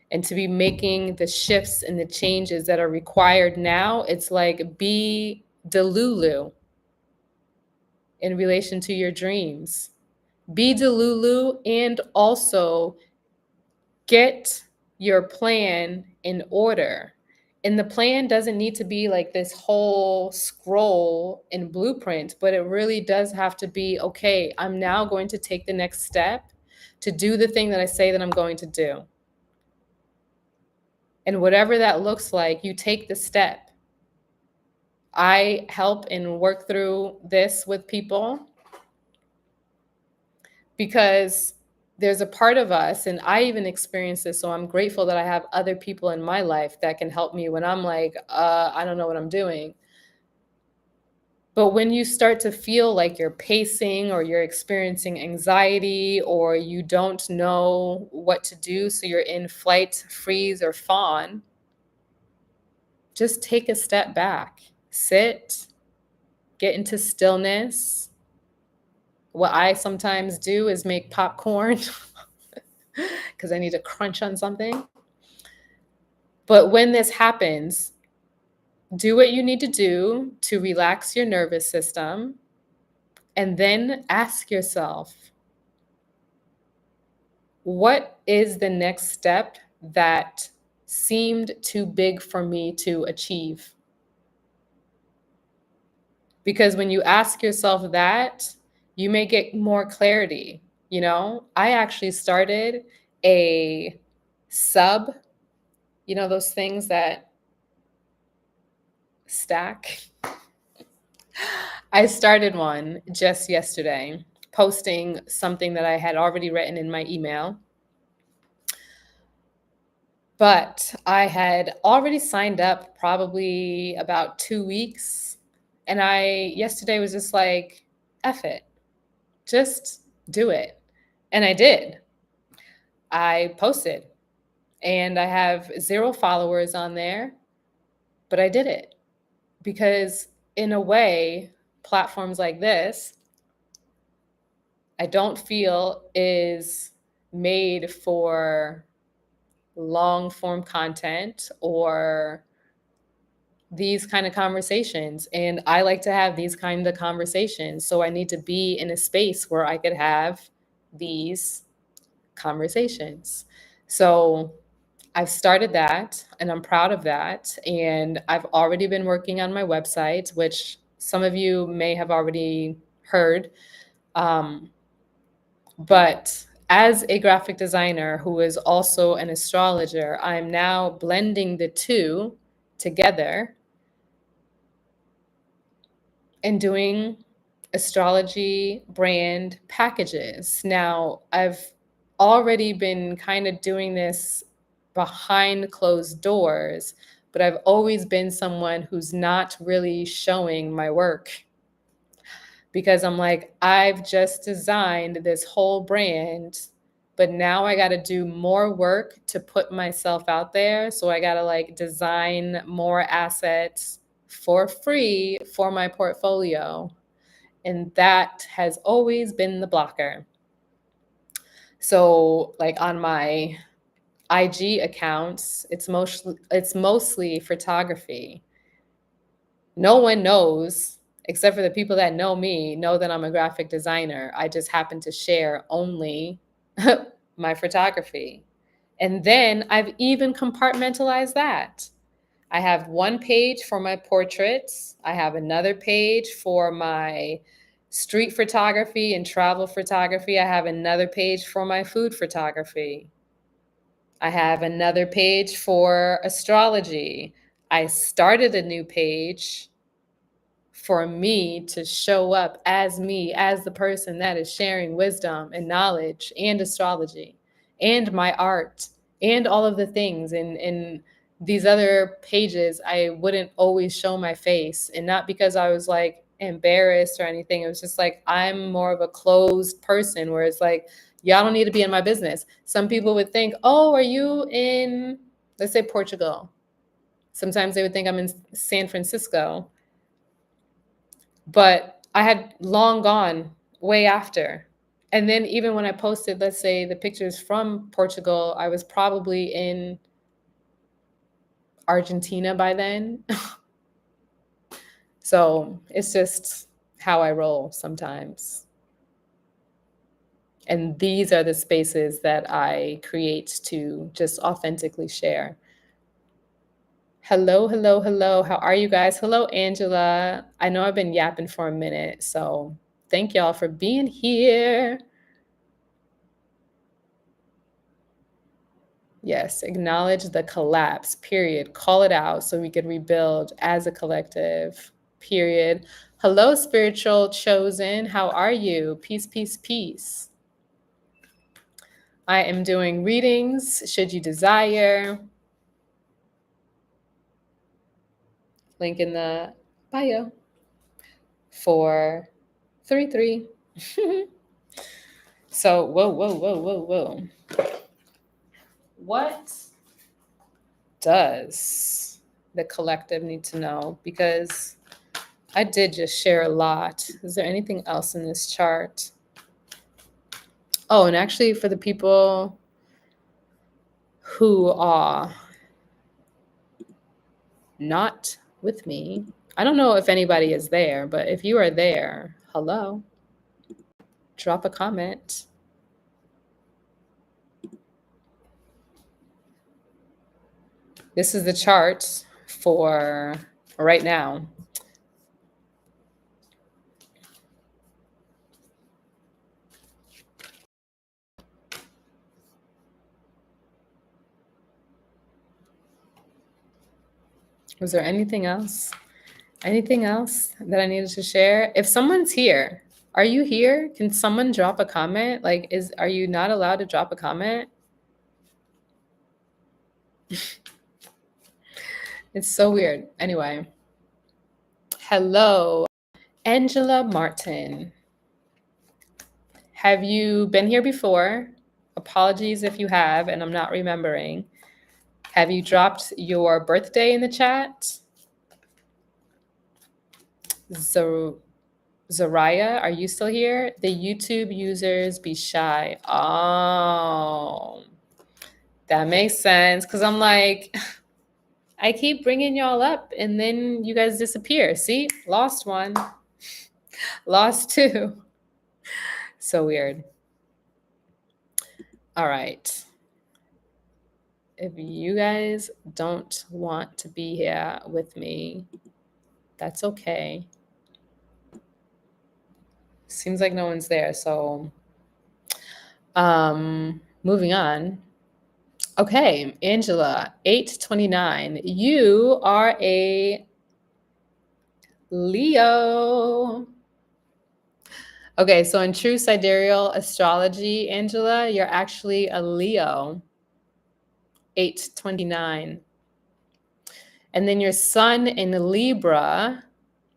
And to be making the shifts and the changes that are required now, it's like be Delulu in relation to your dreams. Be Delulu and also get your plan in order. And the plan doesn't need to be like this whole scroll and blueprint, but it really does have to be okay, I'm now going to take the next step to do the thing that I say that I'm going to do. And whatever that looks like, you take the step. I help and work through this with people because there's a part of us, and I even experienced this, so I'm grateful that I have other people in my life that can help me when I'm like, I don't know what I'm doing. But when you start to feel like you're pacing or you're experiencing anxiety or you don't know what to do, so you're in flight, freeze, or fawn, just take a step back, sit, get into stillness. What I sometimes do is make popcorn because I need to crunch on something. But when this happens, do what you need to do to relax your nervous system and then ask yourself, what is the next step that seemed too big for me to achieve? Because when you ask yourself that, you may get more clarity. I actually started a sub, those things that stack. I started one just yesterday, posting something that I had already written in my email. But I had already signed up probably about 2 weeks. And yesterday was just like, F it, just do it. And I did. I posted and I have 0 followers on there, but I did it because, in a way, platforms like this, I don't feel is made for long form content or these kind of conversations. And I like to have these kind of conversations. So I need to be in a space where I could have these conversations. So I've started that and I'm proud of that. And I've already been working on my website, which some of you may have already heard. But as a graphic designer who is also an astrologer, I'm now blending the two together and doing astrology brand packages. Now, I've already been kind of doing this behind closed doors, but I've always been someone who's not really showing my work because I'm like, I've just designed this whole brand, but now I got to do more work to put myself out there. So I got to like design more assets for free for my portfolio. And that has always been the blocker. So like on my IG accounts, it's mostly photography. No one knows, except for the people that know me, know that I'm a graphic designer. I just happen to share only my photography. And then I've even compartmentalized that. I have one page for my portraits. I have another page for my street photography and travel photography. I have another page for my food photography. I have another page for astrology. I started a new page for me to show up as me, as the person that is sharing wisdom and knowledge and astrology and my art and all of the things. In these other pages, I wouldn't always show my face. And not because I was like embarrassed or anything. It was just like I'm more of a closed person where it's like, y'all don't need to be in my business. Some people would think, oh, are you in, let's say, Portugal? Sometimes they would think I'm in San Francisco. But I had long gone way after. And then even when I posted, let's say, the pictures from Portugal, I was probably in Argentina by then. So it's just how I roll sometimes. And these are the spaces that I create to just authentically share. Hello, hello, hello. How are you guys? Hello, Angela. I know I've been yapping for a minute, so thank y'all for being here. Yes, acknowledge the collapse, period. Call it out so we can rebuild as a collective, period. Hello, spiritual chosen. How are you? Peace, peace, peace. I am doing readings, should you desire. Link in the bio for 3-3. So, whoa, whoa, whoa, whoa, whoa. What does the collective need to know? Because I did just share a lot. Is there anything else in this chart? Oh, and actually for the people who are not with me, I don't know if anybody is there, but if you are there, hello, drop a comment. This is the chart for right now. Was there anything else? Anything else that I needed to share? If someone's here, are you here? Can someone drop a comment? Like, are you not allowed to drop a comment? It's so weird. Anyway, hello, Angela Martin. Have you been here before? Apologies if you have, and I'm not remembering. Have you dropped your birthday in the chat? Zariah, are you still here? The YouTube users be shy. Oh, that makes sense. Because I'm like, I keep bringing y'all up and then you guys disappear. See, lost one, lost two. So weird. All right. If you guys don't want to be here with me, that's okay. Seems like no one's there. So moving on. Okay, Angela, 829. You are a Leo. Okay, so in true sidereal astrology, Angela, you're actually a Leo, 829. And then your sun in Libra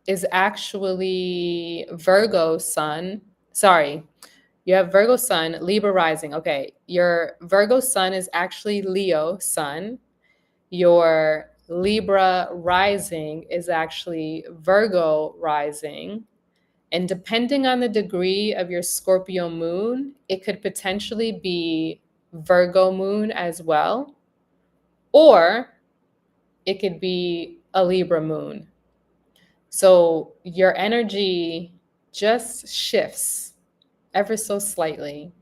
is actually Virgo sun. Sorry, you have Virgo sun, Libra rising. Okay, your Virgo sun is actually Leo sun. Your Libra rising is actually Virgo rising. And depending on the degree of your Scorpio moon, it could potentially be Virgo moon as well, or it could be a Libra moon. So your energy just shifts ever so slightly.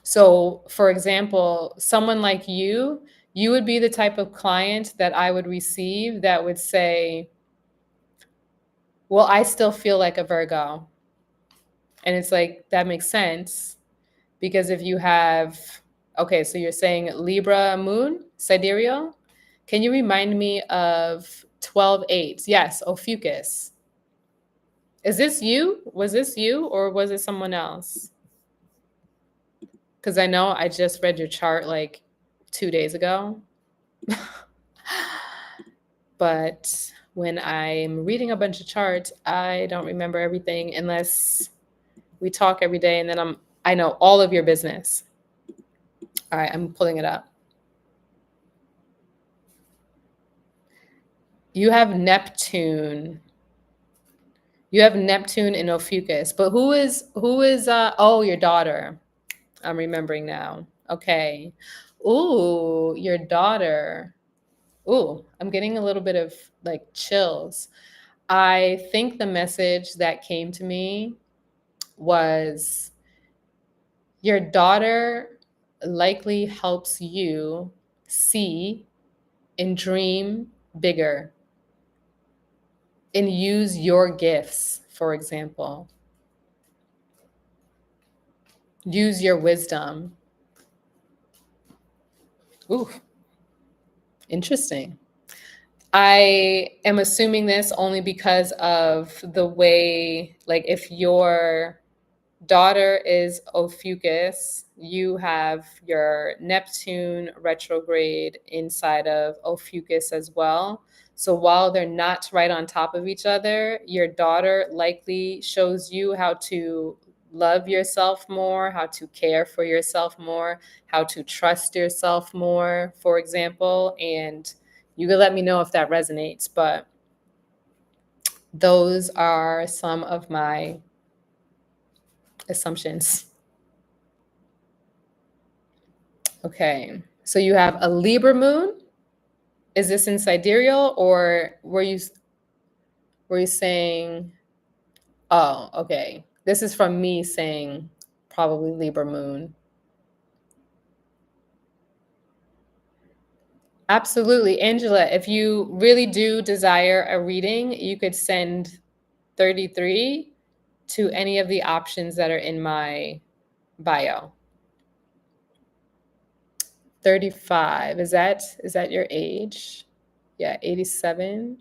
So, for example, someone like you would be the type of client that I would receive that would say, well, I still feel like a Virgo. And it's like, that makes sense because if you have, okay, so you're saying Libra moon, sidereal. Can you remind me of 12/8? Yes, Ophiuchus. Is this you? Was this you or was it someone else? Because I know I just read your chart like 2 days ago. But when I'm reading a bunch of charts, I don't remember everything unless we talk every day and then I know all of your business. All right, I'm pulling it up. You have Neptune. You have Neptune in Ophiuchus. But who is oh, your daughter. I'm remembering now. Okay. Ooh, your daughter. Ooh, I'm getting a little bit of like chills. I think the message that came to me was your daughter likely helps you see and dream bigger and use your gifts, for example. Use your wisdom. Ooh, interesting. I am assuming this only because of the way, like, if your daughter is Ophiuchus, you have your Neptune retrograde inside of Ophiuchus as well. So while they're not right on top of each other, your daughter likely shows you how to love yourself more, how to care for yourself more, how to trust yourself more, for example. And you can let me know if that resonates, but those are some of my assumptions. Okay. So you have a Libra moon. Is this in sidereal or were you saying, oh, okay. This is from me saying probably Libra moon. Absolutely. Angela, if you really do desire a reading, you could send 33 to any of the options that are in my bio. 35. Is that your age? Yeah, 87.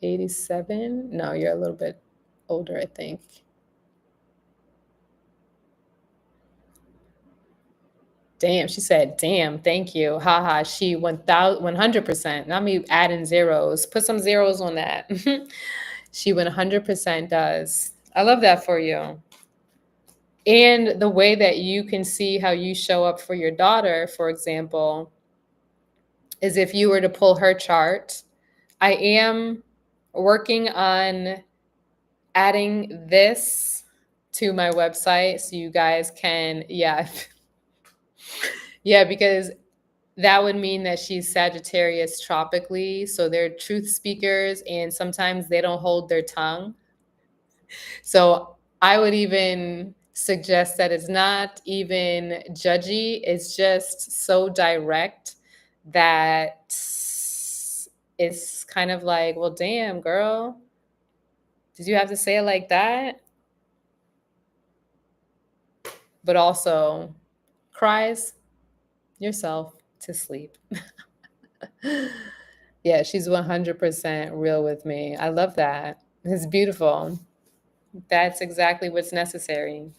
87? No, you're a little bit older, I think. Damn, she said, damn, thank you. Haha, she 100%. Not me adding zeros. Put some zeros on that. She 100% does. I love that for you. And the way that you can see how you show up for your daughter, for example, is if you were to pull her chart. I am working on adding this to my website so you guys can, yeah. Yeah, because that would mean that she's Sagittarius tropically. So they're truth speakers and sometimes they don't hold their tongue. So I would even suggest that it's not even judgy, it's just so direct that it's kind of like, well, damn, girl, did you have to say it like that? But also cries yourself to sleep. Yeah, she's 100% real with me. I love that. It's beautiful. That's exactly what's necessary.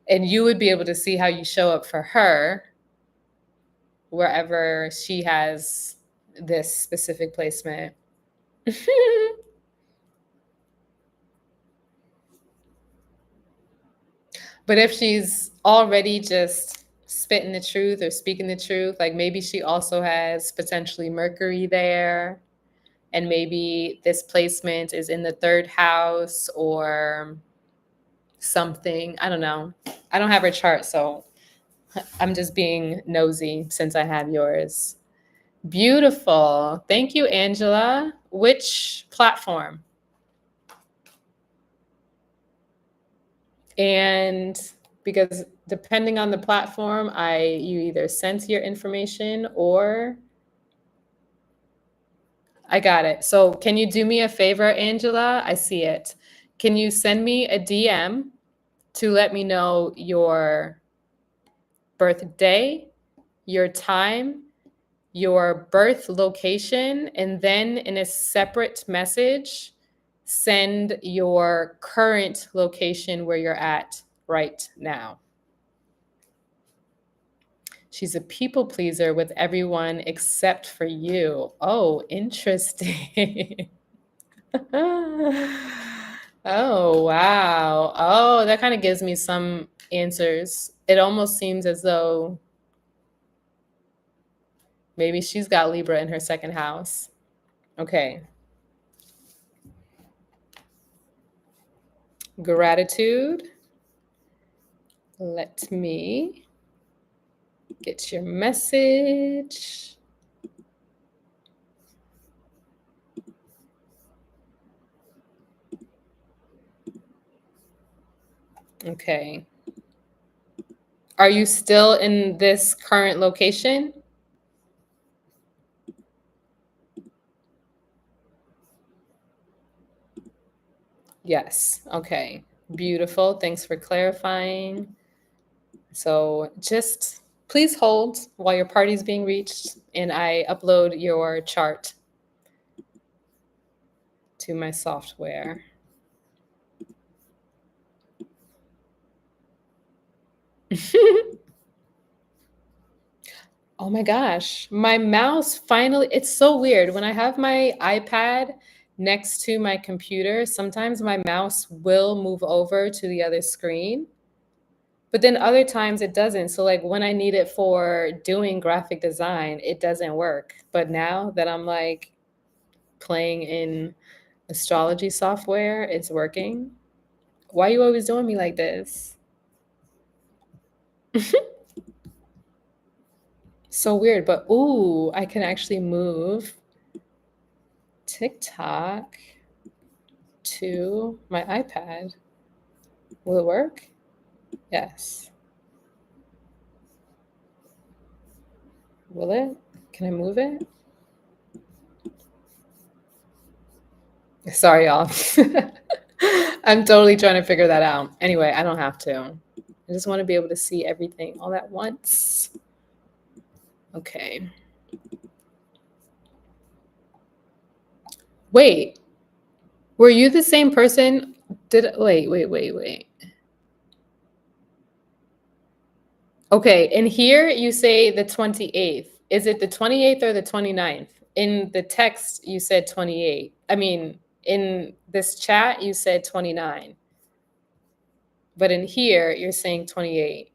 And you would be able to see how you show up for her wherever she has this specific placement. But if she's already just spitting the truth or speaking the truth, like maybe she also has potentially Mercury there, and maybe this placement is in the third house or something. I don't know. I don't have her chart, so I'm just being nosy since I have yours. Beautiful. Thank you, Angela. Which platform? And because depending on the platform, I you either sent your information or I got it. So can you do me a favor, Angela? I see it. Can you send me a DM to let me know your birthday, your time, your birth location, and then in a separate message, send your current location where you're at right now. She's a people pleaser with everyone except for you. Oh, interesting. Oh, wow. Oh, that kind of gives me some answers. It almost seems as though maybe she's got Libra in her second house. Okay. Gratitude. Let me get your message. Okay. Are you still in this current location? Yes. Okay. Beautiful. Thanks for clarifying. So just please hold while your party's being reached and I upload your chart to my software. Oh my gosh, my mouse finally, it's so weird. When I have my iPad next to my computer, sometimes my mouse will move over to the other screen, but then other times it doesn't. So, like when I need it for doing graphic design, it doesn't work. But now that I'm like playing in astrology software, it's working. Why are you always doing me like this? So weird, but ooh, I can actually move TikTok to my iPad. Will it work? Yes. Will it? Can I move it? Sorry, y'all. I'm totally trying to figure that out. Anyway, I don't have to. I just want to be able to see everything all at once. Okay. Wait, were you the same person? Wait. Okay, in here you say the 28th. Is it the 28th or the 29th? In the text, you said 28. I mean, in this chat, you said 29. But in here, you're saying 28.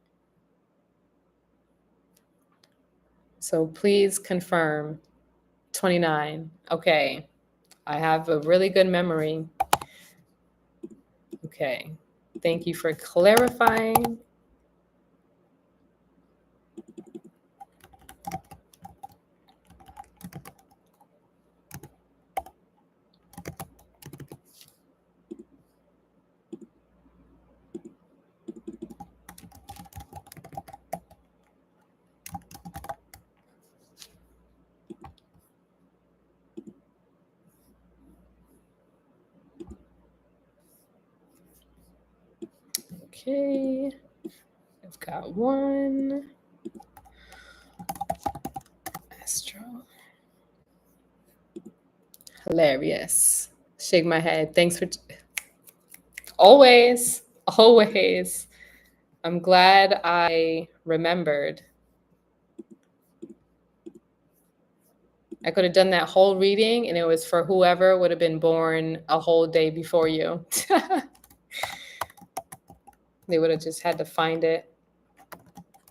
So please confirm 29. Okay. I have a really good memory. Okay. Thank you for clarifying. Okay. I've got one. Astro. Hilarious. Shake my head. Thanks for always, always. I'm glad I remembered. I could have done that whole reading and it was for whoever would have been born a whole day before you. They would have just had to find it.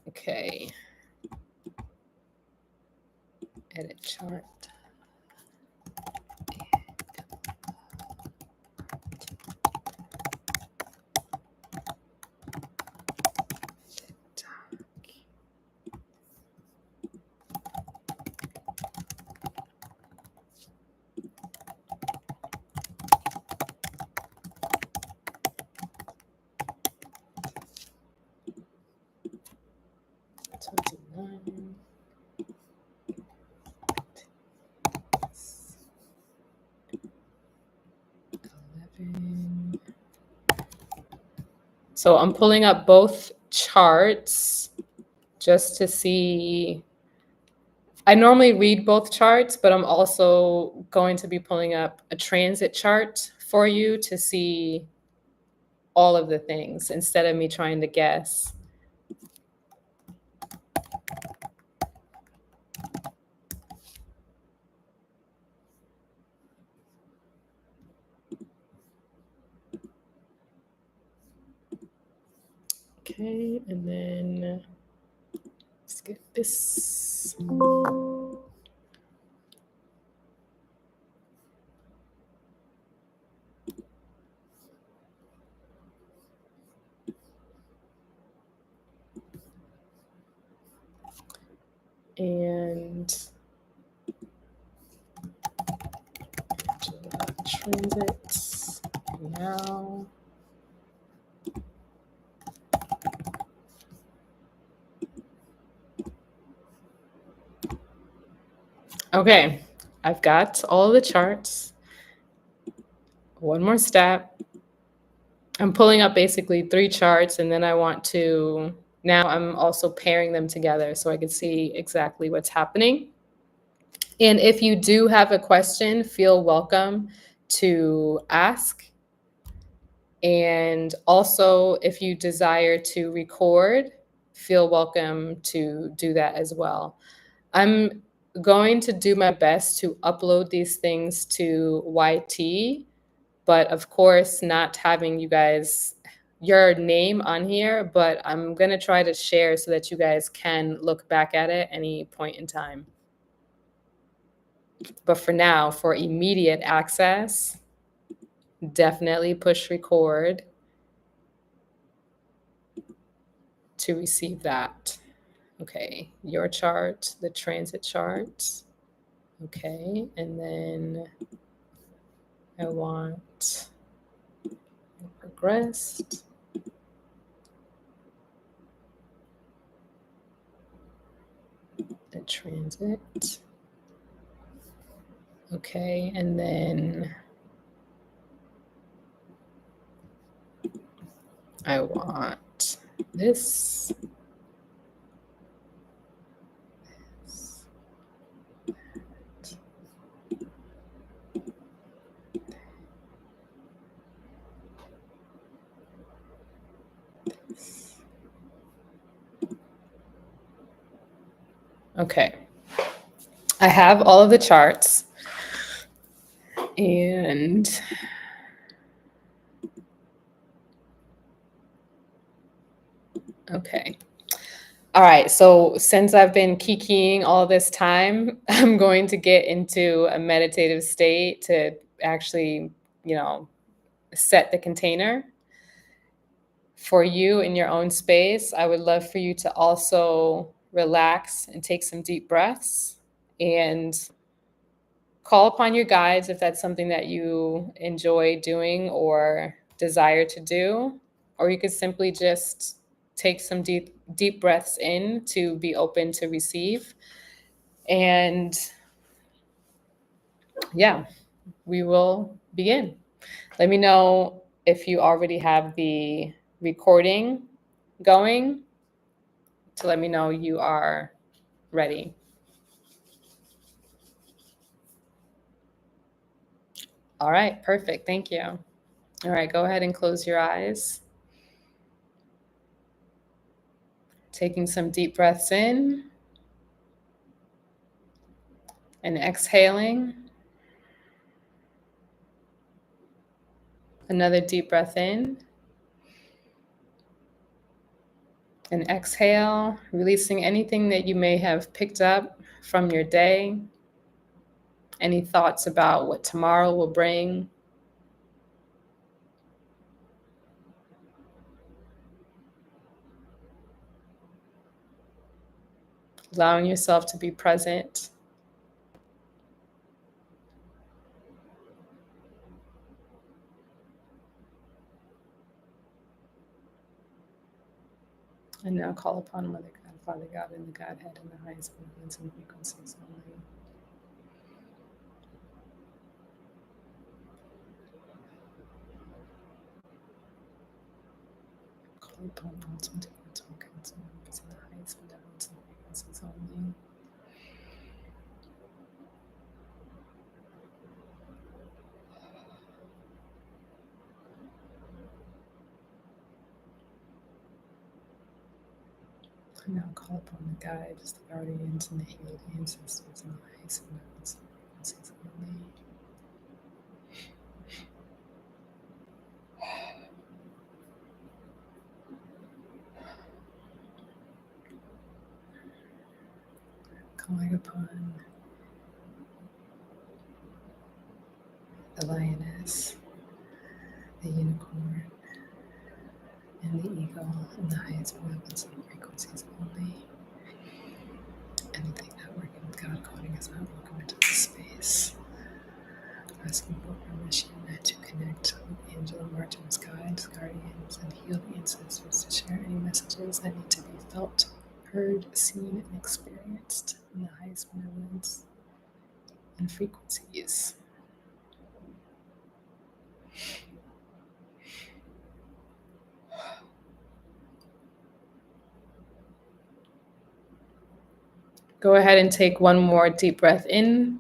Okay. Edit chart. So I'm pulling up both charts just to see. I normally read both charts, but I'm also going to be pulling up a transit chart for you to see all of the things instead of me trying to guess. Okay, and then let's get this. And transits now. Okay, I've got all the charts. One more step. I'm pulling up basically 3 charts, and then I want to, now I'm also pairing them together so I can see exactly what's happening. And if you do have a question, feel welcome to ask. And also, if you desire to record, feel welcome to do that as well. I'm going to do my best to upload these things to YT, but of course, not having you guys, your name on here, but I'm going to try to share so that you guys can look back at it any point in time. But for now, for immediate access, definitely push record to receive that. Okay, your chart, the transit chart. Okay, and then I want progressed. The transit. Okay, and then I want this. Okay. I have all of the charts. And okay. All right. So since I've been kikiing all this time, I'm going to get into a meditative state to actually, set the container for you in your own space. I would love for you to also relax and take some deep breaths and call upon your guides if that's something that you enjoy doing or desire to do. Or you could simply just take some deep breaths in to be open to receive. And yeah, we will begin. Let me know if you already have the recording going to let me know you are ready. All right, perfect. Thank you. All right, go ahead and close your eyes. Taking some deep breaths in and exhaling. Another deep breath in and exhale, releasing anything that you may have picked up from your day, any thoughts about what tomorrow will bring. Allowing yourself to be present. And now call upon Mother God, Father God, and the Godhead in the highest movements and frequencies only. Call upon ultimate eternal counsel members in the highest benevolence and frequencies only. And now call upon the guides, the guardians, and the healed ancestors in the highest benevolence and frequencies only. Calling upon the lioness, the unicorn, and the eagle in the highest benevolence and frequencies only. Anything not working with God coding is not welcome into this space. Asking for permission to connect with Angela Martin's guides, guardians, and healed ancestors to share any messages that need to be felt, heard, seen, and experienced in the highest benevolence and frequencies. Go ahead and take one more deep breath in.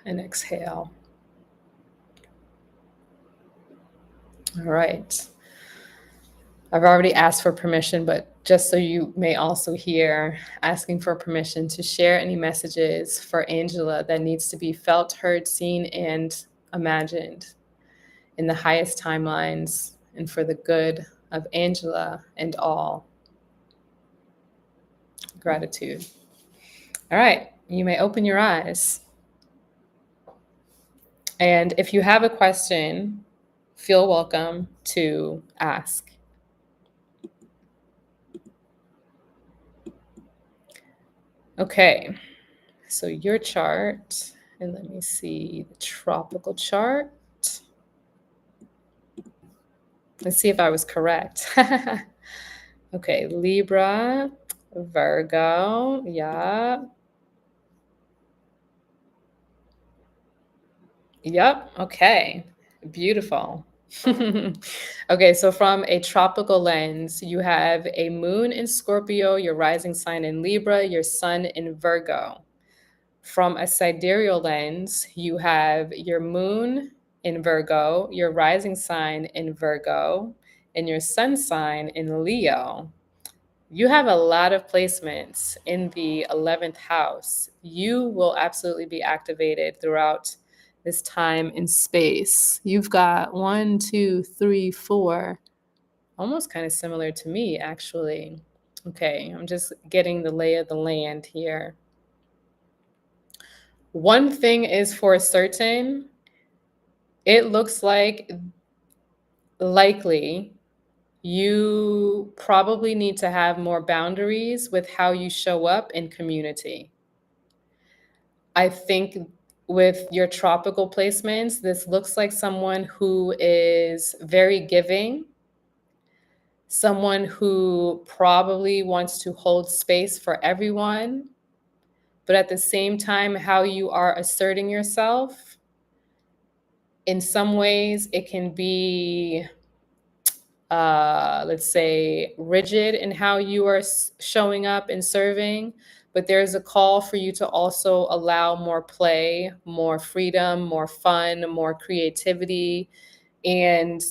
And exhale. All right. I've already asked for permission, but just so you may also hear, asking for permission to share any messages for Angela that needs to be felt, heard, seen, and imagined in the highest timelines and for the good of Angela and all. Gratitude. All right, you may open your eyes. And if you have a question, feel welcome to ask. Okay, so your chart, and let me see the tropical chart. Let's see if I was correct. Okay, Libra, Virgo, yeah. Yep, okay, beautiful. Okay, so from a tropical lens, you have a moon in Scorpio, your rising sign in Libra, your sun in Virgo. From a sidereal lens, you have your moon in Virgo, your rising sign in Virgo, and your sun sign in Leo. You have a lot of placements in the 11th house. You will absolutely be activated throughout this time and space. You've got 1, 2, 3, 4, almost kind of similar to me, actually. Okay, I'm just getting the lay of the land here. One thing is for certain, it looks like likely you probably need to have more boundaries with how you show up in community. I think with your tropical placements, this looks like someone who is very giving, someone who probably wants to hold space for everyone, but at the same time, how you are asserting yourself, in some ways, it can be let's say, rigid in how you are showing up and serving, but there's a call for you to also allow more play, more freedom, more fun, more creativity, and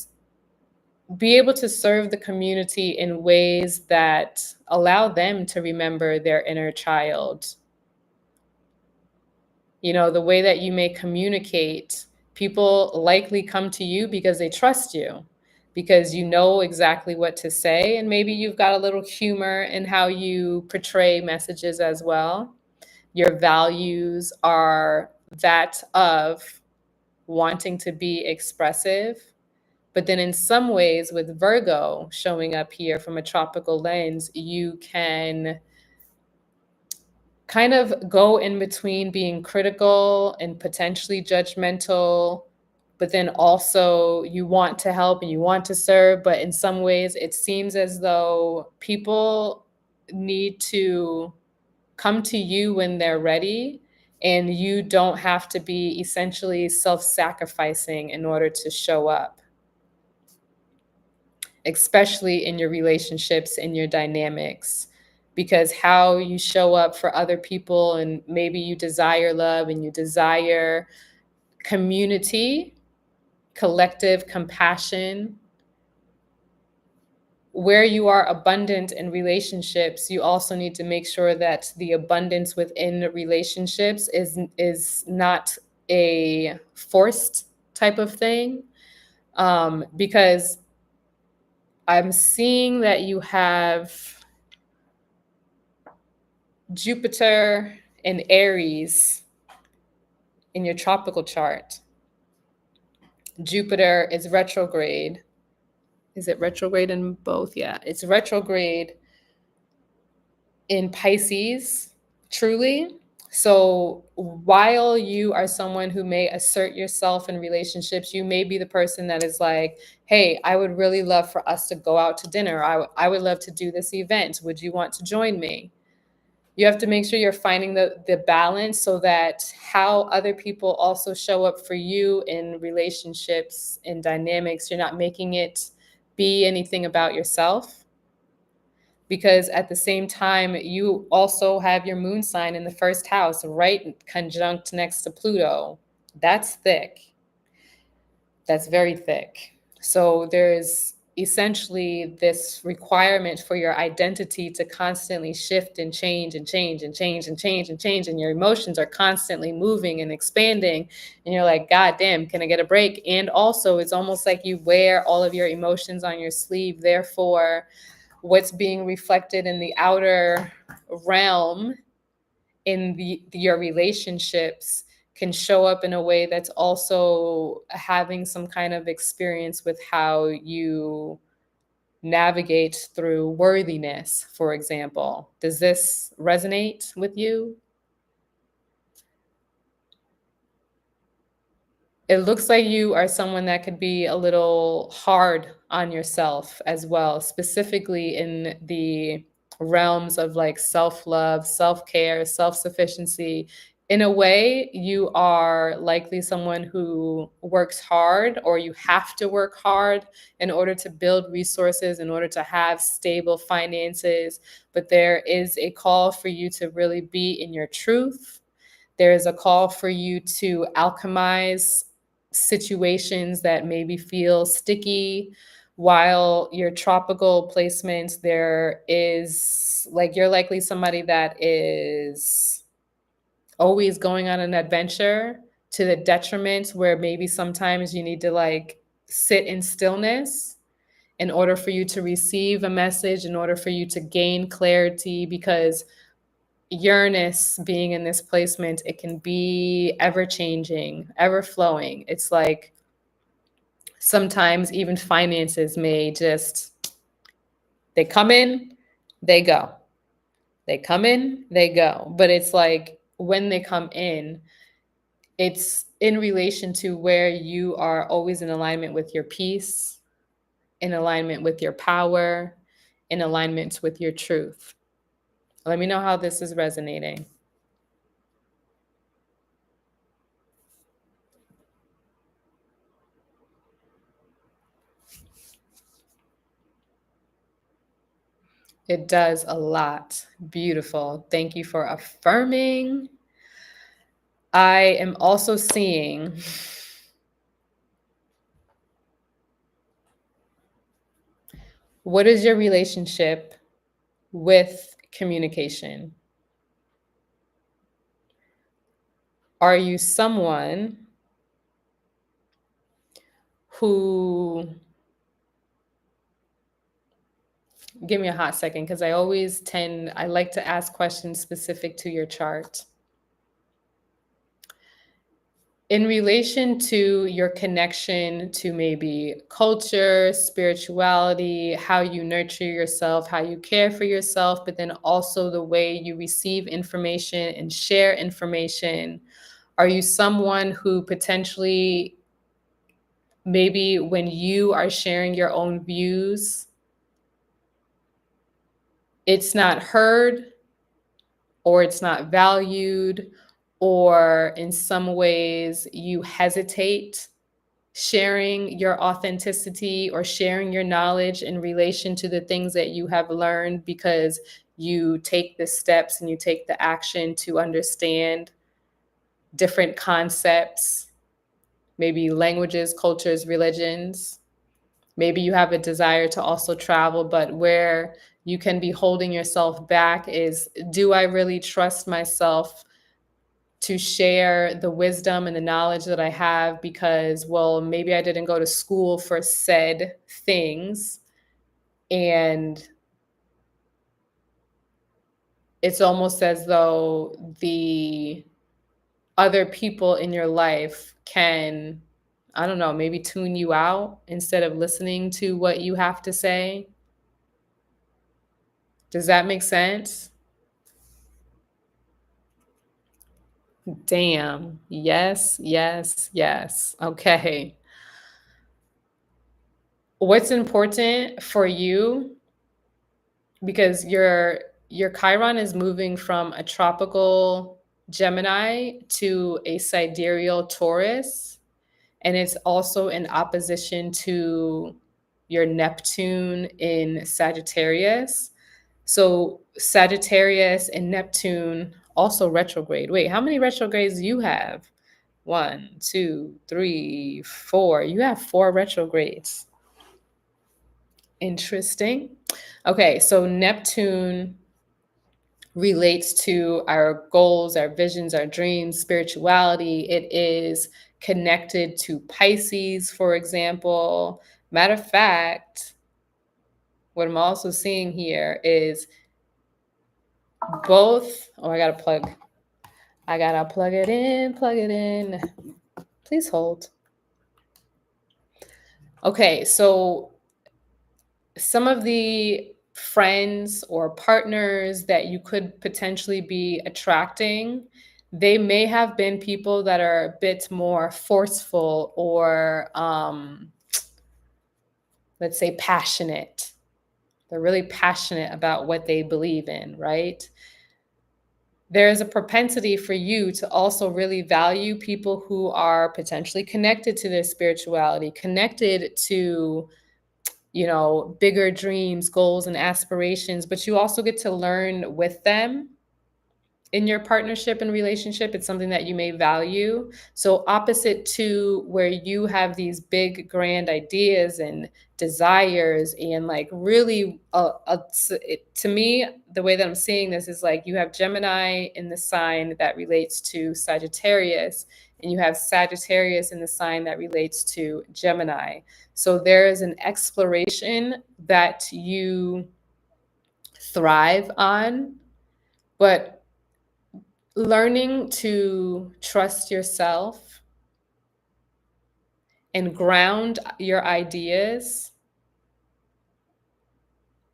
be able to serve the community in ways that allow them to remember their inner child. You know, the way that you may communicate, people likely come to you because they trust you, because you know exactly what to say, and maybe you've got a little humor in how you portray messages as well. Your values are that of wanting to be expressive. But then, in some ways, with Virgo showing up here from a tropical lens, you can kind of go in between being critical and potentially judgmental, but then also you want to help and you want to serve. But in some ways, it seems as though people need to come to you when they're ready, and you don't have to be essentially self sacrificing in order to show up, especially in your relationships and your dynamics. Because how you show up for other people, and maybe you desire love and you desire community, collective compassion, where you are abundant in relationships, you also need to make sure that the abundance within the relationships is not a forced type of thing. Because I'm seeing that you have Jupiter and Aries in your tropical chart. Jupiter is retrograde. Is it retrograde in both? Yeah, it's retrograde in Pisces, truly. So while you are someone who may assert yourself in relationships, you may be the person that is like, hey, I would really love for us to go out to dinner. I would love to do this event. Would you want to join me? You have to make sure you're finding the balance so that how other people also show up for you in relationships and dynamics, you're not making it be anything about yourself. Because at the same time, you also have your moon sign in the first house, right conjunct next to Pluto. That's thick. That's very thick. So there's essentially this requirement for your identity to constantly shift and change and change and change and change and change. And your emotions are constantly moving and expanding. And you're like, God damn, can I get a break? And also, it's almost like you wear all of your emotions on your sleeve. Therefore, what's being reflected in the outer realm in your relationships can show up in a way that's also having some kind of experience with how you navigate through worthiness, for example. Does this resonate with you? It looks like you are someone that could be a little hard on yourself as well, specifically in the realms of like self-love, self-care, self-sufficiency. In a way, you are likely someone who works hard, or you have to work hard in order to build resources, in order to have stable finances. But there is a call for you to really be in your truth. There is a call for you to alchemize situations that maybe feel sticky. While your tropical placements, there is like, you're likely somebody that is always going on an adventure to the detriment where maybe sometimes you need to like sit in stillness in order for you to receive a message, in order for you to gain clarity. Because Uranus being in this placement, it can be ever changing, ever flowing. It's like sometimes even finances may just, they come in, they go. They come in, they go. But it's like when they come in, it's in relation to where you are always in alignment with your peace, in alignment with your power, in alignment with your truth. Let me know how this is resonating. It does a lot. Beautiful. Thank you for affirming. I am also seeing what is your relationship with communication? Are you someone who, give me a hot second, because I like to ask questions specific to your chart. In relation to your connection to maybe culture, spirituality, how you nurture yourself, how you care for yourself, but then also the way you receive information and share information, are you someone who potentially, maybe when you are sharing your own views, it's not heard or it's not valued, or in some ways you hesitate sharing your authenticity or sharing your knowledge in relation to the things that you have learned, because you take the steps and you take the action to understand different concepts, maybe languages, cultures, religions. Maybe you have a desire to also travel, but where you can be holding yourself back is, do I really trust myself to share the wisdom and the knowledge that I have? Because, well, maybe I didn't go to school for said things. And it's almost as though the other people in your life can, I don't know, maybe tune you out instead of listening to what you have to say. Does that make sense? Damn. Yes, yes, yes. Okay. What's important for you, because your Chiron is moving from a tropical Gemini to a sidereal Taurus, and it's also in opposition to your Neptune in Sagittarius. So Sagittarius and Neptune also retrograde. Wait, how many retrogrades do you have? One, two, three, four. You have four retrogrades. Interesting. Okay, so Neptune relates to our goals, our visions, our dreams, spirituality. It is connected to Pisces, for example. Matter of fact, what I'm also seeing here is both. Oh, I gotta plug it in, plug it in. Please hold. Okay, so some of the friends or partners that you could potentially be attracting, they may have been people that are a bit more forceful or, let's say, passionate. They're really passionate about what they believe in, right? There is a propensity for you to also really value people who are potentially connected to their spirituality, connected to, bigger dreams, goals, and aspirations, but you also get to learn with them in your partnership and relationship. It's something that you may value. So opposite to where you have these big grand ideas and desires and like really to me, the way that I'm seeing this is like you have Gemini in the sign that relates to Sagittarius, and you have Sagittarius in the sign that relates to Gemini. So there is an exploration that you thrive on, but learning to trust yourself and ground your ideas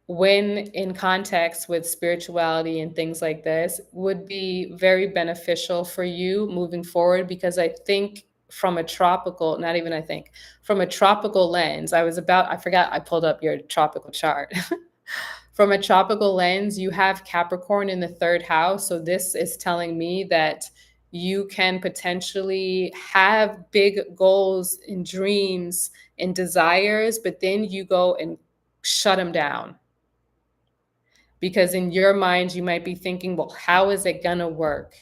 when in context with spirituality and things like this would be very beneficial for you moving forward. Because I think from a tropical, not even I think, from a tropical lens, I forgot I pulled up your tropical chart. From a tropical lens, you have Capricorn in the third house. So this is telling me that you can potentially have big goals and dreams and desires, but then you go and shut them down. Because in your mind, you might be thinking, well, how is it going to work?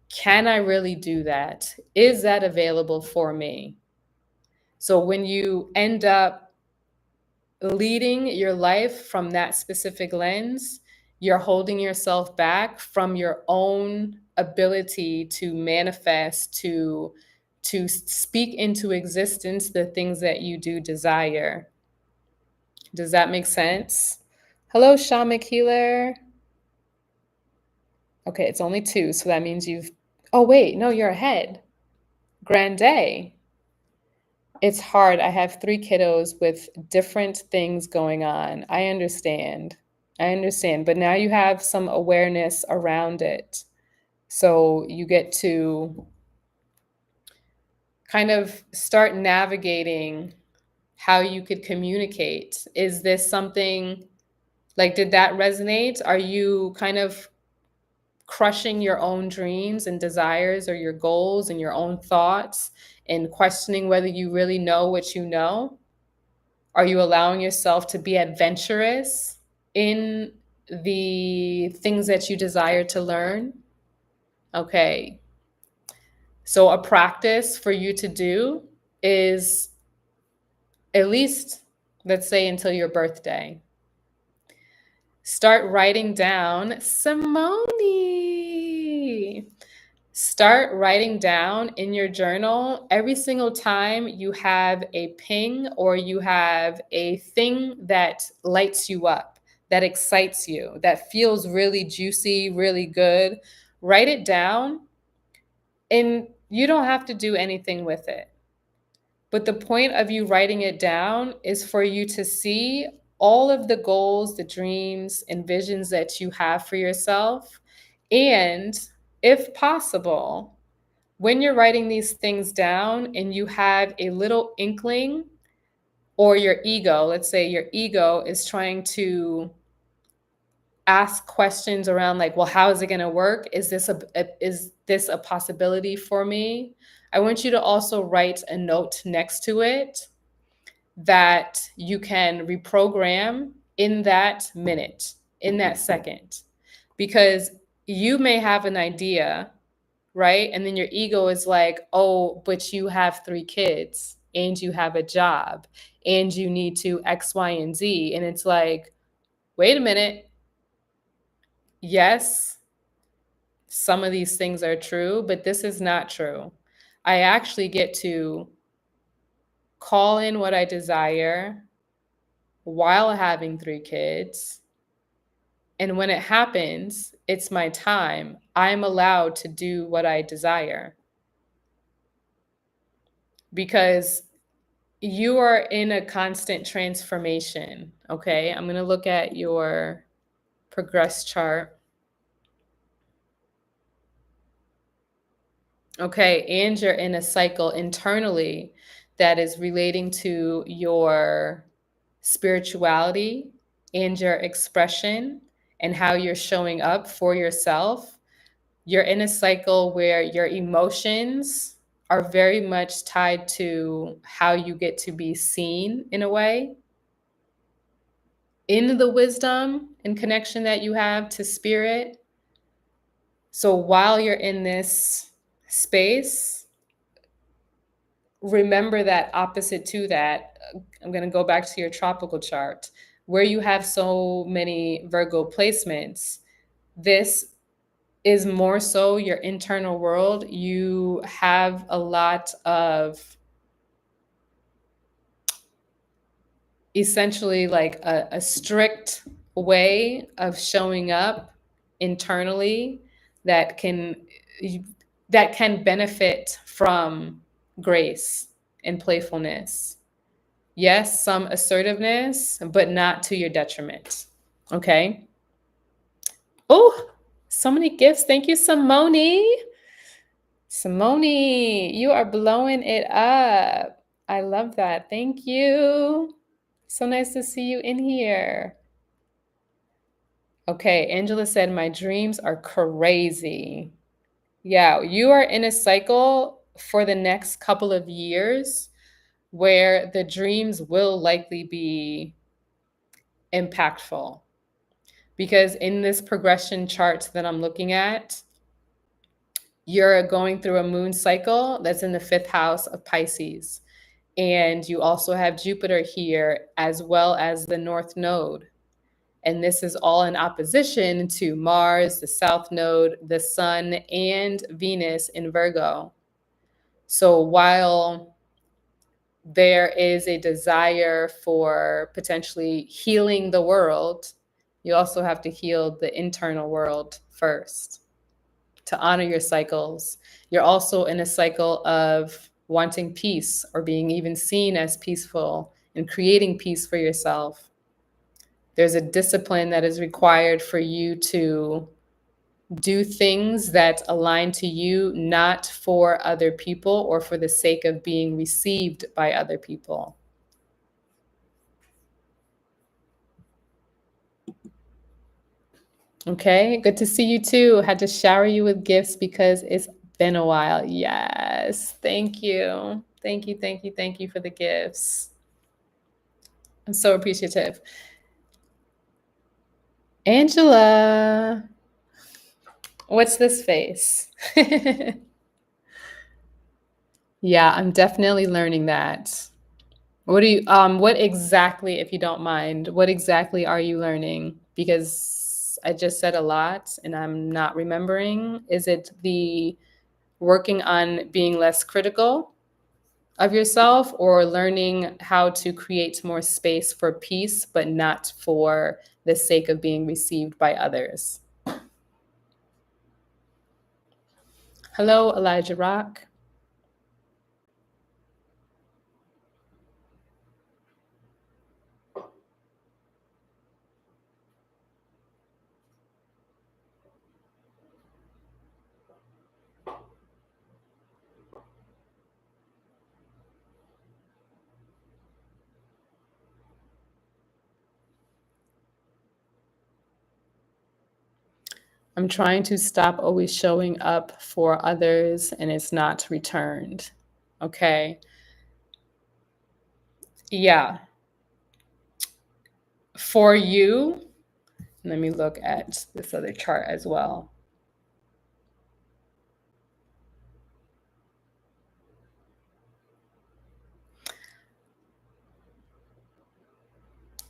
Can I really do that? Is that available for me? So when you end up leading your life from that specific lens, you're holding yourself back from your own ability to manifest, to speak into existence the things that you do desire. Does that make sense? Hello, Shamik Healer. Okay, it's only two, so that means you've. Oh, wait, no, you're ahead. Grande. It's hard. I have three kiddos with different things going on. I understand. I understand. But now you have some awareness around it. So you get to kind of start navigating how you could communicate. Is this something like, did that resonate? Are you kind of crushing your own dreams and desires or your goals and your own thoughts and questioning whether you really know what you know? Are you allowing yourself to be adventurous in the things that you desire to learn? Okay. So, a practice for you to do is at least, let's say, until your birthday. Start writing down, Simone. Start writing down in your journal every single time you have a ping or you have a thing that lights you up, that excites you, that feels really juicy, really good. Write it down, and you don't have to do anything with it. But the point of you writing it down is for you to see all of the goals, the dreams, and visions that you have for yourself. And if possible, when you're writing these things down and you have a little inkling, or your ego, let's say your ego is trying to ask questions around like, well, how is it going to work? Is this a possibility for me? I want you to also write a note next to it that you can reprogram in that minute, in that second, because you may have an idea, right? And then your ego is like, oh, but you have three kids and you have a job and you need to X, Y, and Z. And it's like, wait a minute. Yes, some of these things are true, but this is not true. I actually get to call in what I desire while having three kids. And when it happens, it's my time. I'm allowed to do what I desire because you are in a constant transformation. Okay. I'm going to look at your progress chart. Okay. And you're in a cycle internally that is relating to your spirituality and your expression and how you're showing up for yourself. You're in a cycle where your emotions are very much tied to how you get to be seen in a way, in the wisdom and connection that you have to spirit. So while you're in this space, remember that opposite to that. I'm going to go back to your tropical chart where you have so many Virgo placements. This is more so your internal world. You have a lot of essentially like a strict way of showing up internally that can benefit from grace and playfulness. Yes, some assertiveness, but not to your detriment. Okay. Oh, so many gifts. Thank you, Simone. Simone, you are blowing it up. I love that. Thank you. So nice to see you in here. Okay, Angela said, my dreams are crazy. Yeah, you are in a cycle for the next couple of years where the dreams will likely be impactful Because in this progression chart that I'm looking at, you're going through a moon cycle that's in the fifth house of Pisces. And you also have Jupiter here, as well as the North Node. And this is all in opposition to Mars, the South Node, the Sun, and Venus in Virgo. So while there is a desire for potentially healing the world, you also have to heal the internal world first to honor your cycles. You're also in a cycle of wanting peace or being even seen as peaceful and creating peace for yourself. There's a discipline that is required for you to do things that align to you, not for other people or for the sake of being received by other people. Okay, good to see you too. Had to shower you with gifts because it's been a while. Yes, thank you. Thank you, thank you, thank you for the gifts. I'm so appreciative. Angela, what's this face? Yeah, I'm definitely learning that. What exactly, if you don't mind, what exactly are you learning? Because I just said a lot and I'm not remembering. Is it the working on being less critical of yourself, or learning how to create more space for peace, but not for the sake of being received by others? Hello, Elijah Rock. I'm trying to stop always showing up for others and it's not returned. Okay. Yeah. For you, let me look at this other chart as well.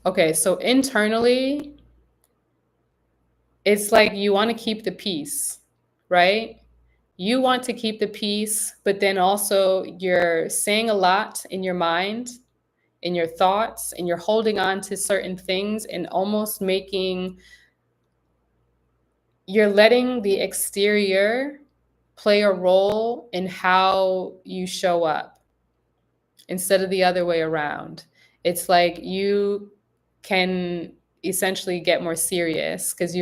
Okay, so internally, it's like you want to keep the peace, right? You want to keep the peace, but then also you're saying a lot in your mind, in your thoughts, and you're holding on to certain things and almost you're letting the exterior play a role in how you show up instead of the other way around. It's like you can essentially get more serious because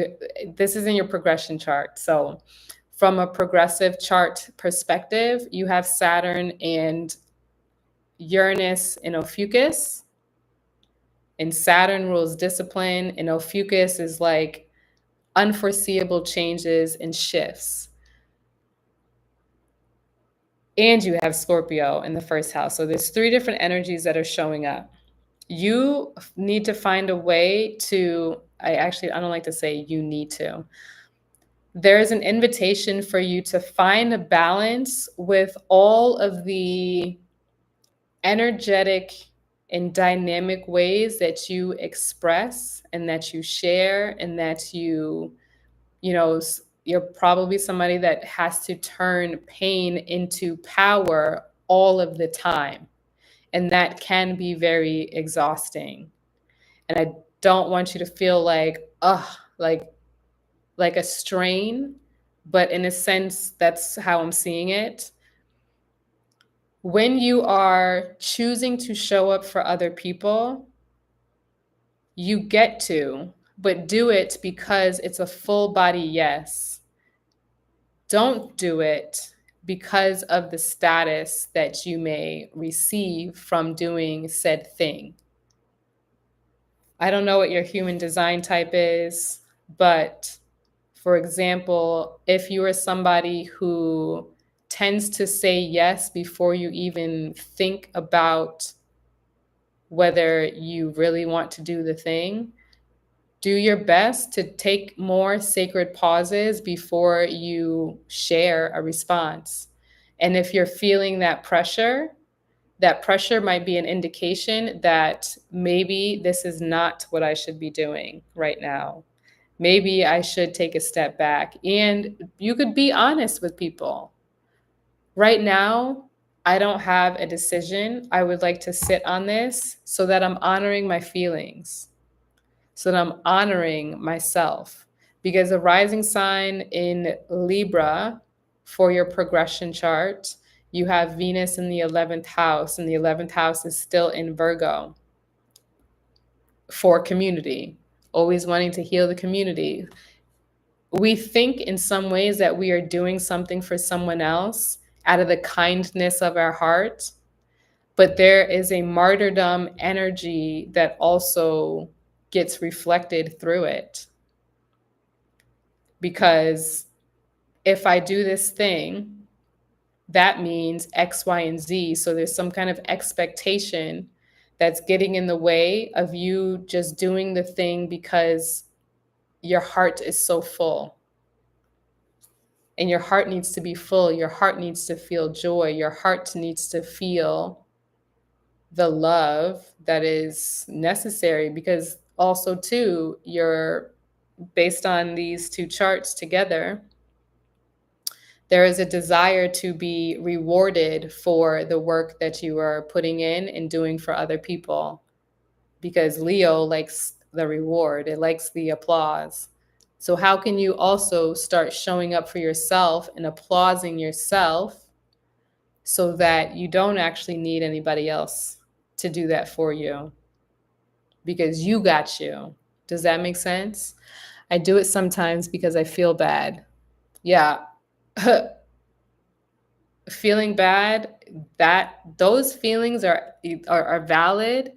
this is in your progression chart. So from a progressive chart perspective, you have Saturn and Uranus in Ophiuchus, and Saturn rules discipline, and Ophiuchus is like unforeseeable changes and shifts. And you have Scorpio in the first house. So there's three different energies that are showing up. You need to find a way to, I don't like to say you need to. There is an invitation for you to find a balance with all of the energetic and dynamic ways that you express and that you share and that you're probably somebody that has to turn pain into power all of the time. And that can be very exhausting. And I don't want you to feel like, like a strain, but in a sense, that's how I'm seeing it. When you are choosing to show up for other people, you get to, but do it because it's a full body yes. Don't do it because of the status that you may receive from doing said thing. I don't know what your human design type is, but for example, if you are somebody who tends to say yes before you even think about whether you really want to do the thing, Do your best to take more sacred pauses before you share a response. And if you're feeling that pressure might be an indication that maybe this is not what I should be doing right now. Maybe I should take a step back. And you could be honest with people. Right now, I don't have a decision. I would like to sit on this so that I'm honoring my feelings, so that I'm honoring myself. Because a rising sign in Libra for your progression chart, you have Venus in the 11th house, and the 11th house is still in Virgo for community, always wanting to heal the community. We think in some ways that we are doing something for someone else out of the kindness of our heart, but there is a martyrdom energy that also gets reflected through it. Because if I do this thing, that means X, Y, and Z. So there's some kind of expectation that's getting in the way of you just doing the thing because your heart is so full. And your heart needs to be full. Your heart needs to feel joy. Your heart needs to feel the love that is necessary, because also too, you're based on these two charts together, there is a desire to be rewarded for the work that you are putting in and doing for other people, because Leo likes the reward, it likes the applause. So how can you also start showing up for yourself and applauding yourself so that you don't actually need anybody else to do that for you, because you got you? Does that make sense? I do it sometimes because I feel bad. Yeah. Feeling bad, that those feelings are valid,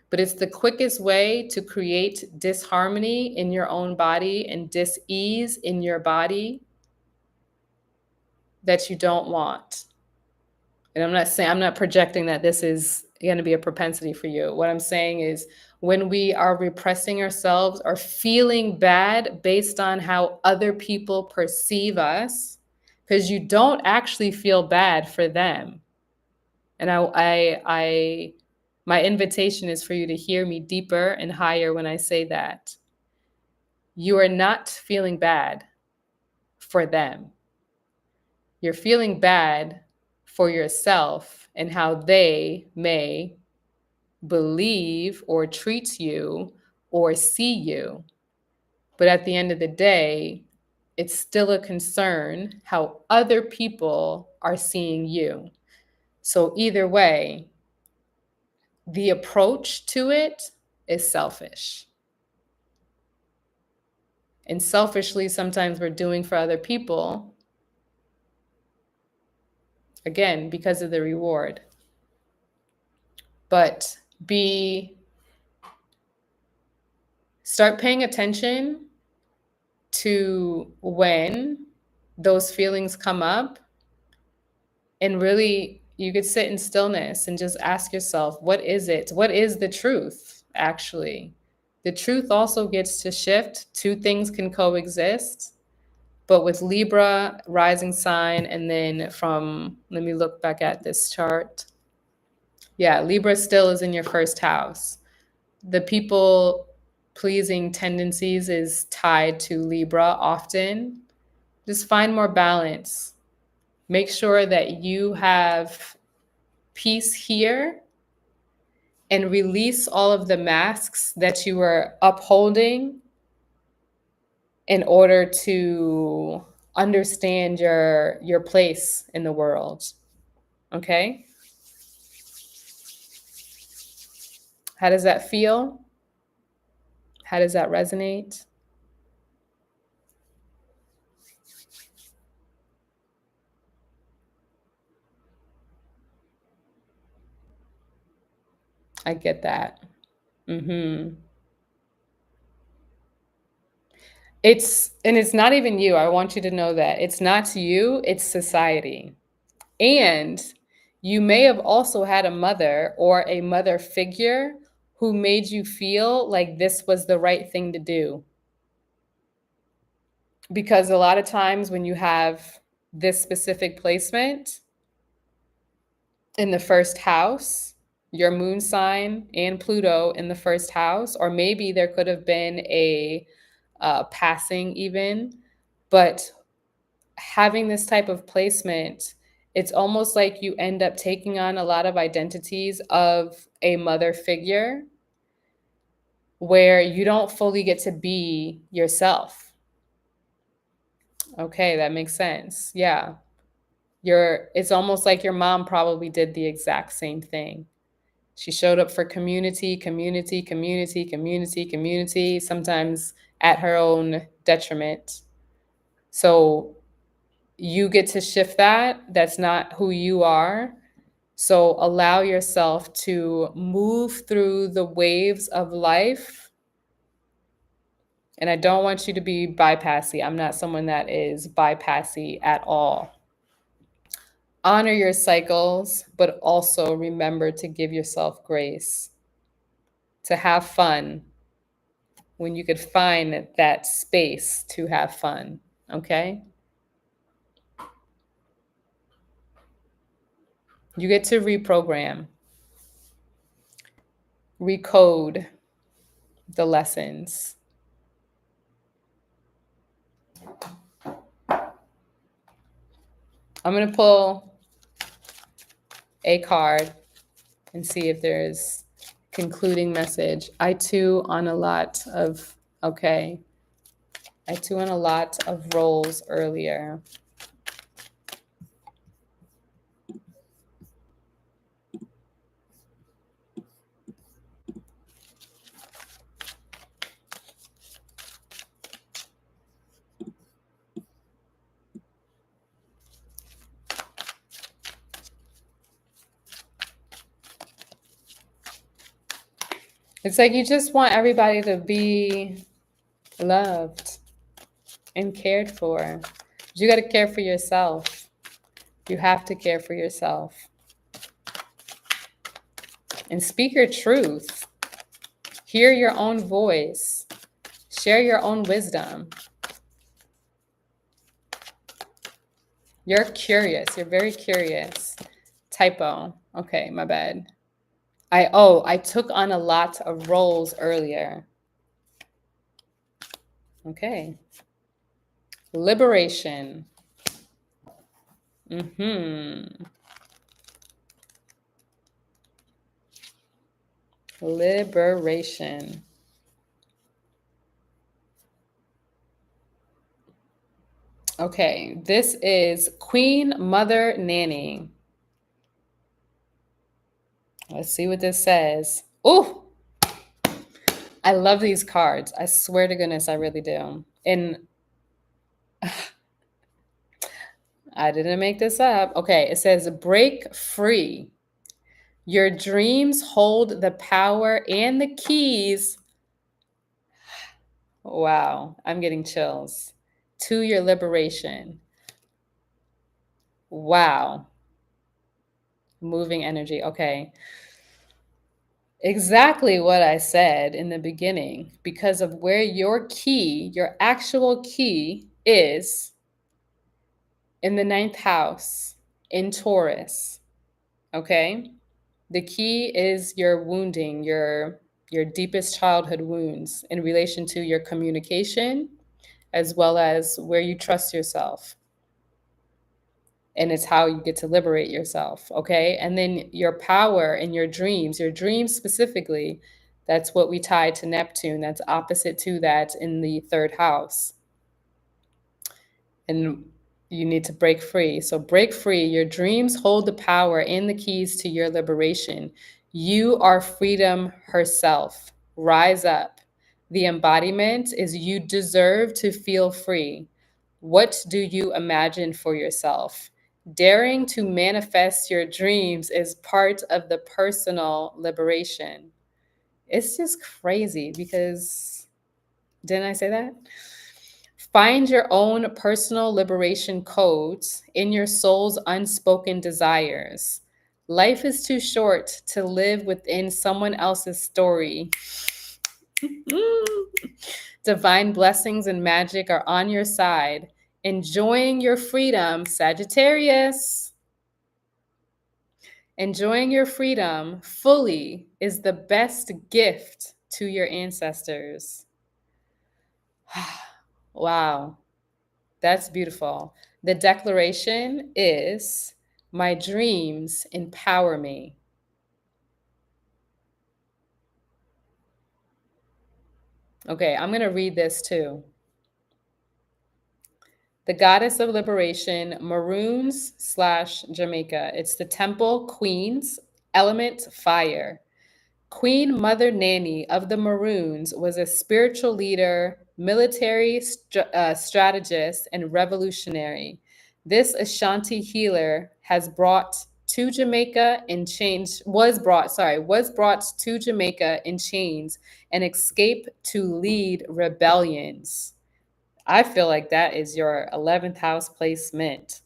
but it's the quickest way to create disharmony in your own body and dis-ease in your body that you don't want. And I'm not projecting that this is going to be a propensity for you. What I'm saying is, when we are repressing ourselves or feeling bad based on how other people perceive us, because you don't actually feel bad for them. And my invitation is for you to hear me deeper and higher when I say that. You are not feeling bad for them. You're feeling bad for yourself and how they may believe or treat you or see you. But at the end of the day, it's still a concern how other people are seeing you. So either way, the approach to it is selfish. And selfishly, sometimes we're doing for other people, again, because of the reward. But start paying attention to when those feelings come up, and really you could sit in stillness and just ask yourself, what is it? What is the truth, actually? The truth also gets to shift. Two things can coexist. But with Libra, rising sign, and then let me look back at this chart. Yeah, Libra still is in your first house. The people pleasing tendencies is tied to Libra often. Just find more balance. Make sure that you have peace here and release all of the masks that you are upholding in order to understand your place in the world. Okay? How does that feel? How does that resonate? I get that. Mm-hmm. It's not even you. I want you to know that. It's not you, it's society. And you may have also had a mother or a mother figure who made you feel like this was the right thing to do. Because a lot of times when you have this specific placement in the first house, your moon sign and Pluto in the first house, or maybe there could have been a passing even, but having this type of placement, it's almost like you end up taking on a lot of identities of a mother figure where you don't fully get to be yourself. Okay, that makes sense. Yeah. It's almost like your mom probably did the exact same thing. She showed up for community, community, community, community, community, sometimes at her own detriment. So you get to shift that. That's not who you are. So allow yourself to move through the waves of life. And I don't want you to be bypassy. I'm not someone that is bypassy at all. Honor your cycles, but also remember to give yourself grace, to have fun when you could find that space to have fun. Okay? You get to reprogram, recode the lessons. I'm going to pull a card and see if there's concluding message. I too on a lot of roles earlier. It's like you just want everybody to be loved and cared for. You got to care for yourself. You have to care for yourself. And speak your truth. Hear your own voice. Share your own wisdom. You're curious. You're very curious. Typo. Okay, my bad. I took on a lot of roles earlier. Okay. Liberation. Liberation. Okay, this is Queen Mother Nanny. Let's see what this says. Ooh, I love these cards. I swear to goodness, I really do. And I didn't make this up. Okay, it says break free. Your dreams hold the power and the keys. Wow, I'm getting chills. To your liberation. Wow. Moving energy. Okay. Exactly what I said in the beginning, because of where your key, your actual key is in the 9th house in Taurus. Okay. The key is your wounding, your deepest childhood wounds in relation to your communication, as well as where you trust yourself. And it's how you get to liberate yourself. Okay. And then your power and your dreams specifically, that's what we tie to Neptune. That's opposite to that in the 3rd house. And you need to break free. So break free. Your dreams hold the power and the keys to your liberation. You are freedom herself. Rise up. The embodiment is you deserve to feel free. What do you imagine for yourself? Daring to manifest your dreams is part of the personal liberation. It's just crazy because, didn't I say that? Find your own personal liberation codes in your soul's unspoken desires. Life is too short to live within someone else's story. Divine blessings and magic are on your side. Enjoying your freedom, Sagittarius. Enjoying your freedom fully is the best gift to your ancestors. Wow, that's beautiful. The declaration is, my dreams empower me. Okay, I'm going to read this too. The goddess of liberation, Maroons / Jamaica. It's the temple queens, element fire. Queen Mother Nanny of the Maroons was a spiritual leader, military strategist, and revolutionary. This Ashanti healer was brought to Jamaica in chains and escaped to lead rebellions. I feel like that is your 11th house placement.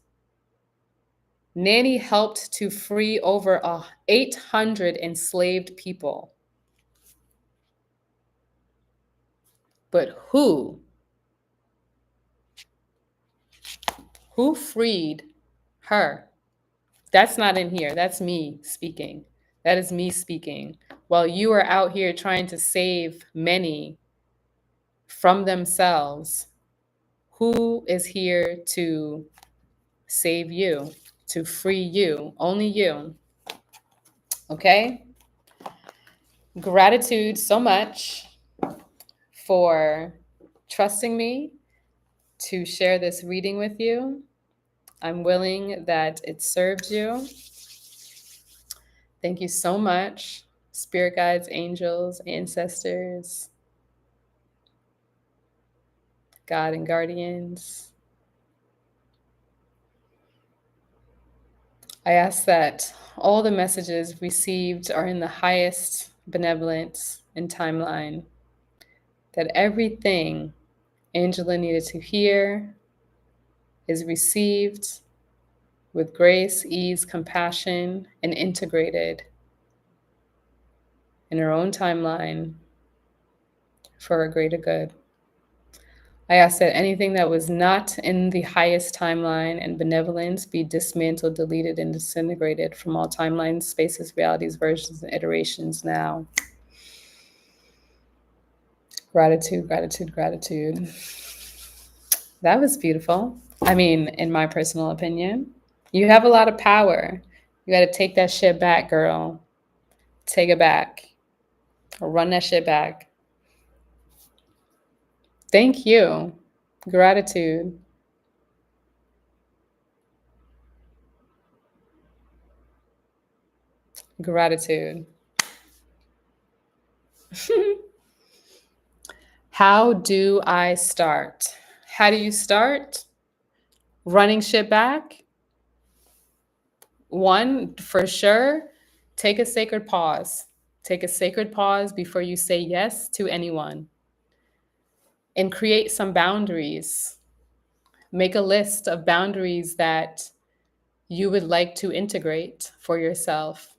Nanny helped to free over 800 enslaved people. But who? Who freed her? That's not in here. That's me speaking. That is me speaking. While you are out here trying to save many from themselves, who is here to save you, to free you? Only you. Okay? Gratitude so much for trusting me to share this reading with you. I'm willing that it served you. Thank you so much, spirit guides, angels, ancestors, God and guardians. I ask that all the messages received are in the highest benevolence and timeline, that everything Angela needed to hear is received with grace, ease, compassion, and integrated in her own timeline for a greater good. I ask that anything that was not in the highest timeline and benevolence be dismantled, deleted, and disintegrated from all timelines, spaces, realities, versions, and iterations now. Gratitude, gratitude, gratitude. That was beautiful. I mean, in my personal opinion, you have a lot of power. You got to take that shit back, girl. Take it back. Or run that shit back. Thank you. Gratitude. Gratitude. How do I start? How do you start? Running shit back? One, for sure, take a sacred pause. Take a sacred pause before you say yes to anyone. And create some boundaries. Make a list of boundaries that you would like to integrate for yourself.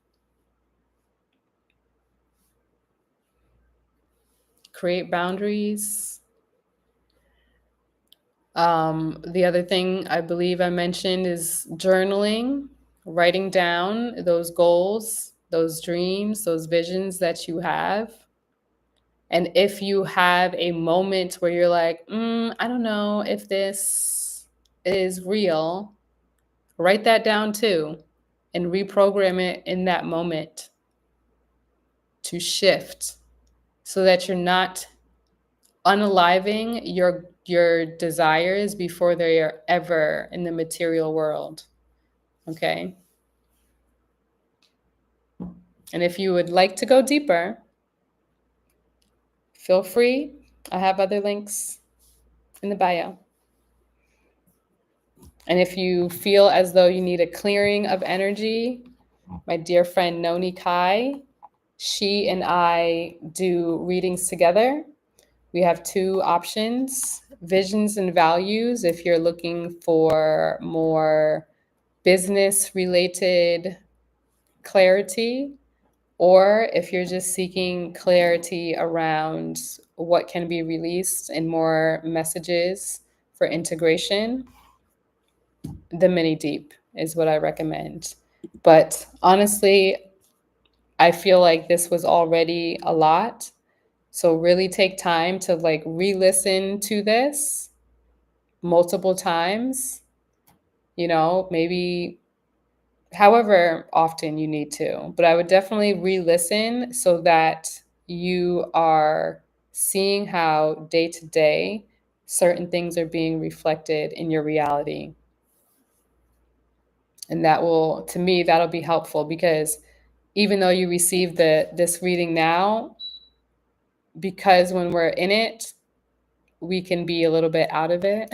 Create boundaries. The other thing I believe I mentioned is journaling, writing down those goals, those dreams, those visions that you have. And if you have a moment where you're like, I don't know if this is real, write that down too and reprogram it in that moment to shift so that you're not unaliving your desires before they are ever in the material world. Okay? And if you would like to go deeper, feel free. I have other links in the bio. And if you feel as though you need a clearing of energy, my dear friend Noni Kai, she and I do readings together. We have two options, visions and values, if you're looking for more business related clarity, or if you're just seeking clarity around what can be released in more messages for integration, the mini deep is what I recommend. But honestly, I feel like this was already a lot. So really take time to like re-listen to this multiple times, maybe however often you need to. But I would definitely re-listen so that you are seeing how day to day certain things are being reflected in your reality. And that will, to me, that'll be helpful because even though you receive this reading now, because when we're in it, we can be a little bit out of it.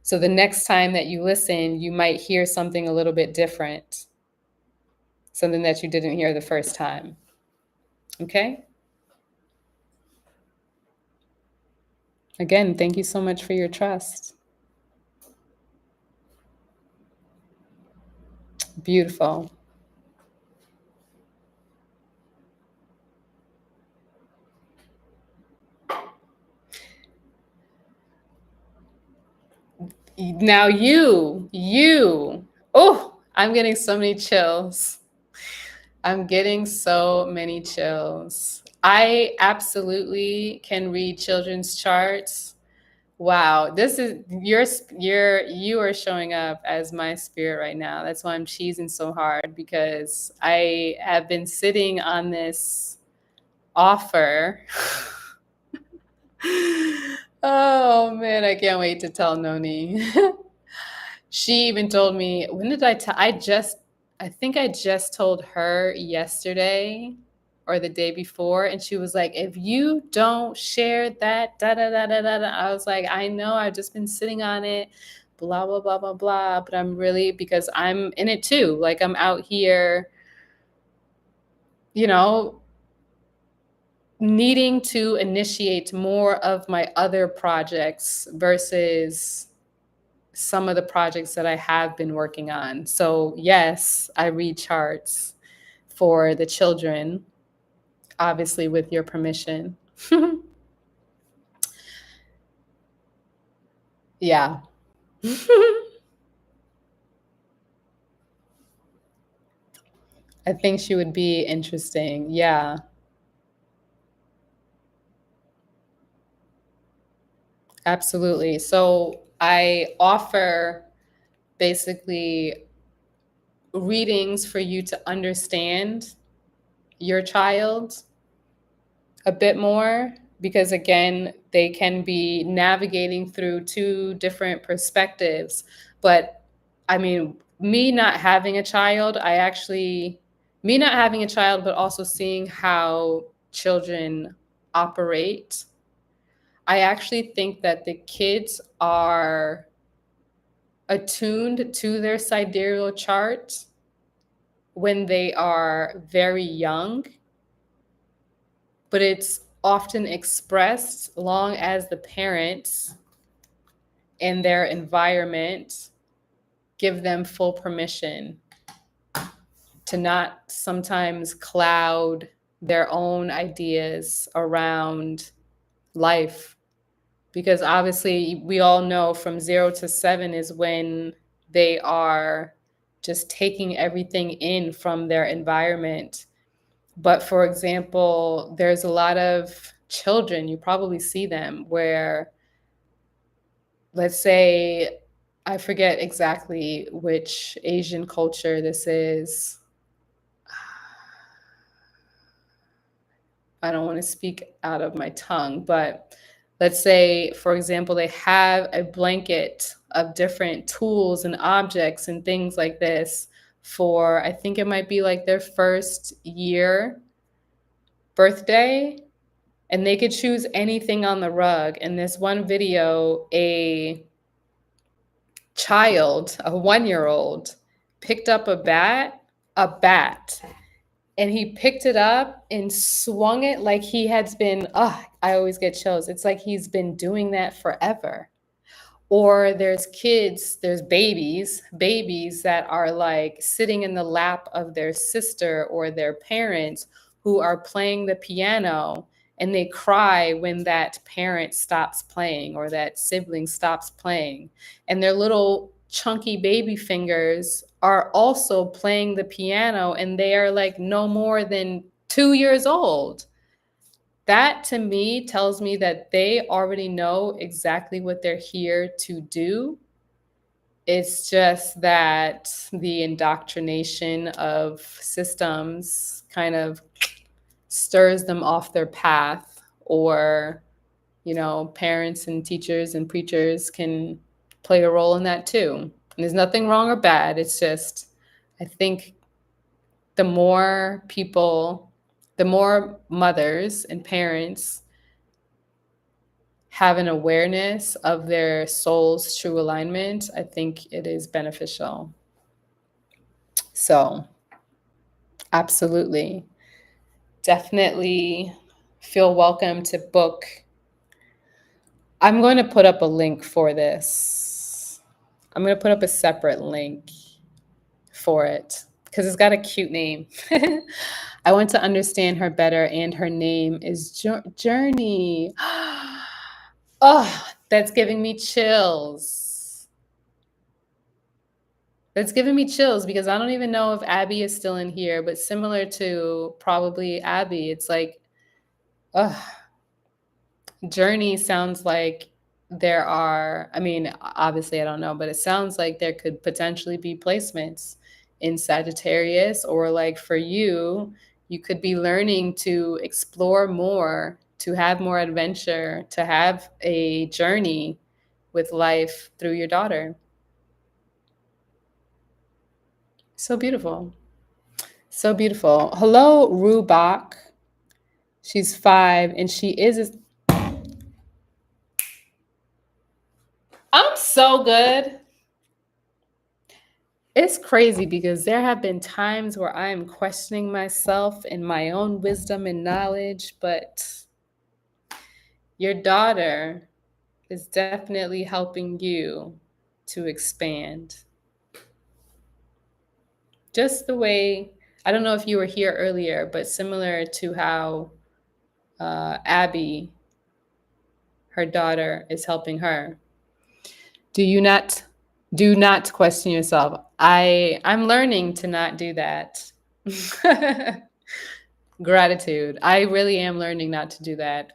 So the next time that you listen, you might hear something a little bit different, something that you didn't hear the first time. Okay? Again, thank you so much for your trust. Beautiful. Now oh, I'm getting so many chills. I'm getting so many chills. I absolutely can read children's charts. Wow, this is you are showing up as my spirit right now. That's why I'm cheesing so hard because I have been sitting on this offer. Oh man, I can't wait to tell Noni. She even told me, when did I tell? I think I just told her yesterday or the day before, and she was like, "If you don't share that, da da da da da," da." I was like, "I know, I've just been sitting on it, blah blah blah blah blah." But I'm really, because I'm in it too. Like I'm out here, you know, needing to initiate more of my other projects versus some of the projects that I have been working on. So, yes, I read charts for the children, obviously, with your permission. Yeah. I think she would be interesting. Yeah, absolutely. So, I offer basically readings for you to understand your child a bit more because again they can be navigating through two different perspectives. But I mean, me not having a child, me not having a child but also seeing how children operate, I actually think that the kids are attuned to their sidereal chart when they are very young, but it's often expressed long as the parents and their environment give them full permission to not sometimes cloud their own ideas around life. Because obviously, we all know from 0 to 7 is when they are just taking everything in from their environment. But for example, there's a lot of children, you probably see them, where, let's say, I forget exactly which Asian culture this is. I don't want to speak out of my tongue, but let's say, for example, they have a blanket of different tools and objects and things like this for, I think it might be like their first year birthday, and they could choose anything on the rug. In this one video, a 1 year old, picked up a bat, and he picked it up and swung it like he had been, I always get chills. It's like he's been doing that forever. Or there's kids, there's babies that are like sitting in the lap of their sister or their parents who are playing the piano, and they cry when that parent stops playing or that sibling stops playing. And their little chunky baby fingers are also playing the piano, and they are like no more than 2 years old. That to me tells me that they already know exactly what they're here to do. It's just that the indoctrination of systems kind of stirs them off their path, or, parents and teachers and preachers can play a role in that too. And there's nothing wrong or bad. It's just, I think the more people, the more mothers and parents have an awareness of their soul's true alignment, I think it is beneficial. So, absolutely. Definitely feel welcome to book. I'm going to put up a link for this. I'm going to put up a separate link for it because it's got a cute name. I want to understand her better, and her name is Journey. Oh, that's giving me chills. That's giving me chills because I don't even know if Abby is still in here, but similar to probably Abby, it's like, ugh, Journey sounds like there are, I mean, obviously I don't know, but it sounds like there could potentially be placements in Sagittarius, or like for you, you could be learning to explore more, to have more adventure, to have a journey with life through your daughter. So beautiful. So beautiful. Hello, Rubach. She's 5 and she is. I'm so good. It's crazy because there have been times where I am questioning myself and my own wisdom and knowledge, but your daughter is definitely helping you to expand. Just the way, I don't know if you were here earlier, but similar to how Abby, her daughter, is helping her. Do not question yourself. I'm learning to not do that. Gratitude. I really am learning not to do that.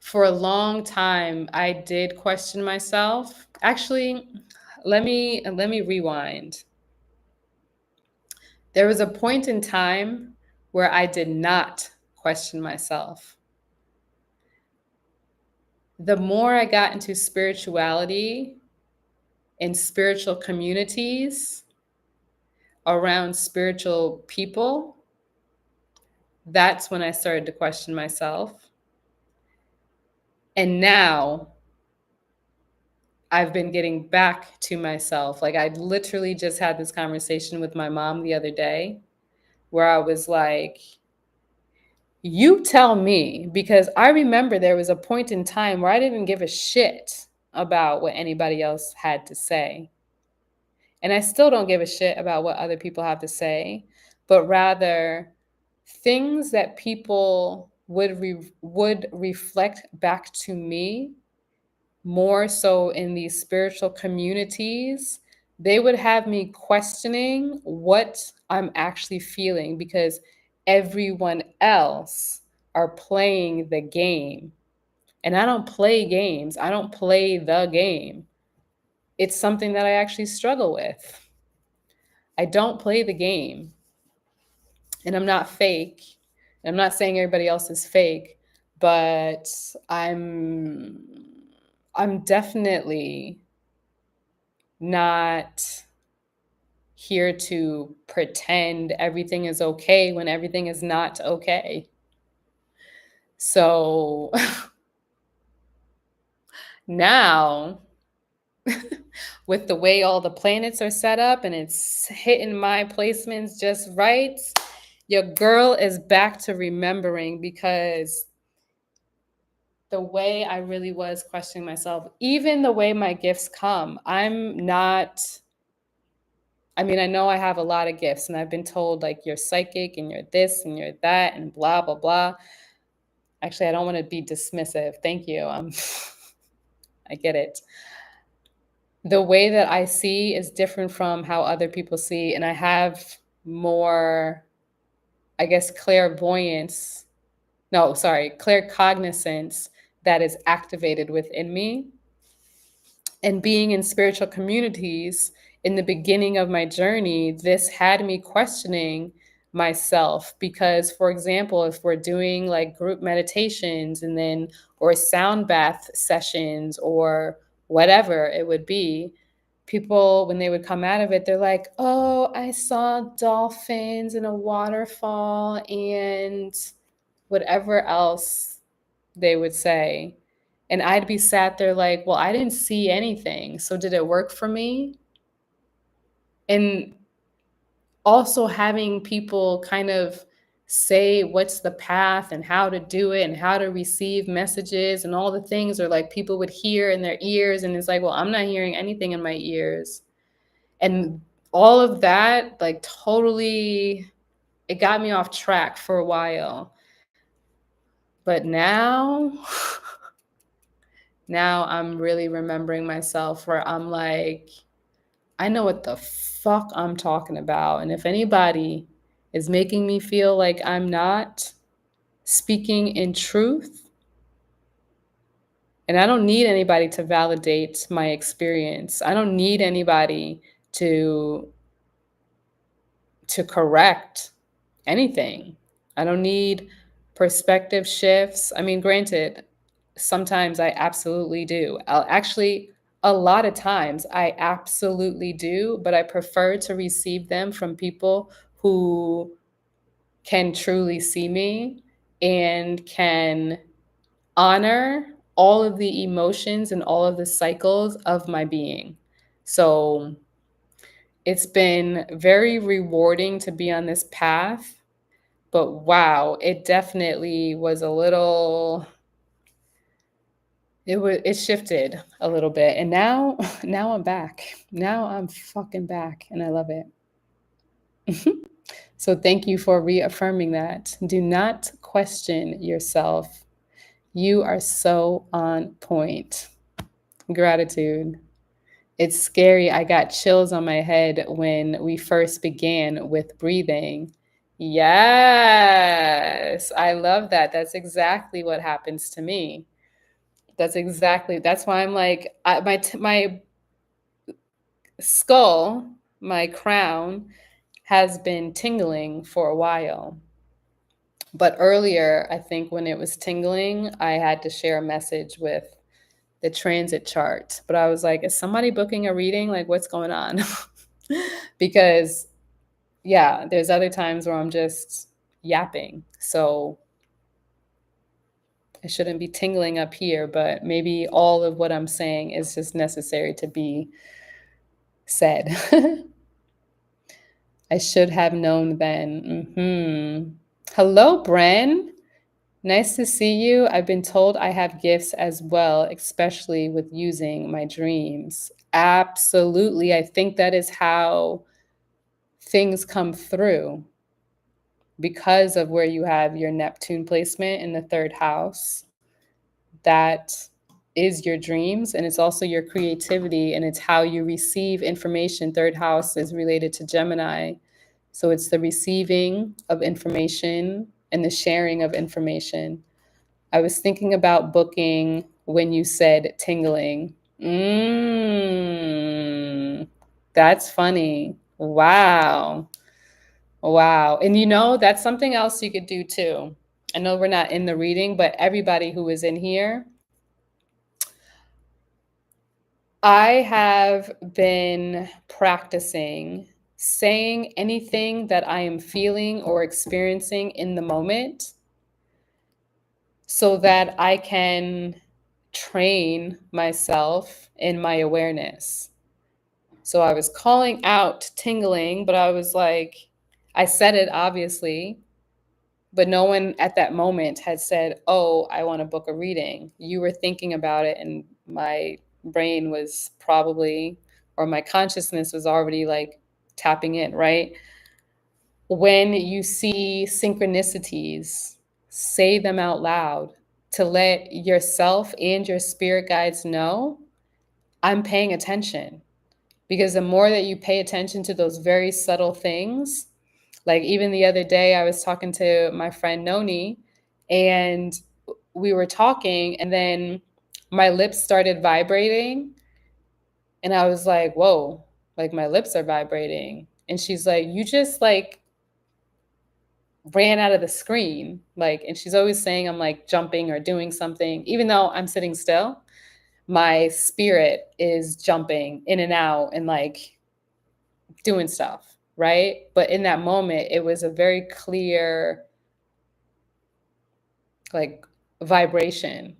For a long time, I did question myself. Actually, let me rewind. There was a point in time where I did not question myself. The more I got into spirituality and spiritual communities around spiritual people, that's when I started to question myself. And now I've been getting back to myself. Like, I literally just had this conversation with my mom the other day where I was like, you tell me, because I remember there was a point in time where I didn't give a shit about what anybody else had to say. And I still don't give a shit about what other people have to say, but rather things that people would reflect back to me, more so in these spiritual communities, they would have me questioning what I'm actually feeling, because everyone else are playing the game. And I don't play games. I don't play the game. It's something that I actually struggle with. I don't play the game. And I'm not fake. I'm not saying everybody else is fake, but I'm definitely not here to pretend everything is okay when everything is not okay. So now, with the way all the planets are set up and it's hitting my placements just right, your girl is back to remembering, because the way I really was questioning myself, even the way my gifts come. I'm not, I mean, I know I have a lot of gifts, and I've been told, like, you're psychic and you're this and you're that and blah, blah, blah. Actually, I don't want to be dismissive. Thank you. I get it. The way that I see is different from how other people see, and I have more, I guess, clairvoyance. No, sorry, claircognizance that is activated within me. And being in spiritual communities in the beginning of my journey, this had me questioning myself because, for example, if we're doing like group meditations and then or sound bath sessions or whatever it would be, people, when they would come out of it, they're like, oh, I saw dolphins in a waterfall and whatever else they would say. And I'd be sat there like, well, I didn't see anything. So did it work for me? And also having people kind of say what's the path and how to do it and how to receive messages and all the things, or like people would hear in their ears and it's like, well, I'm not hearing anything in my ears. And all of that, like, totally, it got me off track for a while. But now, now I'm really remembering myself where I'm like, I know what the fuck I'm talking about. And if anybody is making me feel like I'm not speaking in truth, and I don't need anybody to validate my experience. I don't need anybody to correct anything. I don't need perspective shifts. I mean, granted, sometimes I absolutely do. Actually, a lot of times I absolutely do, but I prefer to receive them from people who can truly see me and can honor all of the emotions and all of the cycles of my being. So it's been very rewarding to be on this path, but wow, it definitely was a little, it shifted a little bit. And now now I'm back. Now I'm fucking back and I love it. So thank you for reaffirming that. Do not question yourself. You are so on point. Gratitude. It's scary. I got chills on my head when we first began with breathing. Yes, I love that. That's exactly what happens to me. That's why I'm like, my skull, my crown has been tingling for a while. But earlier, I think when it was tingling, I had to share a message with the transit chart. But I was like, is somebody booking a reading? Like, what's going on? Because, yeah, there's other times where I'm just yapping. So I shouldn't be tingling up here, but maybe all of what I'm saying is just necessary to be said. I should have known then. Hello, Bren. Nice to see you. I've been told I have gifts as well, especially with using my dreams. Absolutely. I think that is how things come through because of where you have your Neptune placement in the third house. That is your dreams, and it's also your creativity, and it's how you receive information. Third house is related to Gemini. So it's the receiving of information and the sharing of information. I was thinking about booking when you said tingling. That's funny. Wow. Wow. And that's something else you could do too. I know we're not in the reading, but everybody who is in here, I have been practicing saying anything that I am feeling or experiencing in the moment so that I can train myself in my awareness. So I was calling out tingling, but I was like, I said it obviously, but no one at that moment had said, "Oh, I want to book a reading." You were thinking about it, and my brain was probably, or my consciousness was already like tapping in, right? When you see synchronicities, say them out loud to let yourself and your spirit guides know, I'm paying attention. Because the more that you pay attention to those very subtle things, like even the other day, I was talking to my friend Noni, and we were talking, and then my lips started vibrating. And I was like, whoa, like my lips are vibrating. And she's like, you just like ran out of the screen. Like, and she's always saying I'm like jumping or doing something, even though I'm sitting still. My spirit is jumping in and out and like doing stuff, right? But in that moment, it was a very clear, like, vibration.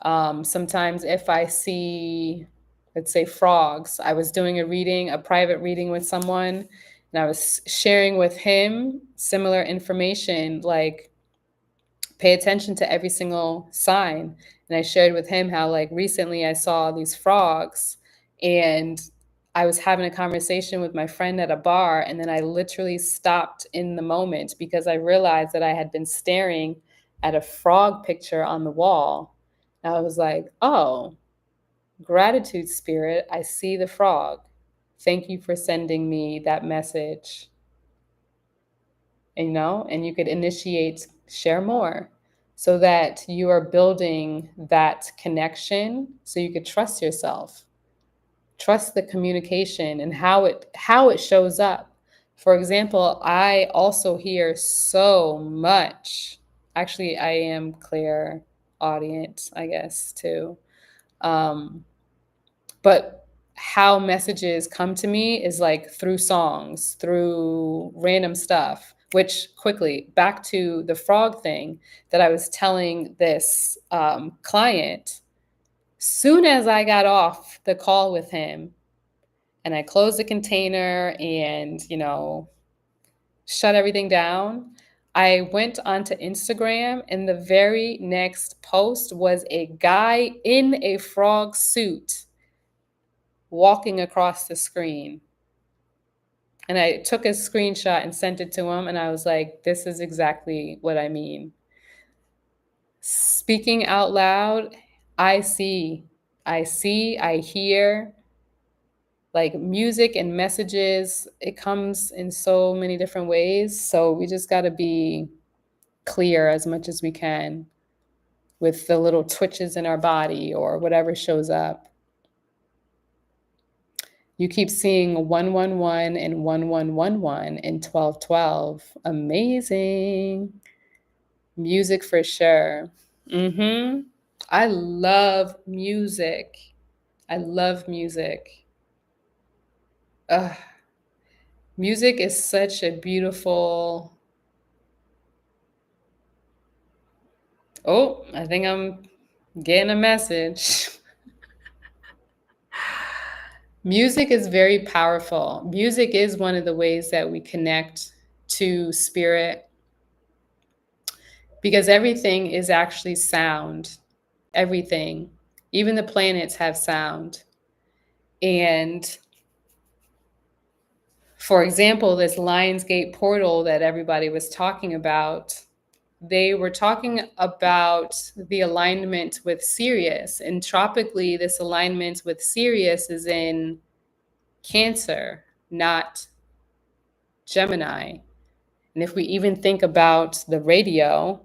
Sometimes if I see, let's say, frogs, I was doing a reading, a private reading with someone, and I was sharing with him similar information, like pay attention to every single sign. And I shared with him how, like, recently I saw these frogs, and I was having a conversation with my friend at a bar, and then I literally stopped in the moment because I realized that I had been staring at a frog picture on the wall. And I was like, oh, gratitude, spirit, I see the frog. Thank you for sending me that message. And you could initiate, share more, so that you are building that connection so you could trust yourself, trust the communication and how it shows up. For example, I also hear so much. Actually, I am clear audience, I guess, too. Um, but how messages come to me is like through songs, through random stuff, which quickly back to the frog thing that I was telling this client. Soon as I got off the call with him and I closed the container and, shut everything down, I went onto Instagram, and the very next post was a guy in a frog suit walking across the screen. And I took a screenshot and sent it to him. And I was like, this is exactly what I mean. Speaking out loud, I see, I hear, like music and messages. It comes in so many different ways. So we just got to be clear as much as we can with the little twitches in our body or whatever shows up. You keep seeing 111 and 1111 and 1212. Amazing. Music for sure. I love music. I love music. Ugh. Music is such a beautiful. Oh, I think I'm getting a message. Music is very powerful. Music is one of the ways that we connect to spirit, because everything is actually sound. Everything. Even the planets have sound. And for example, this Lionsgate portal that everybody was talking about, they were talking about the alignment with Sirius. And tropically, this alignment with Sirius is in Cancer, not Gemini. And if we even think about the radio,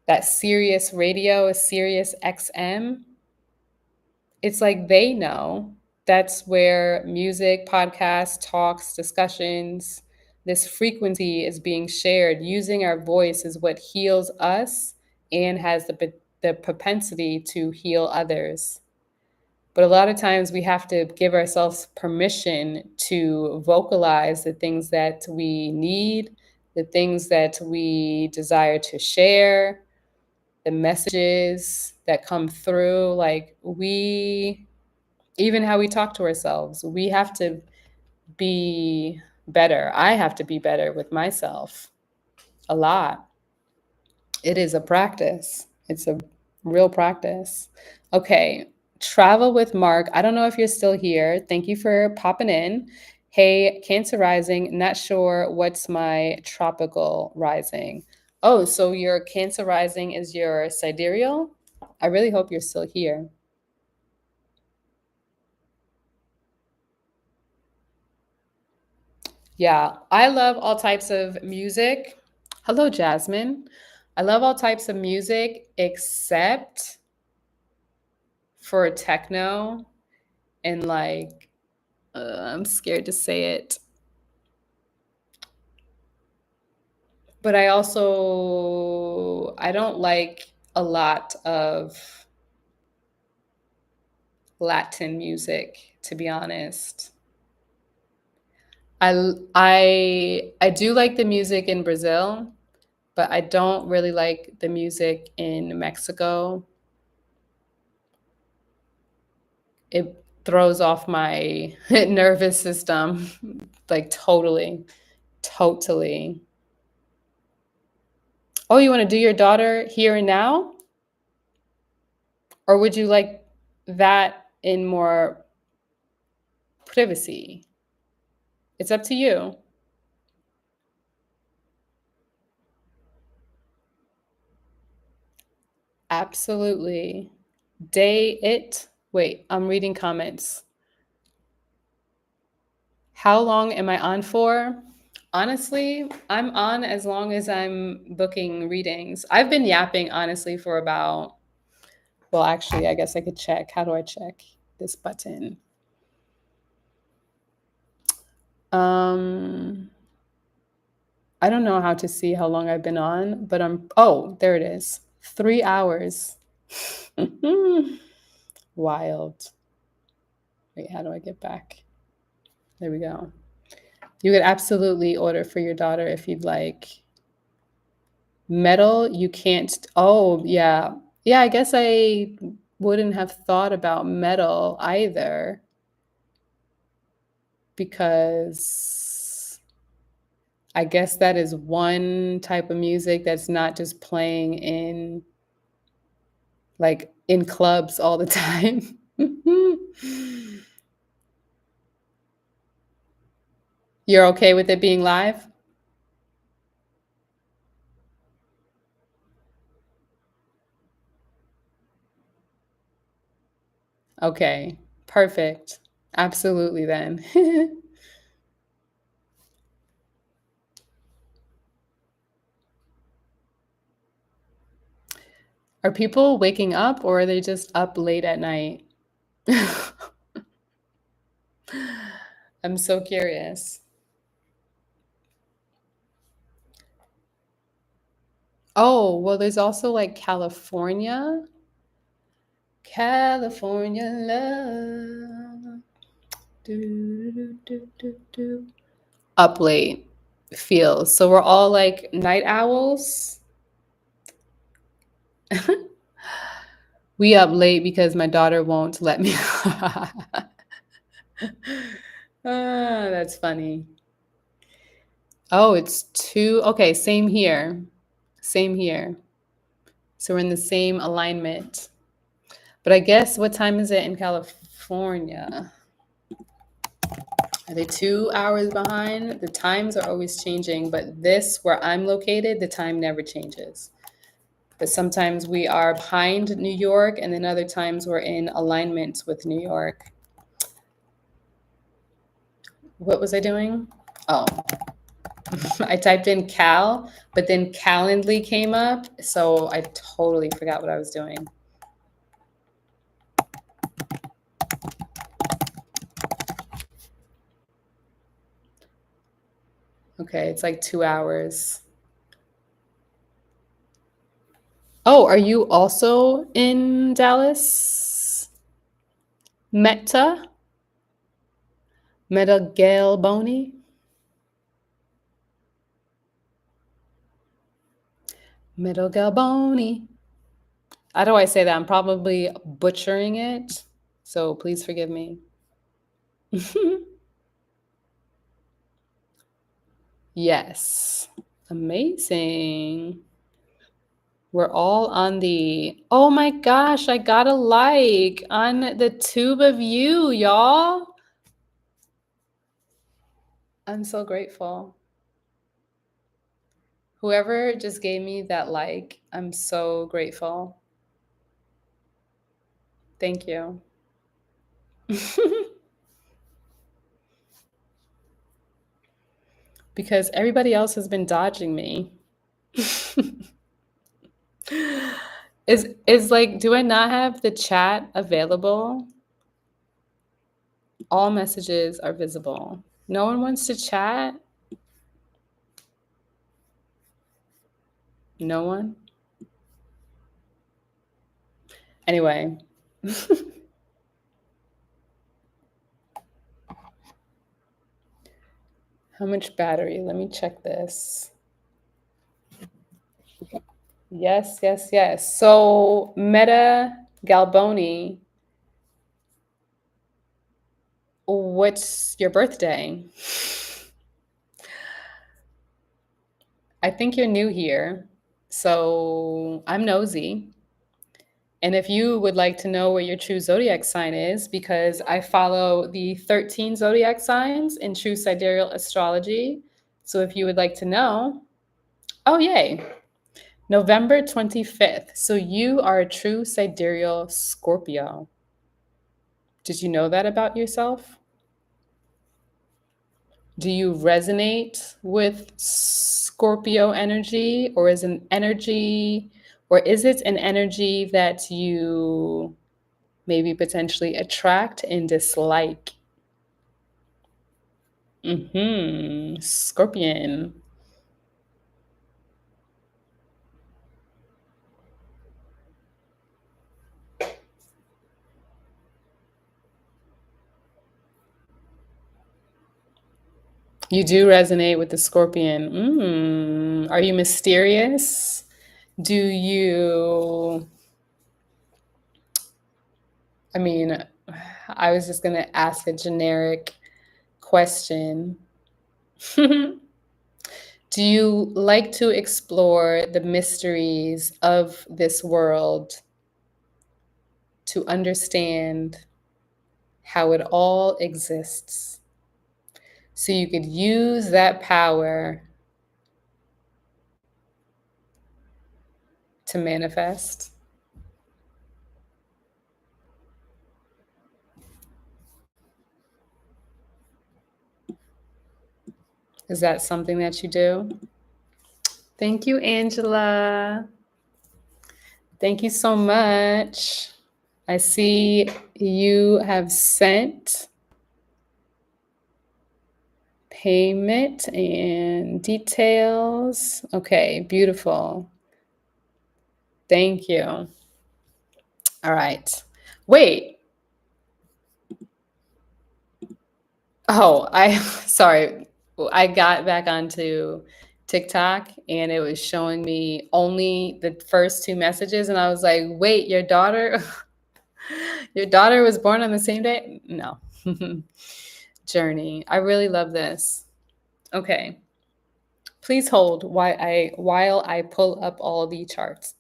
that Sirius radio is Sirius XM, it's like they know. That's where music, podcasts, talks, discussions, this frequency is being shared. Using our voice is what heals us and has the propensity to heal others. But a lot of times we have to give ourselves permission to vocalize the things that we need, the things that we desire to share, the messages that come through. Like, even how we talk to ourselves, we have to be better. I have to be better with myself. A lot. It is a practice. It's a real practice. Okay. Travel with Mark. I don't know if you're still here. Thank you for popping in. Hey, Cancer rising. Not sure what's my tropical rising. Oh, so your Cancer rising is your sidereal? I really hope you're still here. Yeah, I love all types of music. Hello, Jasmine. I love all types of music except for techno and like I'm scared to say it, but I don't like a lot of Latin music, to be honest. I do like the music in Brazil, but I don't really like the music in Mexico. It throws off my nervous system like totally, totally. Oh, you want to do your daughter here and now? Or would you like that in more privacy? It's up to you. Absolutely. Day it. Wait, I'm reading comments. How long am I on for? Honestly, I'm on as long as I'm booking readings. I've been yapping honestly for about, well, actually, I guess I could check. How do I check this button? Um, I don't know how to see how long I've been on, but oh, there it is. 3 hours. Wild. Wait, how do I get back? There we go. You could absolutely order for your daughter if you'd like. Metal, you can't. Oh, yeah. Yeah, I guess I wouldn't have thought about metal either because I guess that is one type of music that's not just playing in like in clubs all the time. You're okay with it being live? Okay, perfect. Absolutely then. Are people waking up or are they just up late at night? I'm so curious. Oh, well, there's also like California. California love. Do, do, do, do, do. Up late feels. So we're all like night owls. We up late because my daughter won't let me. That's funny. Oh, it's two. Okay, same here. Same here. So we're in the same alignment. But I guess what time is it in California? Are they 2 hours behind? The times are always changing, but this, where I'm located, the time never changes. But sometimes we are behind New York, and then other times we're in alignment with New York. What was I doing? Oh, I typed in Cal, but then Calendly came up, so I totally forgot what I was doing. Okay, it's like 2 hours. Oh, are you also in Dallas? Meta? Meta Galboni? Meta Galboni. How do I say that? I'm probably butchering it, so please forgive me. Yes. Amazing. We're all on the, oh my gosh, I got a like on the tube of you, y'all. I'm so grateful. Whoever just gave me that like, I'm so grateful. Thank you. Because everybody else has been dodging me. Is like, do I not have the chat available? All messages are visible. No one wants to chat? No one? Anyway. How much battery? Let me check this. Yes, yes, yes. So, Meta Galboni, what's your birthday? I think you're new here. So, I'm nosy. And if you would like to know what your true zodiac sign is, because I follow the 13 zodiac signs in true sidereal astrology. So, if you would like to know, oh, yay. November 25th. So, you are a true sidereal Scorpio. Did you know that about yourself? Do you resonate with Scorpio energy, or is it an energy that you maybe potentially attract and dislike? Scorpion. You do resonate with the Scorpion. Are you mysterious? Do you, I mean, I was just going to ask a generic question. Do you like to explore the mysteries of this world to understand how it all exists so you could use that power to manifest? Is that something that you do? Thank you, Angela. Thank you so much. I see you have sent payment and details. Okay, beautiful. Thank you. All right. Wait. Oh, sorry. I got back onto TikTok and it was showing me only the first two messages. And I was like, wait, your daughter, your daughter was born on the same day? No. Journey. I really love this. Okay. Please hold while I pull up all the charts.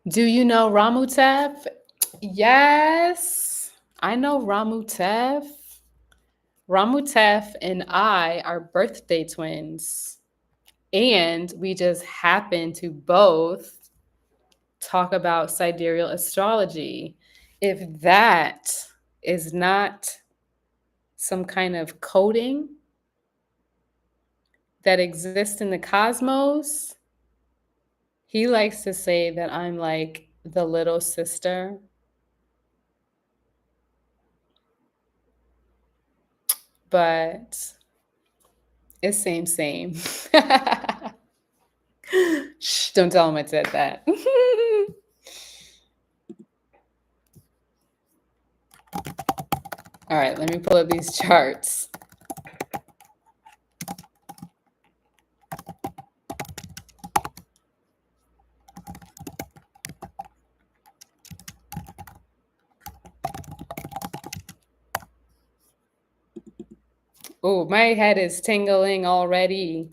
Do you know Ramutev? Yes, I know Ramutev. Ramutev and I are birthday twins. And we just happen to both talk about sidereal astrology. If that is not some kind of coding that exists in the cosmos, he likes to say that I'm like the little sister. But it's same, same. Shh, don't tell him I said that. All right, let me pull up these charts. Oh, my head is tingling already.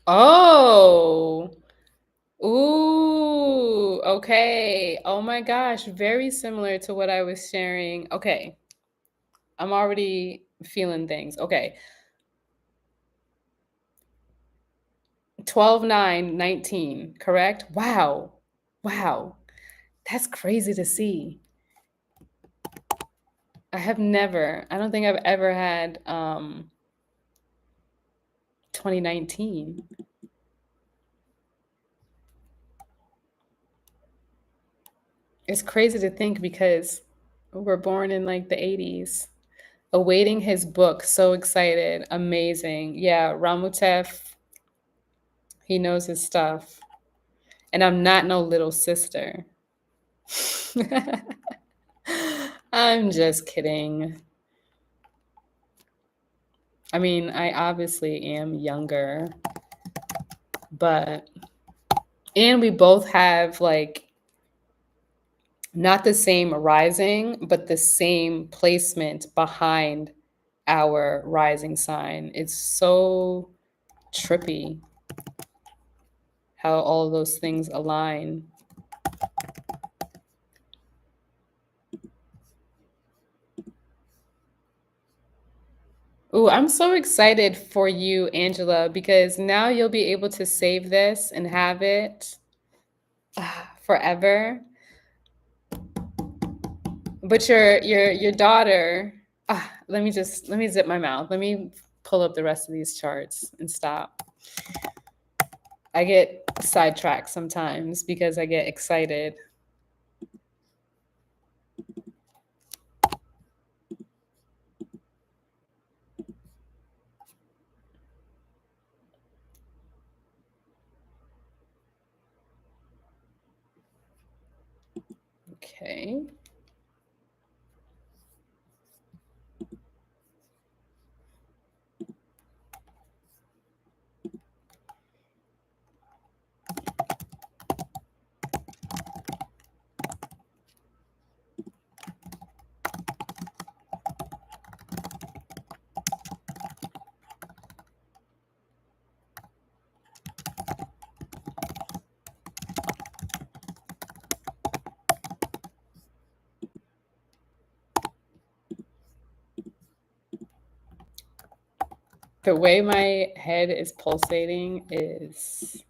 Oh. Ooh, okay. Oh my gosh, very similar to what I was sharing. Okay, I'm already feeling things. Okay, 12/9/19, correct? Wow. Wow. That's crazy to see. I don't think I've ever had 2019. It's crazy to think because we're born in like the 80s. Awaiting his book, so excited, amazing. Yeah, Ramutef, he knows his stuff. And I'm not no little sister. I'm just kidding. I mean, I obviously am younger, but and we both have like not the same rising, but the same placement behind our rising sign. It's so trippy how all those things align. Oh, I'm so excited for you, Angela, because now you'll be able to save this and have it forever. But your daughter, let me zip my mouth. Let me pull up the rest of these charts and stop. I get sidetracked sometimes because I get excited. Okay. The way my head is pulsating is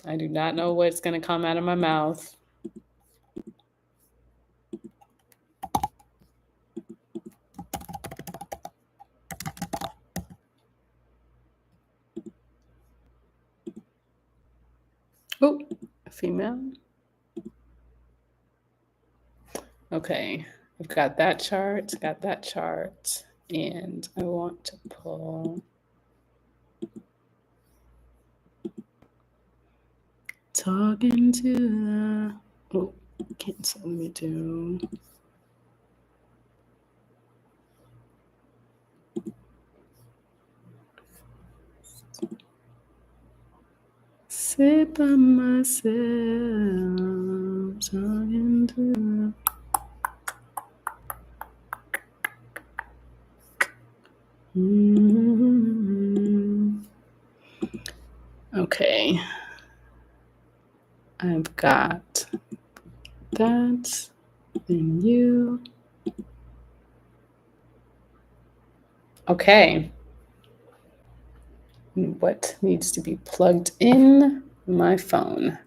I do not know what's going to come out of my mouth. Oh, a female. Okay, I've got that chart, and I want to pull talking to the. Oh, cancel. Let me do. Sit by myself, talking to the. Okay. I've got that and you. Okay. What needs to be plugged in? My phone.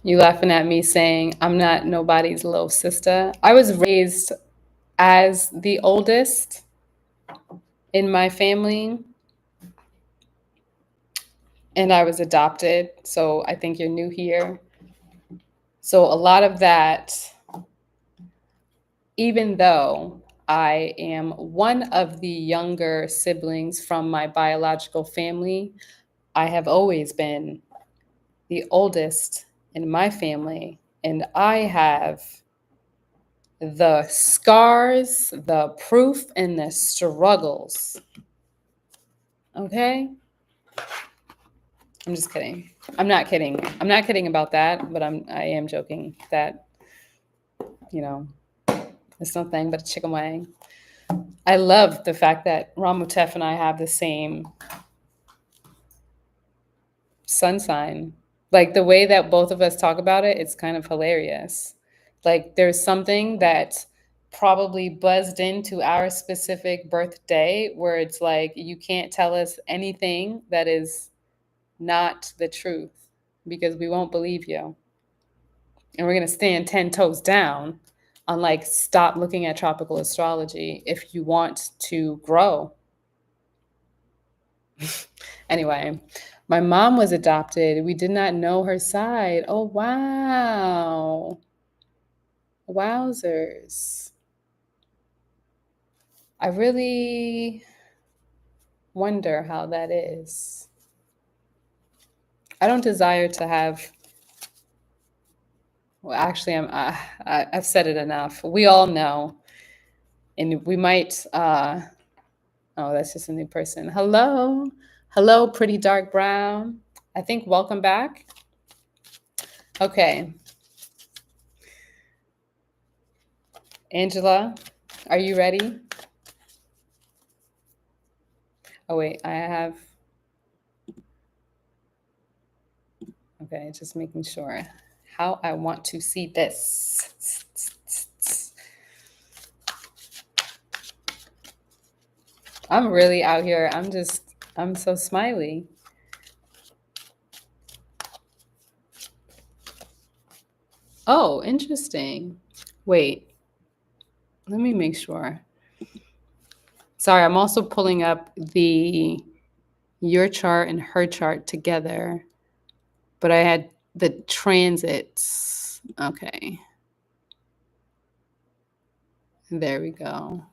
You laughing at me saying I'm not nobody's little sister. I was raised as the oldest in my family, and I was adopted. So I think you're new here. So a lot of that, even though I am one of the younger siblings from my biological family, I have always been the oldest in my family, and I have the scars, the proof, and the struggles. Okay? I'm just kidding. I'm not kidding. I'm not kidding about that, but I am joking that, you know, it's nothing but a chicken wing. I love the fact that Ramutef and I have the same sun sign. Like the way that both of us talk about it, it's kind of hilarious. Like there's something that probably buzzed into our specific birthday where it's like you can't tell us anything that is not the truth because we won't believe you. And we're going to stand 10 toes down on like stop looking at tropical astrology if you want to grow. Anyway, my mom was adopted. We did not know her side. Oh, wow. Wowzers. I really wonder how that is. I don't desire to have, well, actually, I've said it enough. We all know. And we might, oh, that's just a new person. Hello. Hello, pretty dark brown. I think welcome back. Okay. Angela, are you ready? Oh, wait, I have. Okay, just making sure how I want to see this. I'm really out here. I'm so smiley. Oh, interesting. Wait, let me make sure. Sorry, I'm also pulling up your chart and her chart together, but I had the transits. Okay, there we go.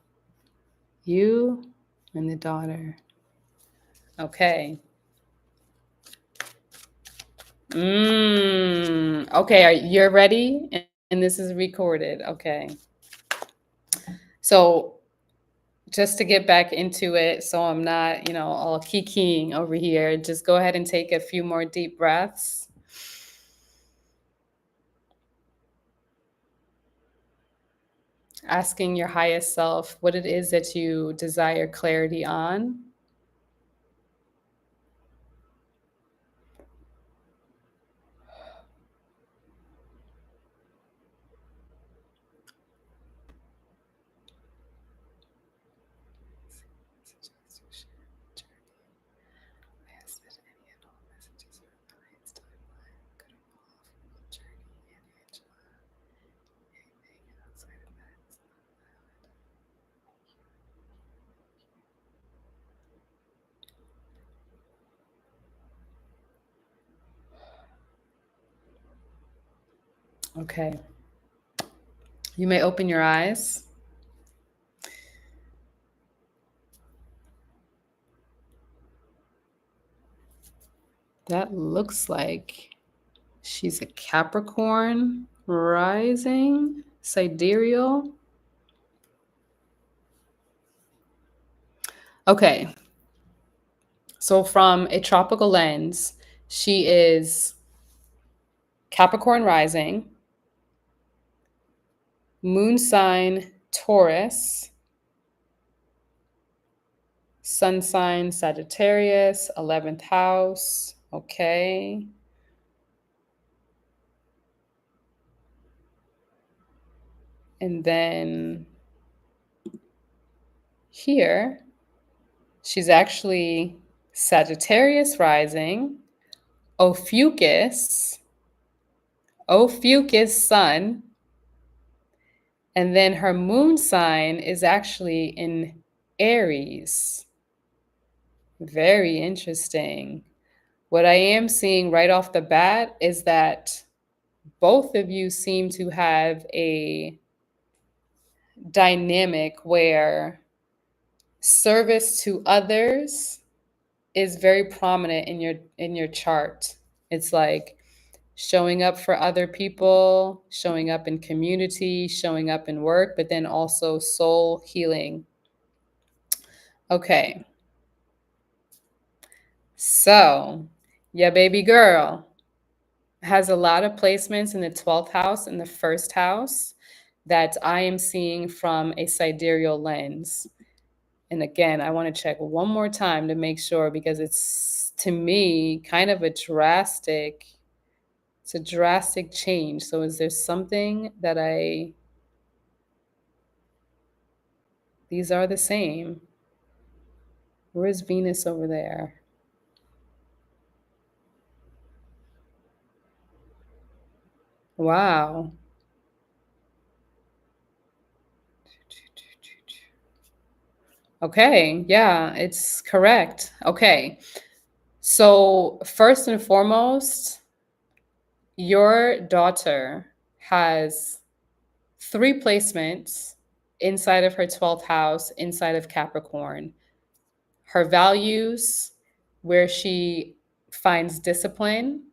You and the daughter. Okay. Okay, you're ready? And this is recorded. Okay. So just to get back into it, so I'm not, all kikiing over here, just go ahead and take a few more deep breaths. Asking your highest self what it is that you desire clarity on. Okay. You may open your eyes. That looks like she's a Capricorn rising, sidereal. Okay. So from a tropical lens, she is Capricorn rising, moon sign Taurus, sun sign Sagittarius, 11th house. Okay. And then here, she's actually Sagittarius rising, Ophiuchus sun, and then her moon sign is actually in Aries. Very interesting. What I am seeing right off the bat is that both of you seem to have a dynamic where service to others is very prominent in your chart. It's like showing up for other people, showing up in community, showing up in work, but then also soul healing. Okay, so yeah, baby girl has a lot of placements in the 12th house and the first house that I am seeing from a sidereal lens. And again, I want to check one more time to make sure because it's to me kind of it's a drastic change. So is there something that these are the same. Where's Venus over there? Wow. Okay, yeah, it's correct. Okay. So, first and foremost, your daughter has three placements inside of her 12th house, inside of Capricorn. Her values, where she finds discipline,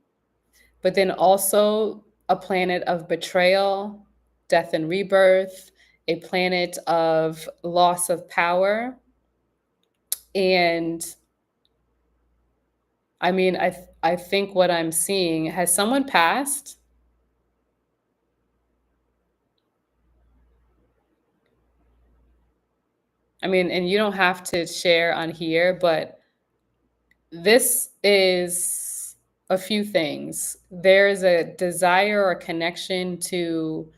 but then also a planet of betrayal, death and rebirth, a planet of loss of power. And I mean, I think what I'm seeing, has someone passed? I mean, and you don't have to share on here, but this is a few things. There's a desire or connection to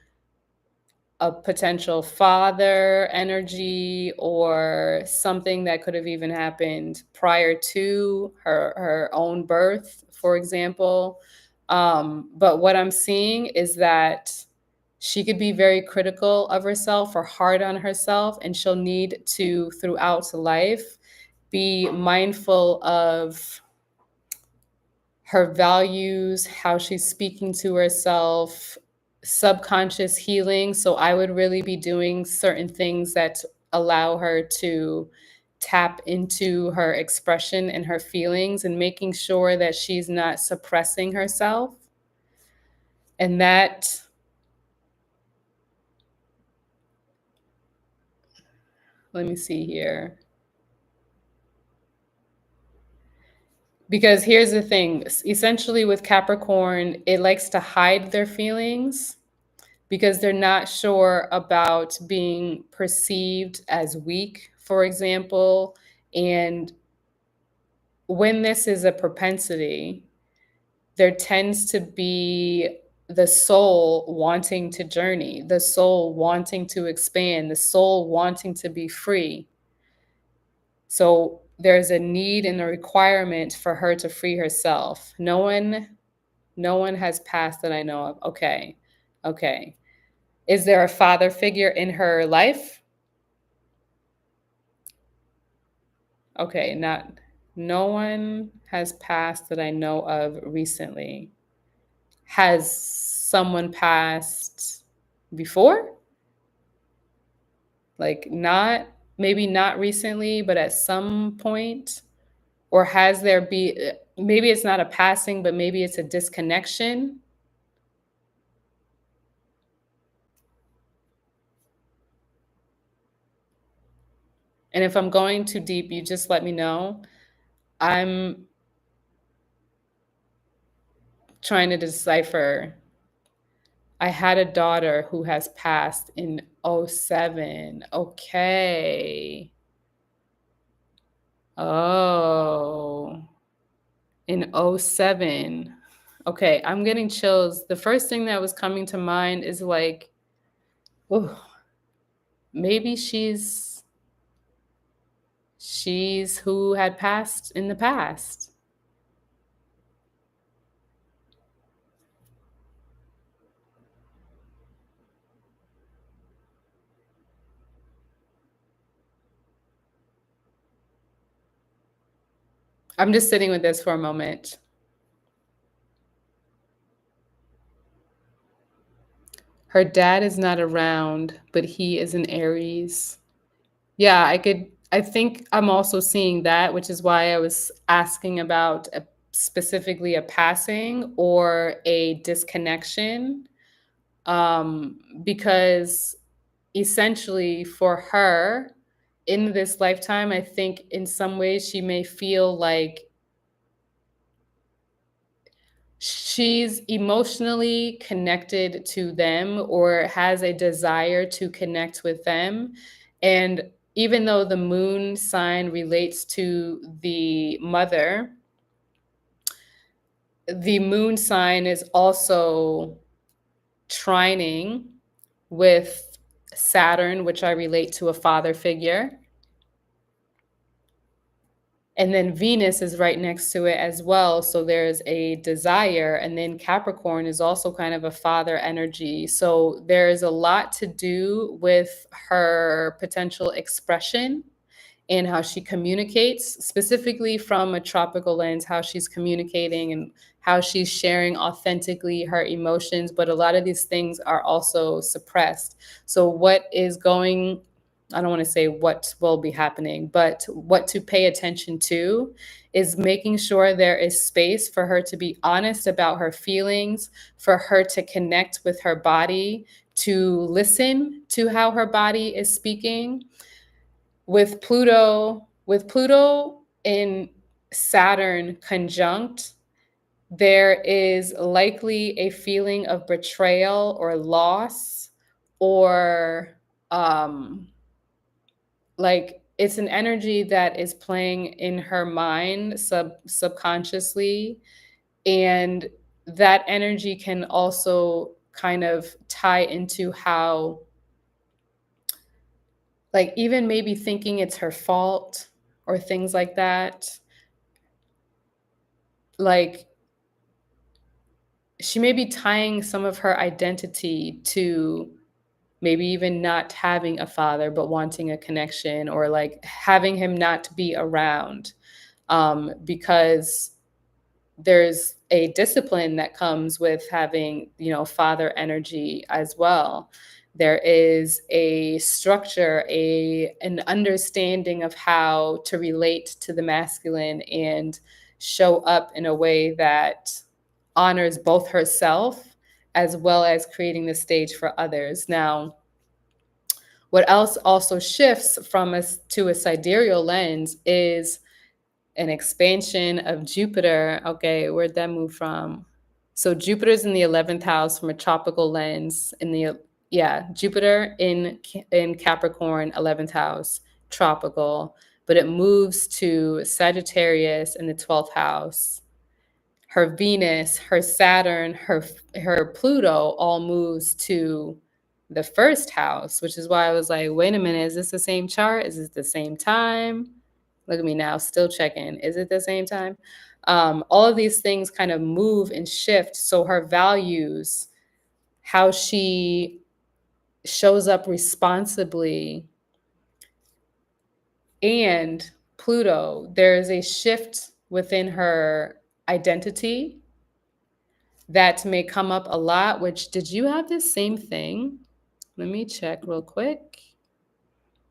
a potential father energy or something that could have even happened prior to her own birth, for example. But what I'm seeing is that she could be very critical of herself or hard on herself, and she'll need to, throughout life, be mindful of her values, how she's speaking to herself, subconscious healing. So I would really be doing certain things that allow her to tap into her expression and her feelings and making sure that she's not suppressing herself. And that, let me see here. Because here's the thing, essentially with Capricorn, it likes to hide their feelings because they're not sure about being perceived as weak, for example. And when this is a propensity, there tends to be the soul wanting to journey, the soul wanting to expand, the soul wanting to be free. So there's a need and a requirement for her to free herself. No one has passed that I know of. Okay. Okay. Is there a father figure in her life? Okay, no one has passed that I know of recently. Has someone passed before? Like not maybe not recently, but at some point? Or has there be maybe it's not a passing, but maybe it's a disconnection? And if I'm going too deep, you just let me know. I'm trying to decipher. I had a daughter who has passed in '07. Okay. Oh, in '07. Okay, I'm getting chills. The first thing that was coming to mind is like, oh, maybe she's who had passed in the past. I'm just sitting with this for a moment. Her dad is not around, but he is an Aries. Yeah, I think I'm also seeing that, which is why I was asking about specifically a passing or a disconnection, because essentially for her in this lifetime, I think in some ways she may feel like she's emotionally connected to them or has a desire to connect with them. And even though the moon sign relates to the mother, the moon sign is also trining with Saturn, which I relate to a father figure. And then Venus is right next to it as well. So there's a desire. And then Capricorn is also kind of a father energy. So there's a lot to do with her potential expression and how she communicates, specifically from a tropical lens, how she's communicating and how she's sharing authentically her emotions. But a lot of these things are also suppressed. So, what is going, I don't want to say what will be happening, but what to pay attention to is making sure there is space for her to be honest about her feelings, for her to connect with her body, to listen to how her body is speaking. With Pluto in Saturn conjunct, there is likely a feeling of betrayal or loss, or like it's an energy that is playing in her mind subconsciously. And that energy can also kind of tie into how, like, even maybe thinking it's her fault or things like that. Like, she may be tying some of her identity to maybe even not having a father, but wanting a connection, or like having him not be around, because there's a discipline that comes with having, father energy as well. There is a structure, an understanding of how to relate to the masculine and show up in a way that honors both herself as well as creating the stage for others. Now, what else also shifts from us to a sidereal lens is an expansion of Jupiter. Okay, where'd that move from? So Jupiter's in the 11th house from a tropical lens. Jupiter in Capricorn, 11th house, tropical, but it moves to Sagittarius in the 12th house. Her Venus, her Saturn, her Pluto all moves to the first house, which is why I was like, wait a minute, is this the same chart? Is it the same time? Look at me now, still checking. Is it the same time? All of these things kind of move and shift. So her values, how she shows up responsibly, and Pluto, there is a shift within her identity that may come up a lot. Which, did you have this same thing? Let me check real quick.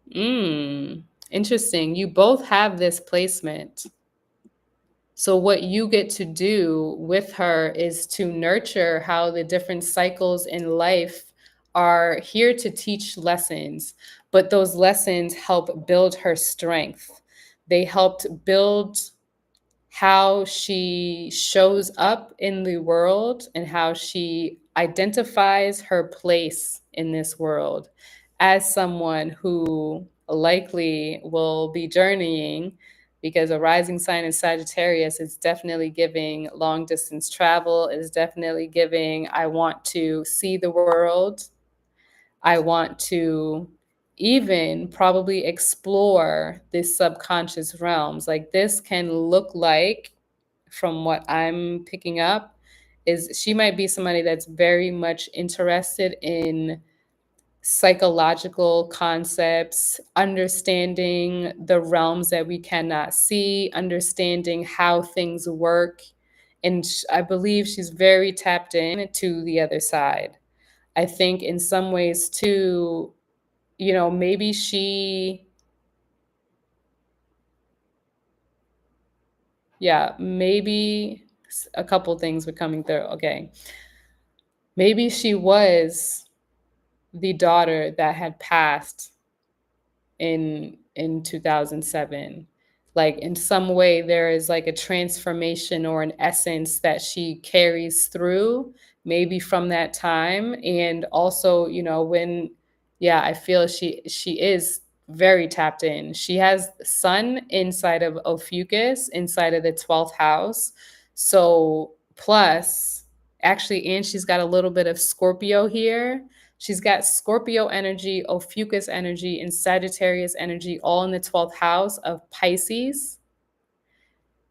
Interesting. You both have this placement. So what you get to do with her is to nurture how the different cycles in life are here to teach lessons, but those lessons help build her strength. They helped build how she shows up in the world and how she identifies her place in this world as someone who likely will be journeying, because a rising sign in Sagittarius is definitely giving long distance travel, is definitely giving, I want to see the world. I want to even probably explore this subconscious realms. Like, this can look like, from what I'm picking up, is she might be somebody that's very much interested in psychological concepts, understanding the realms that we cannot see, understanding how things work. And I believe she's very tapped in to the other side. I think in some ways too, maybe she Yeah, maybe a couple things were coming through. Okay. Maybe she was the daughter that had passed in 2007. Like in some way there is like a transformation or an essence that she carries through maybe from that time. And also, when, yeah, I feel she is very tapped in. She has sun inside of Ophiuchus, inside of the 12th house. So plus, actually, and she's got a little bit of Scorpio here. She's got Scorpio energy, Ophiuchus energy, and Sagittarius energy all in the 12th house of Pisces.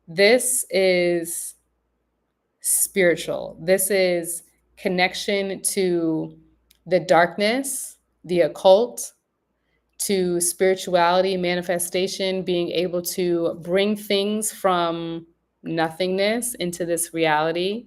This is spiritual. This is connection to the darkness, the occult, to spirituality, manifestation, being able to bring things from nothingness into this reality.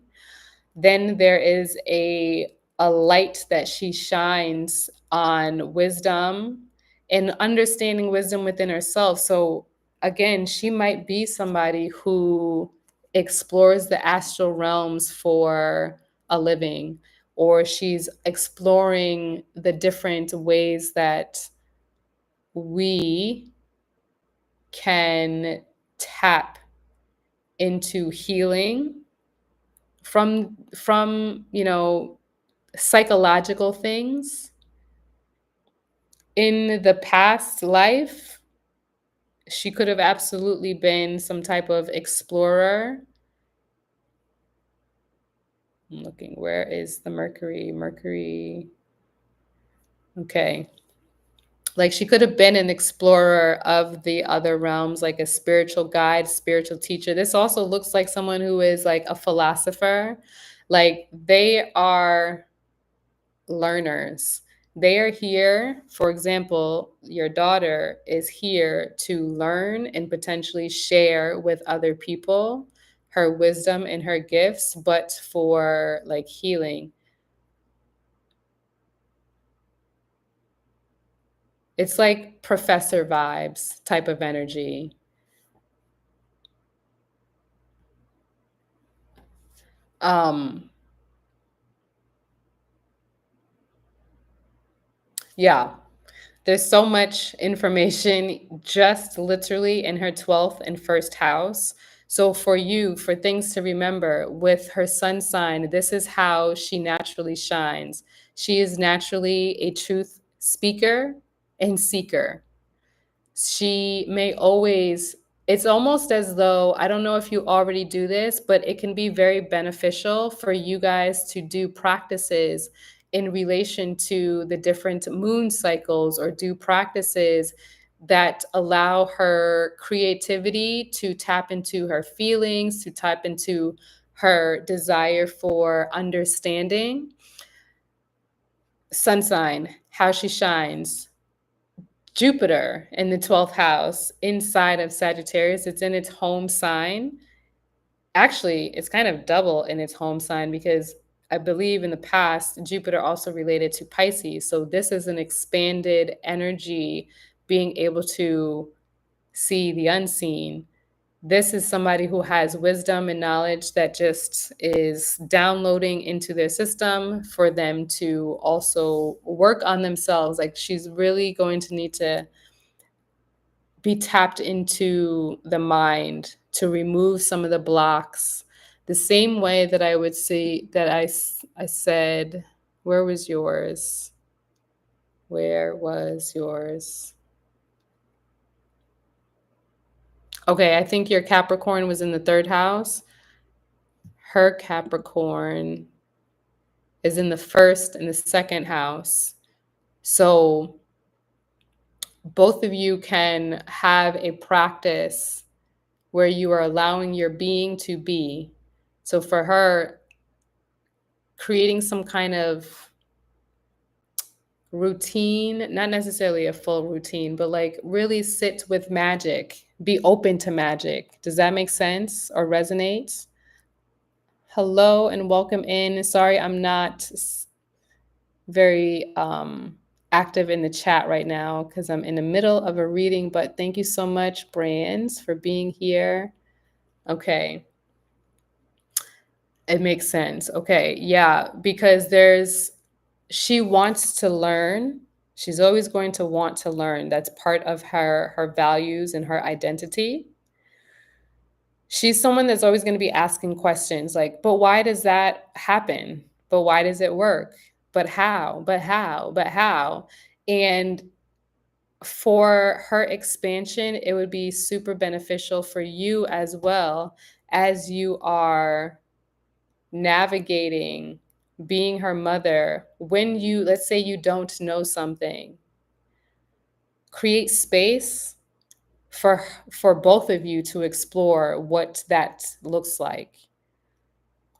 Then there is a light that she shines on wisdom and understanding wisdom within herself. So again, she might be somebody who explores the astral realms for a living, or she's exploring the different ways that we can tap into healing from psychological things. In the past life, she could have absolutely been some type of explorer. I'm looking, where is the Mercury? Mercury. Okay. Like she could have been an explorer of the other realms, like a spiritual guide, spiritual teacher. This also looks like someone who is like a philosopher. Like they are learners. They are here, for example, your daughter is here to learn and potentially share with other people her wisdom and her gifts, but for like healing. It's like professor vibes type of energy. Um, yeah, there's so much information just literally in her 12th and first house. So, for you, for things to remember with her sun sign, this is how she naturally shines. She is naturally a truth speaker and seeker. She may always, it's almost as though, I don't know if you already do this, but it can be very beneficial for you guys to do practices in relation to the different moon cycles, or do practices that allow her creativity to tap into her feelings, to tap into her desire for understanding. Sun sign, how she shines. Jupiter in the 12th house inside of Sagittarius. It's in its home sign. Actually, it's kind of double in its home sign because I believe in the past, Jupiter also related to Pisces. So this is an expanded energy, being able to see the unseen. This is somebody who has wisdom and knowledge that just is downloading into their system for them to also work on themselves. Like she's really going to need to be tapped into the mind to remove some of the blocks. The same way that I would see that I said, where was yours? Where was yours? Okay, I think your Capricorn was in the third house. Her Capricorn is in the first and the second house. So both of you can have a practice where you are allowing your being to be. So for her, creating some kind of routine, not necessarily a full routine, but like really sit with magic, be open to magic. Does that make sense or resonate? Hello and welcome in. Sorry, I'm not very active in the chat right now because I'm in the middle of a reading, but thank you so much, Brands, for being here. Okay. It makes sense. Okay. Yeah, because she wants to learn. She's always going to want to learn. That's part of her values and her identity. She's someone that's always going to be asking questions like, "But why does that happen? But why does it work? But how? But how? But how?" And for her expansion, it would be super beneficial for you as well as you are navigating being her mother. When you, let's say you don't know something, create space for both of you to explore what that looks like,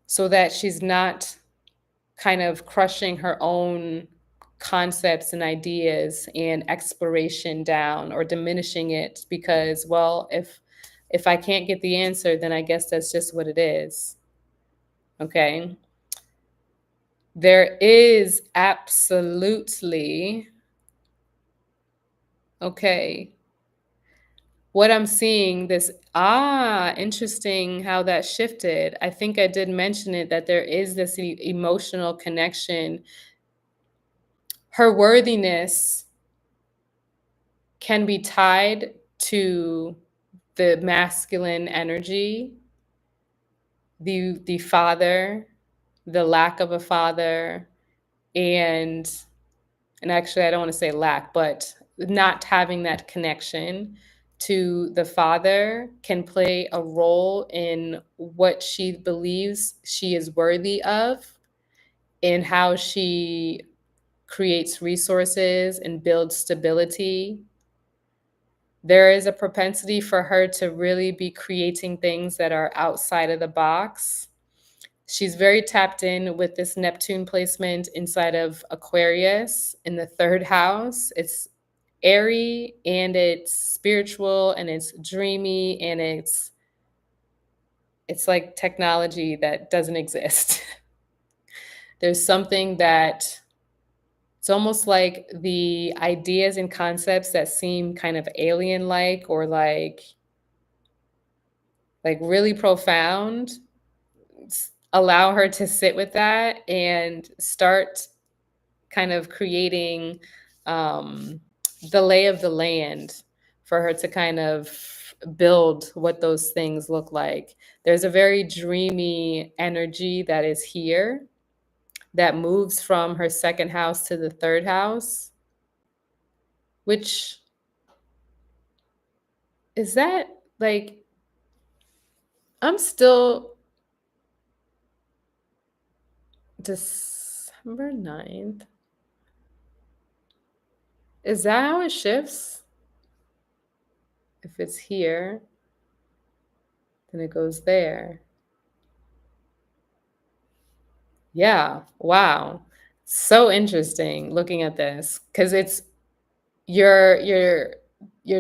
so that she's not kind of crushing her own concepts and ideas and exploration down, or diminishing it because, well, if I can't get the answer, then I guess that's just what it is. Okay. There is absolutely, okay, what I'm seeing, this, interesting how that shifted. I think I did mention it, that there is this emotional connection. Her worthiness can be tied to the masculine energy, the father, the lack of a father, and actually I don't want to say lack, but not having that connection to the father can play a role in what she believes she is worthy of, in how she creates resources and builds stability. There is a propensity for her to really be creating things that are outside of the box. She's very tapped in with this Neptune placement inside of Aquarius in the third house. It's airy and it's spiritual and it's dreamy and it's like technology that doesn't exist. There's something that, it's almost like the ideas and concepts that seem kind of alien like, or really profound. Allow her to sit with that and start kind of creating um, the lay of the land for her to kind of build what those things look like. There's a very dreamy energy that is here that moves from her second house to the third house, which is that, like, I'm still December 9th. Is that how it shifts? If it's here, then it goes there. Yeah. Wow. So interesting looking at this, because it's your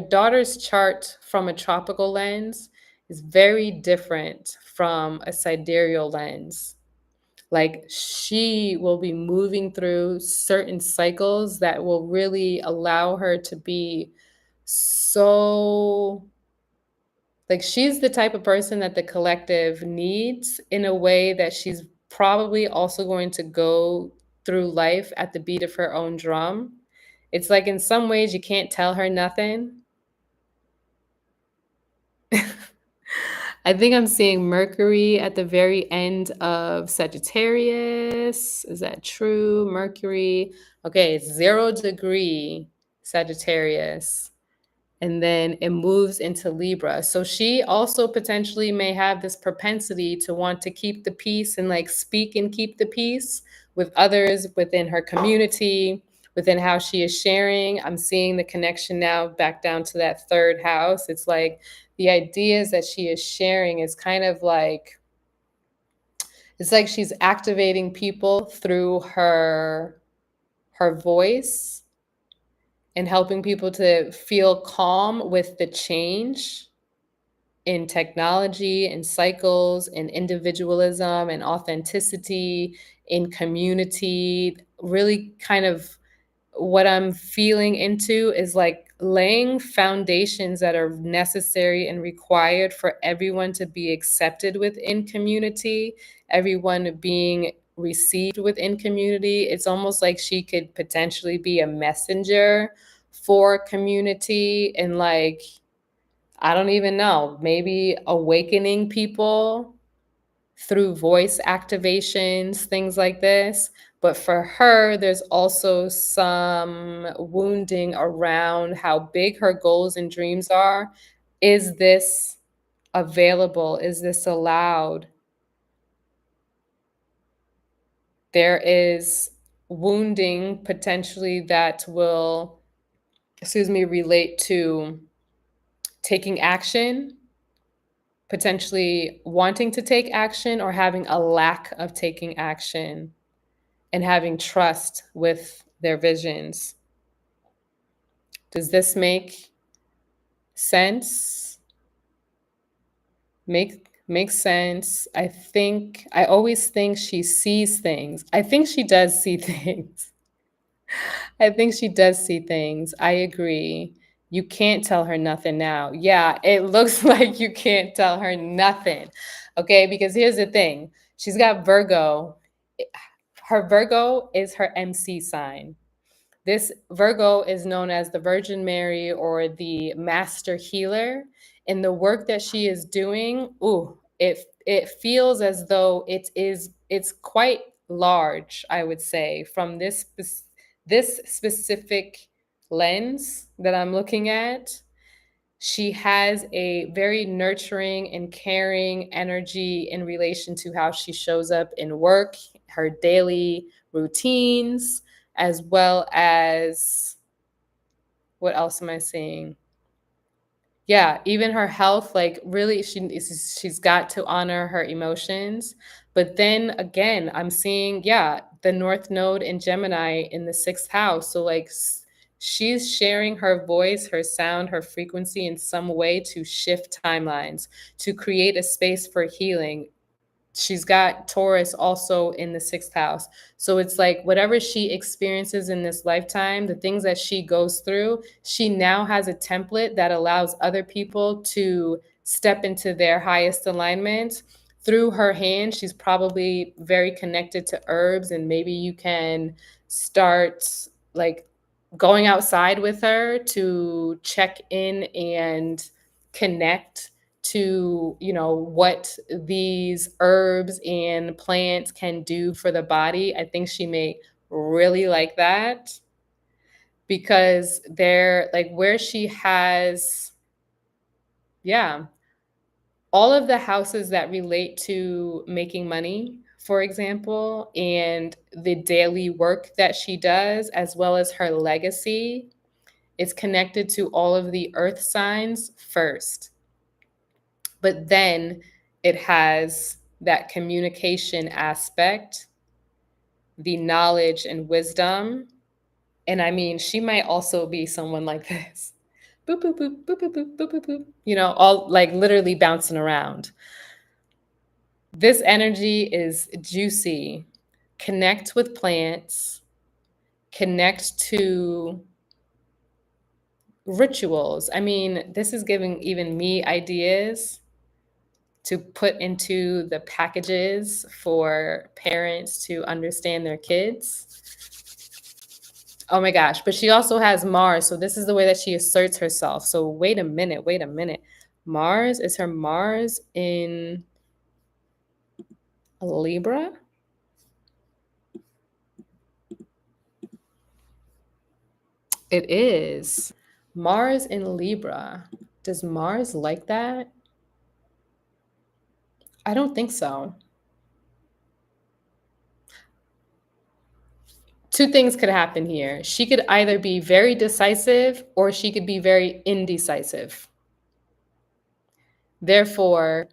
daughter's chart from a tropical lens is very different from a sidereal lens. Like, she will be moving through certain cycles that will really allow her to be so, like, she's the type of person that the collective needs, in a way that she's probably also going to go through life at the beat of her own drum. It's like, in some ways you can't tell her nothing. I think I'm seeing Mercury at the very end of Sagittarius. Is that true? Mercury. Okay, it's 0 degree Sagittarius. And then it moves into Libra. So she also potentially may have this propensity to want to keep the peace and, like, speak and keep the peace with others within her community, within how she is sharing. I'm seeing the connection now back down to that third house. It's like the ideas that she is sharing is kind of like, it's like she's activating people through her voice and helping people to feel calm with the change in technology and cycles and individualism and authenticity in community. Really kind of what I'm feeling into is like laying foundations that are necessary and required for everyone to be accepted within community, everyone being received within community. It's almost like she could potentially be a messenger for community and, like, I don't even know, maybe awakening people through voice activations, things like this. But for her, there's also some wounding around how big her goals and dreams are. Is this available? Is this allowed? There is wounding potentially that will, relate to taking action, potentially wanting to take action or having a lack of taking action and having trust with their visions. Does this make sense? Make sense. I always think she sees things. I think she does see things. I think she does see things. I agree. You can't tell her nothing now. Yeah, it looks like you can't tell her nothing. Okay, because here's the thing. She's got Virgo. Her Virgo is her MC sign. This Virgo is known as the Virgin Mary or the Master Healer. And the work that she is doing, it feels as though it's quite large, I would say, from this specific lens that I'm looking at. She has a very nurturing and caring energy in relation to how she shows up in work, her daily routines, as well as what else am I seeing? Yeah, even her health, like really she's got to honor her emotions. But then again, I'm seeing, yeah, the North Node in Gemini in the sixth house. So like she's sharing her voice, her sound, her frequency in some way to shift timelines, to create a space for healing. She's got Taurus also in the sixth house. So it's like whatever she experiences in this lifetime, the things that she goes through, she now has a template that allows other people to step into their highest alignment. Through her hand, she's probably very connected to herbs, and maybe you can start like going outside with her to check in and connect to, what these herbs and plants can do for the body. I think she may really like that because they're like where she has, yeah, all of the houses that relate to making money, for example, and the daily work that she does, as well as her legacy, is connected to all of the earth signs first. But then it has that communication aspect, the knowledge and wisdom. And I mean, she might also be someone like this. Boop, boop, boop, boop, boop, boop, boop, boop, boop. All like literally bouncing around. This energy is juicy. Connect with plants, connect to rituals. I mean, this is giving even me ideas to put into the packages for parents to understand their kids. Oh my gosh. But she also has Mars. So this is the way that she asserts herself. So wait a minute. Mars, is her Mars in Libra? It is. Mars in Libra. Does Mars like that? I don't think so. Two things could happen here. She could either be very decisive or she could be very indecisive. Therefore,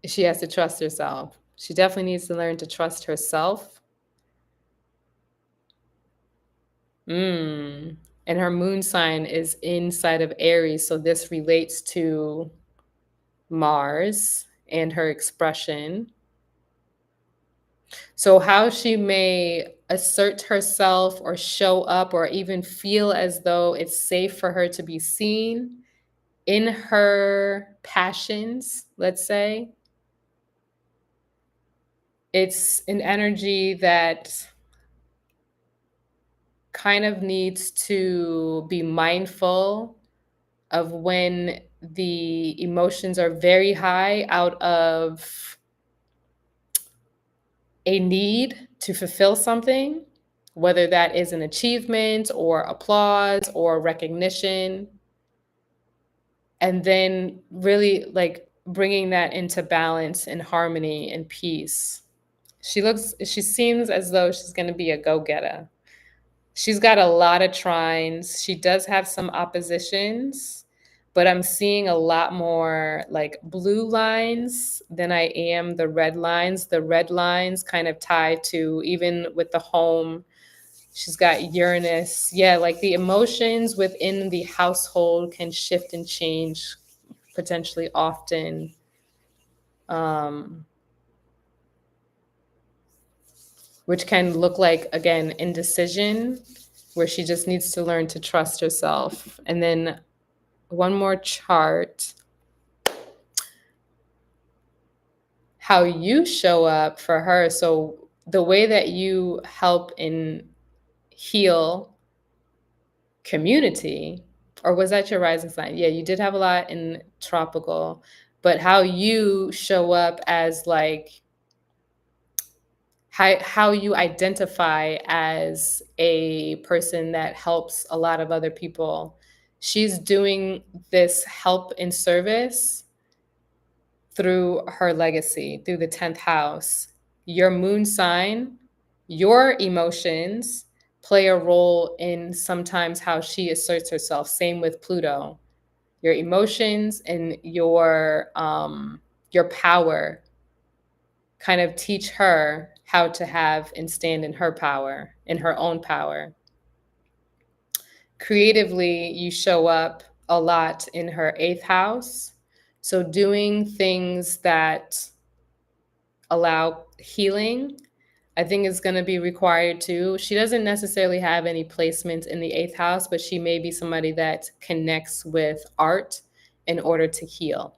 she has to trust herself. She definitely needs to learn to trust herself. And her moon sign is inside of Aries. So this relates to Mars and her expression. So how she may assert herself or show up or even feel as though it's safe for her to be seen in her passions, let's say. It's an energy that kind of needs to be mindful of when the emotions are very high out of a need to fulfill something, whether that is an achievement or applause or recognition, and then really like bringing that into balance and harmony and peace. She seems as though she's going to be a go-getter. She's got a lot of trines. She does have some oppositions, but I'm seeing a lot more like blue lines than I am the red lines. The red lines kind of tie to even with the home. She's got Uranus. Yeah, like the emotions within the household can shift and change potentially often. Um, which can look like, again, indecision, where she just needs to learn to trust herself. And then one more chart, how you show up for her. So the way that you help and heal community, or was that your rising sign? Yeah, you did have a lot in tropical, but how you show up as like how you identify as a person that helps a lot of other people. She's doing this help and service through her legacy, through the 10th house. Your moon sign, your emotions play a role in sometimes how she asserts herself. Same with Pluto. Your emotions and your power kind of teach her how to have and stand in her power, in her own power. Creatively, you show up a lot in her 8th house. So doing things that allow healing, I think is going to be required too. She doesn't necessarily have any placements in the 8th house, but she may be somebody that connects with art in order to heal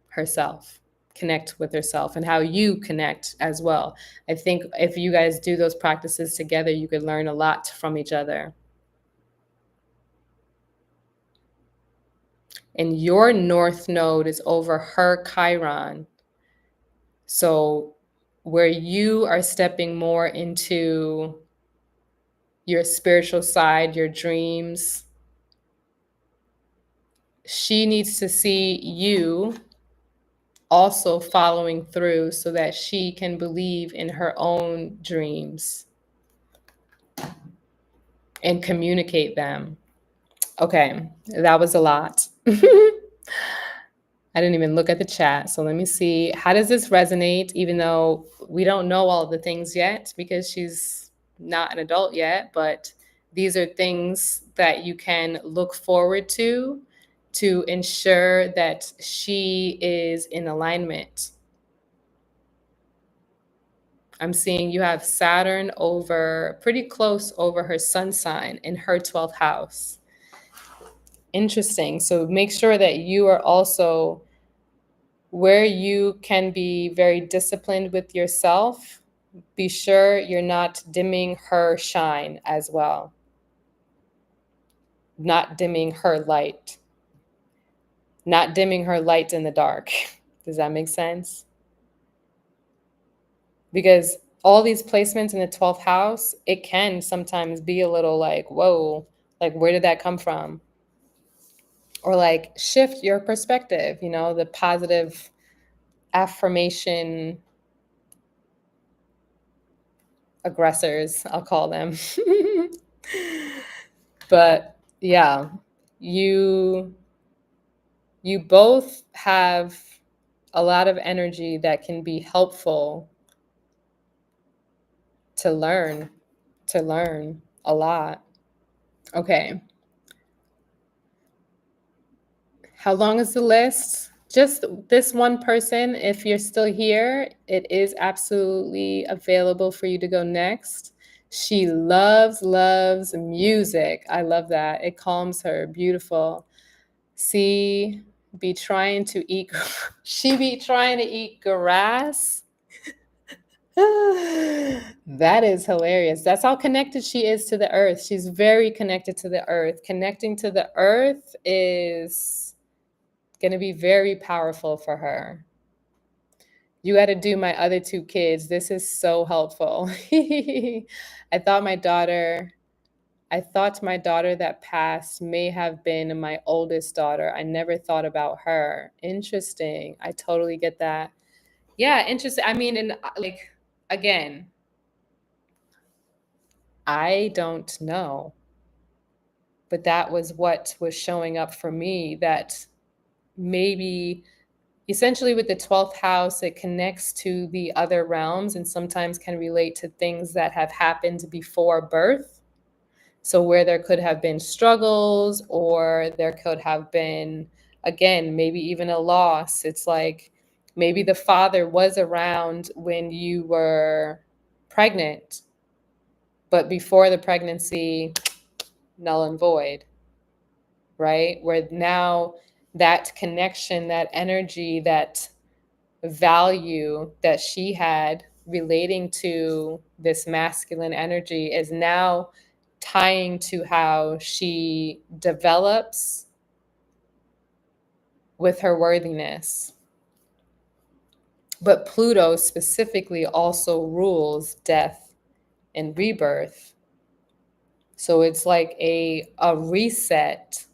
herself, connect with herself, and how you connect as well. I think if you guys do those practices together, you could learn a lot from each other. And your north node is over her Chiron. So where you are stepping more into your spiritual side, your dreams, she needs to see you also following through so that she can believe in her own dreams and communicate them. Okay, that was a lot. I didn't even look at the chat. So let me see. How does this resonate, even though we don't know all the things yet because she's not an adult yet, but these are things that you can look forward to ensure that she is in alignment. I'm seeing you have Saturn over pretty close over her sun sign in her 12th house. Interesting. So make sure that you are also where you can be very disciplined with yourself. Be sure you're not dimming her shine as well, not dimming her light, not dimming her light in the dark. Does that make sense? Because all these placements in the 12th house, it can sometimes be a little like, whoa, like where did that come from? Or like shift your perspective, the positive affirmation aggressors, I'll call them. But yeah, you both have a lot of energy that can be helpful to learn a lot. Okay. How long is the list? Just this one person. If you're still here, it is absolutely available for you to go next. She loves music. I love that. It calms her. Beautiful. See, be trying to eat, she be trying to eat grass. That is hilarious. That's how connected she is to the earth. She's very connected to the earth. Connecting to the earth is going to be very powerful for her. You got to do my other two kids. This is so helpful. I thought my daughter I thought my daughter that passed may have been my oldest daughter. I never thought about her. Interesting. I totally get that. Yeah, interesting. I mean, and like, again, I don't know, but that was what was showing up for me, that maybe essentially with the 12th house, it connects to the other realms and sometimes can relate to things that have happened before birth. So where there could have been struggles, or there could have been, again, maybe even a loss. It's like maybe the father was around when you were pregnant, but before the pregnancy, null and void, right? Where now that connection, that energy, that value that she had relating to this masculine energy is now tying to how she develops with her worthiness. But Pluto specifically also rules death and rebirth. So it's like a reset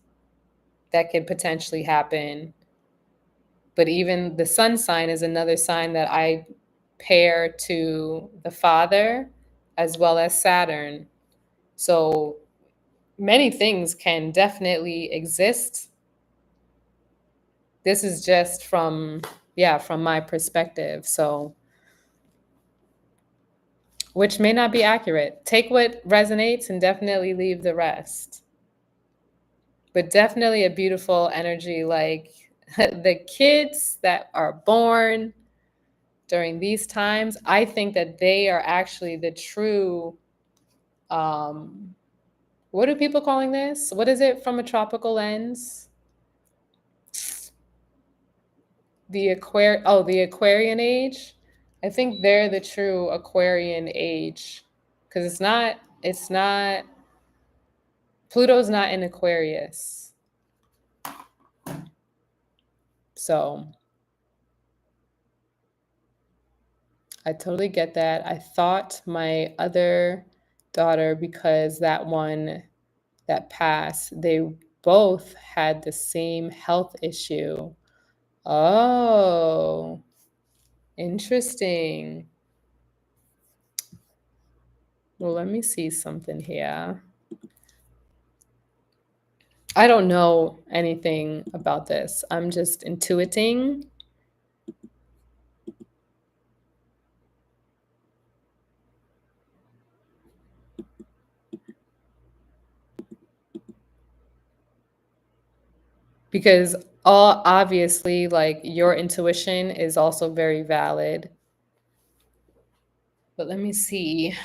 that could potentially happen. But even the sun sign is another sign that I pair to the father as well as Saturn. So many things can definitely exist. This is just from, yeah, from my perspective. So, which may not be accurate. Take what resonates and definitely leave the rest. But definitely a beautiful energy. Like the kids that are born during these times, I think that they are actually the true, what are people calling this? What is it from a tropical lens? The Aquarian age. I think they're the true Aquarian age, because it's not Pluto's not in Aquarius. So I totally get that. I thought my other daughter, because that one that passed, they both had the same health issue. Oh, interesting. Well, let me see something here. I don't know anything about this. I'm just intuiting. Because all obviously, like, your intuition is also very valid. But let me see.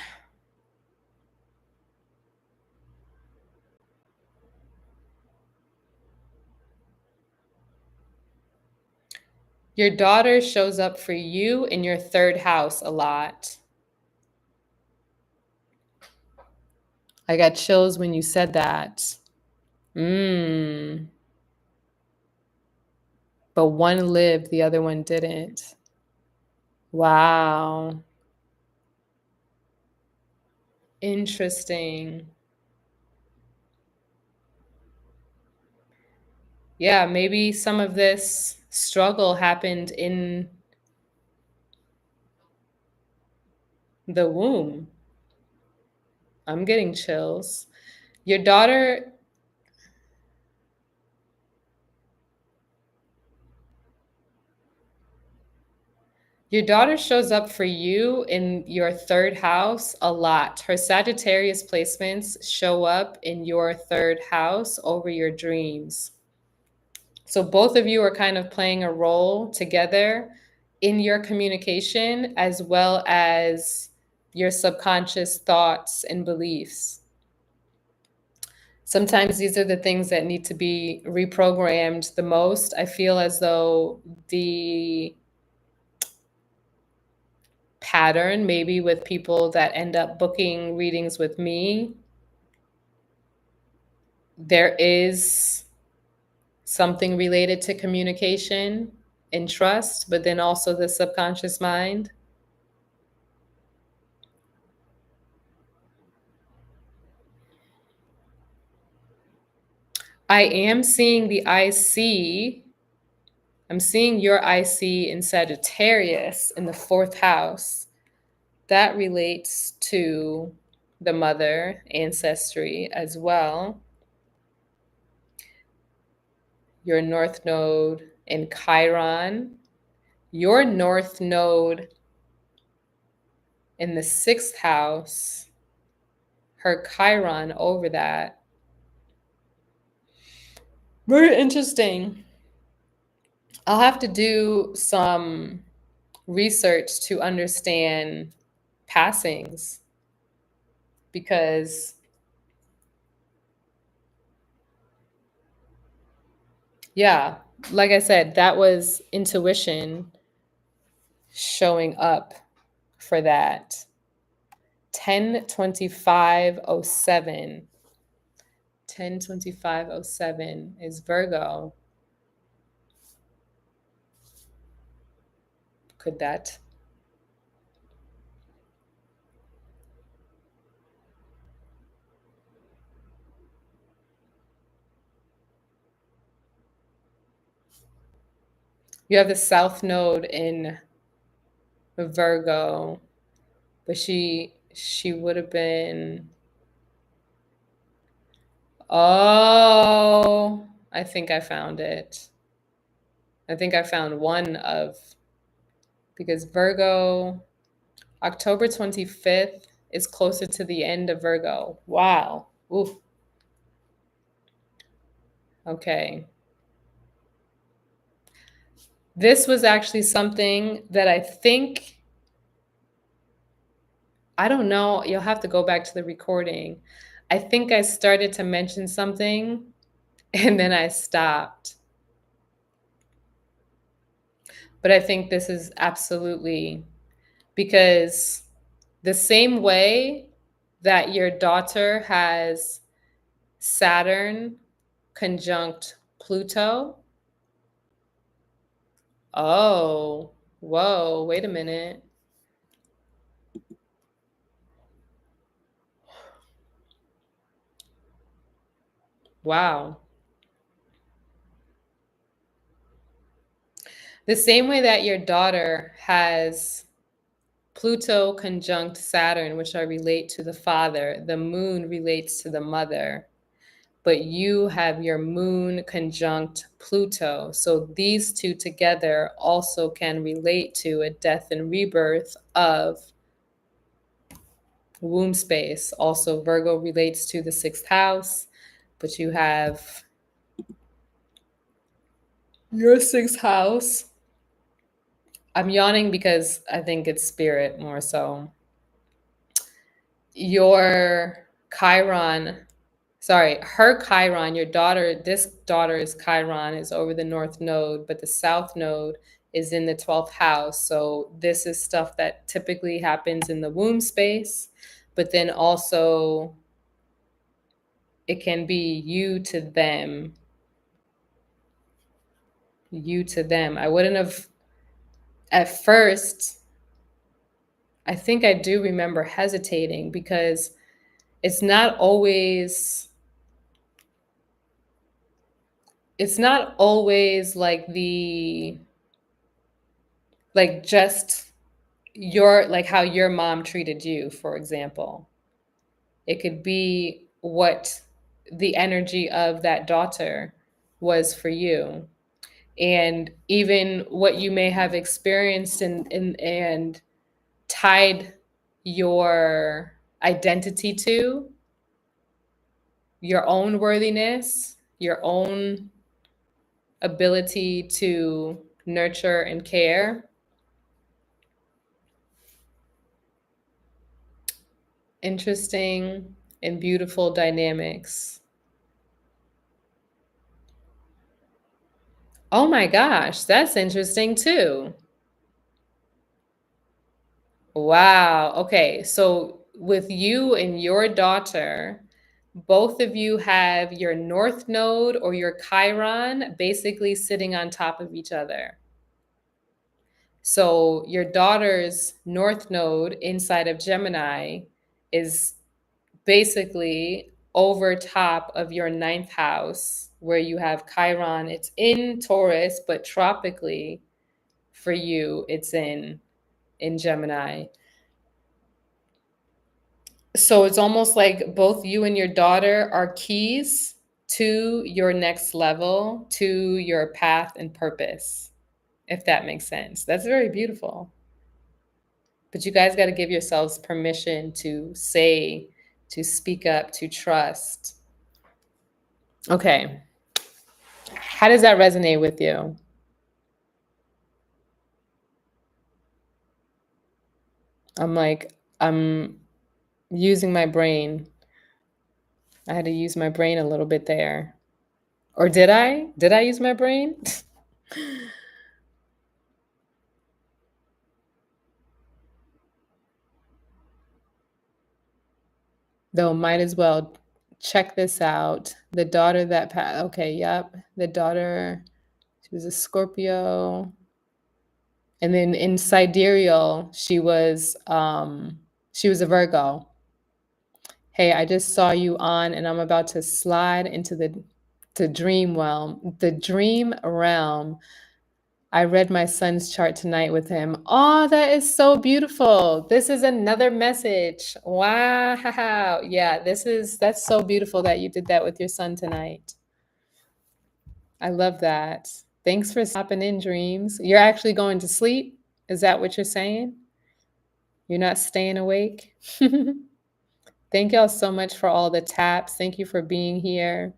Your daughter shows up for you in your third house a lot. I got chills when you said that. Mm. But one lived, the other one didn't. Wow. Interesting. Yeah, maybe some of this struggle happened in the womb. I'm getting chills. Your daughter, your daughter shows up for you in your third house a lot. Her Sagittarius placements show up in your third house over your dreams. So both of you are kind of playing a role together in your communication, as well as your subconscious thoughts and beliefs. Sometimes these are the things that need to be reprogrammed the most. I feel as though the pattern, maybe with people that end up booking readings with me, there is something related to communication and trust, but then also the subconscious mind. I am seeing the IC. I'm seeing your IC in Sagittarius in the fourth house. That relates to the mother ancestry as well. Your North Node in Chiron. Your North Node in the sixth house, her Chiron over that. Very interesting. I'll have to do some research to understand passings because, yeah, like I said, that was intuition showing up for that. 10/25/07. 10/25/07 is Virgo. Could that? You have the South Node in Virgo, but she would have been. Oh, I think I found it. I think I found one of, because Virgo, October 25th is closer to the end of Virgo. Wow. Oof. Okay. This was actually something that I don't know, you'll have to go back to the recording. I think I started to mention something and then I stopped. But I think this is absolutely, because the same way that your daughter has Saturn conjunct Pluto. Oh, whoa, wait a minute. Wow. The same way that your daughter has Pluto conjunct Saturn, which I relate to the father, the moon relates to the mother, but you have your moon conjunct Pluto. So these two together also can relate to a death and rebirth of womb space. Also, Virgo relates to the sixth house, but you have your sixth house. I'm yawning because I think it's spirit more so. Your Chiron, sorry, her Chiron, your daughter, this daughter's Chiron is over the North Node, but the South Node is in the 12th house. So this is stuff that typically happens in the womb space, but then also it can be you to them. You to them. I wouldn't have, at first, I think I do remember hesitating because it's not always it's not always like the like just your like how your mom treated you, for example. It could be what the energy of that daughter was for you. And even what you may have experienced and tied your identity to, your own worthiness, your own ability to nurture and care. Interesting and beautiful dynamics. Oh my gosh, that's interesting too. Wow. Okay. So with you and your daughter, both of you have your North Node or your Chiron basically sitting on top of each other. So your daughter's North Node inside of Gemini is basically over top of your ninth house where you have Chiron. It's in Taurus, but tropically for you, it's in Gemini. So it's almost like both you and your daughter are keys to your next level, to your path and purpose, if that makes sense. That's very beautiful. But you guys got to give yourselves permission to say, to speak up, to trust. Okay. How does that resonate with you? I'm using my brain. I had to use my brain a little bit there. Or did I? Did I use my brain? Though might as well check this out. The daughter that okay, yep. The daughter, she was a Scorpio. And then in Sidereal, she was a Virgo. Hey, I just saw you on and I'm about to slide into the dream realm. The dream realm. I read my son's chart tonight with him. Oh, that is so beautiful. This is another message. Wow. Yeah, that's so beautiful that you did that with your son tonight. I love that. Thanks for stopping in, dreams. You're actually going to sleep? Is that what you're saying? You're not staying awake? Thank y'all so much for all the taps. Thank you for being here.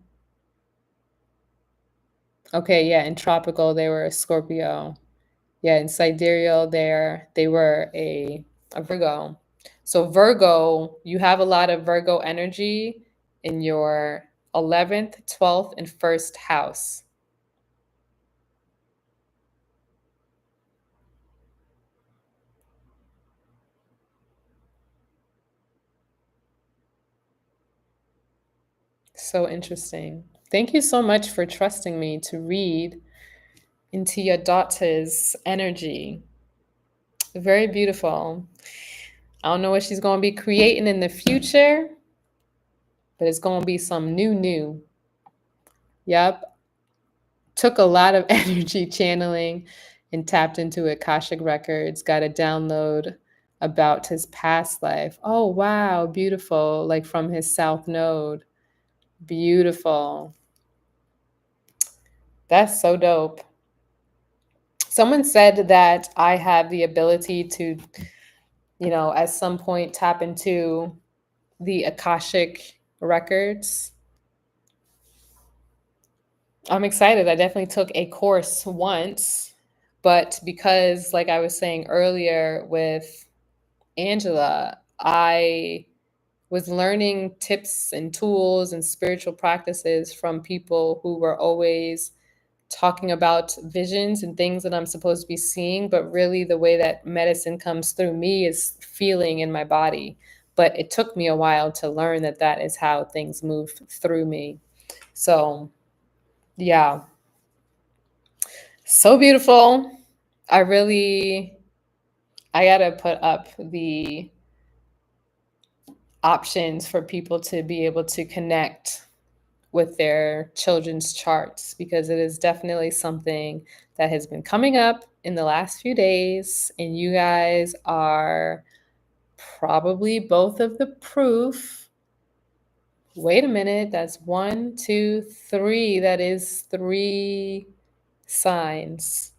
Okay, yeah, in tropical, they were a Scorpio. Yeah, in sidereal there, they were a Virgo. So Virgo, you have a lot of Virgo energy in your 11th, 12th, and first house. So interesting. Thank you so much for trusting me to read into your daughter's energy. Very beautiful. I don't know what she's going to be creating in the future, but it's going to be some new. Yep. Took a lot of energy channeling and tapped into Akashic Records, got a download about his past life. Oh, wow. Beautiful. Like from his South Node. Beautiful. That's so dope. Someone said that I have the ability to, at some point tap into the Akashic records. I'm excited. I definitely took a course once, but because, like I was saying earlier with Angela, I was learning tips and tools and spiritual practices from people who were always talking about visions and things that I'm supposed to be seeing, but really the way that medicine comes through me is feeling in my body. But it took me a while to learn that that is how things move through me. So, yeah, so beautiful. I gotta put up the options for people to be able to connect with their children's charts because it is definitely something that has been coming up in the last few days. And you guys are probably both of the proof. Wait a minute, that's 1, 2, 3. That is 3 signs.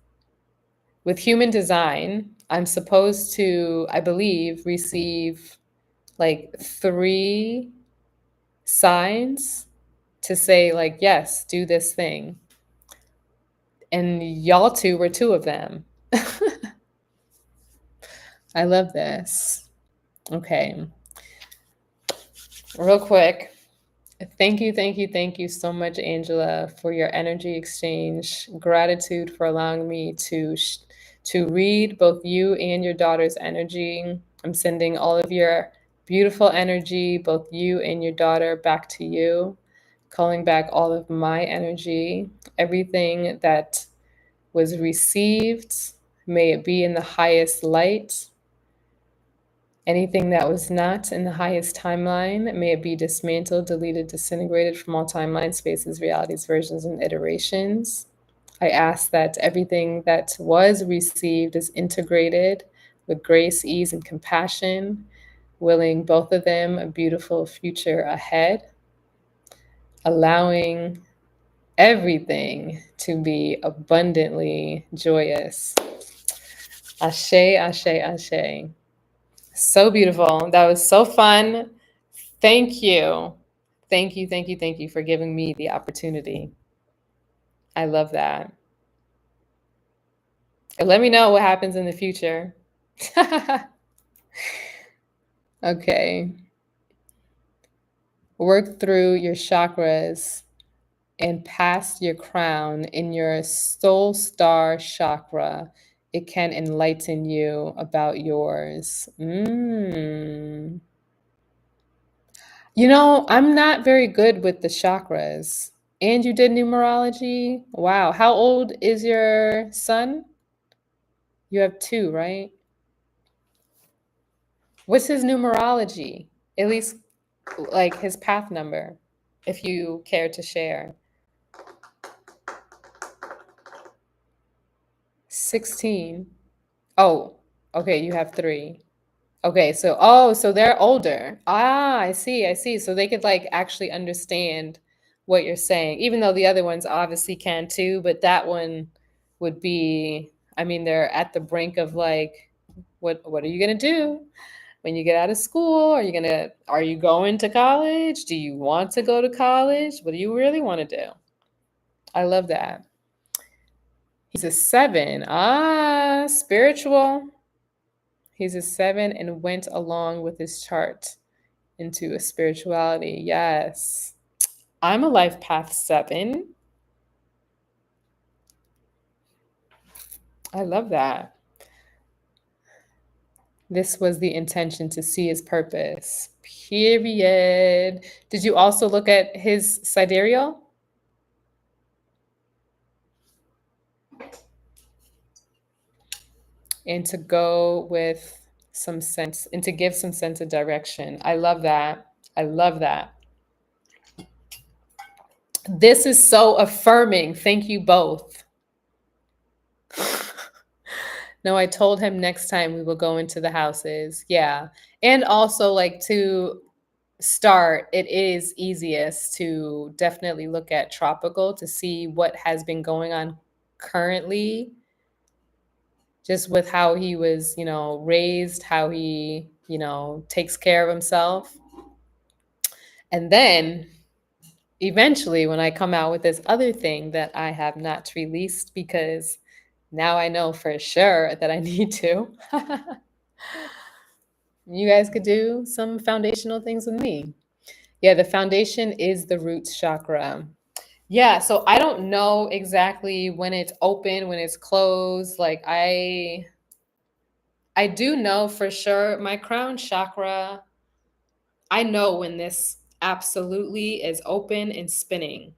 With human design, I'm supposed to, I believe, receive like 3 signs to say, like, yes, do this thing. And y'all two were 2 of them. I love this. Okay. Real quick. Thank you so much, Angela, for your energy exchange. Gratitude for allowing me to read both you and your daughter's energy. I'm sending all of your beautiful energy, both you and your daughter, back to you. Calling back all of my energy, everything that was received, may it be in the highest light. Anything that was not in the highest timeline, may it be dismantled, deleted, disintegrated from all timelines, spaces, realities, versions, and iterations. I ask that everything that was received is integrated with grace, ease, and compassion, willing both of them a beautiful future ahead, allowing everything to be abundantly joyous. Ashe, ashe, ashe. So beautiful. That was so fun. Thank you. Thank you for giving me the opportunity. I love that. And let me know what happens in the future. Okay. Work through your chakras and past your crown in your soul star chakra. It can enlighten you about yours. You know, I'm not very good with the chakras. And you did numerology? Wow. How old is your son? You have two, right? What's his numerology? At least like his path number, if you care to share. 16. Oh, okay, you have three. Okay, so they're older. Ah, I see, I see. So they could like actually understand what you're saying, even though the other ones obviously can too, but that one would be, I mean, they're at the brink of like, what are you gonna do when you get out of school? Are you going to college? Do you want to go to college? What do you really want to do? I love that. He's a 7. Ah, spiritual. He's a 7 and went along with his chart into a spirituality. Yes. I'm a life path 7. I love that. This was the intention to see his purpose. Period. Did you also look at his sidereal? And to go with some sense and to give some sense of direction. I love that. I love that. This is so affirming. Thank you both. No, I told him next time we will go into the houses. Yeah. And also, like, to start, it is easiest to definitely look at tropical to see what has been going on currently, just with how he was, raised, how he, takes care of himself. And then eventually, when I come out with this other thing that I have not released because now I know for sure that I need to, you guys could do some foundational things with me. Yeah, the foundation is the root chakra. Yeah, so I don't know exactly when it's open, when it's closed. Like I do know for sure my crown chakra, I know when this absolutely is open and spinning.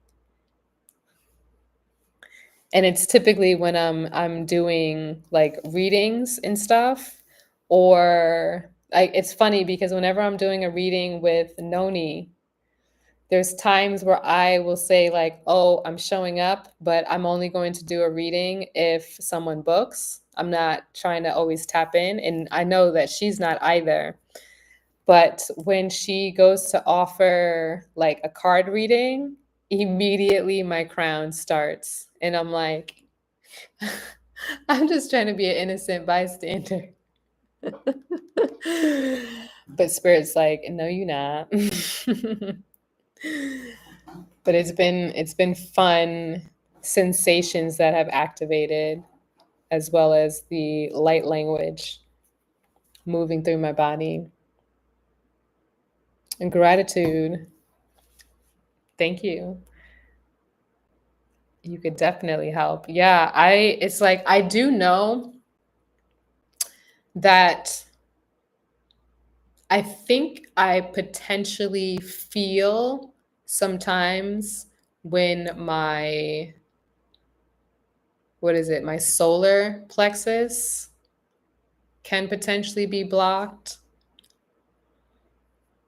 And it's typically when I'm doing like readings and stuff, or like it's funny because whenever I'm doing a reading with Noni, there's times where I will say like, "Oh, I'm showing up, but I'm only going to do a reading if someone books." I'm not trying to always tap in, and I know that she's not either. But when she goes to offer like a card reading, immediately my crown starts, and I'm like, I'm just trying to be an innocent bystander. But Spirit's like, no, you're not. But it's been fun sensations that have activated, as well as the light language moving through my body. And gratitude. Thank you. You could definitely help. Yeah, it's like I do know that I think I potentially feel sometimes when what is it, my solar plexus can potentially be blocked.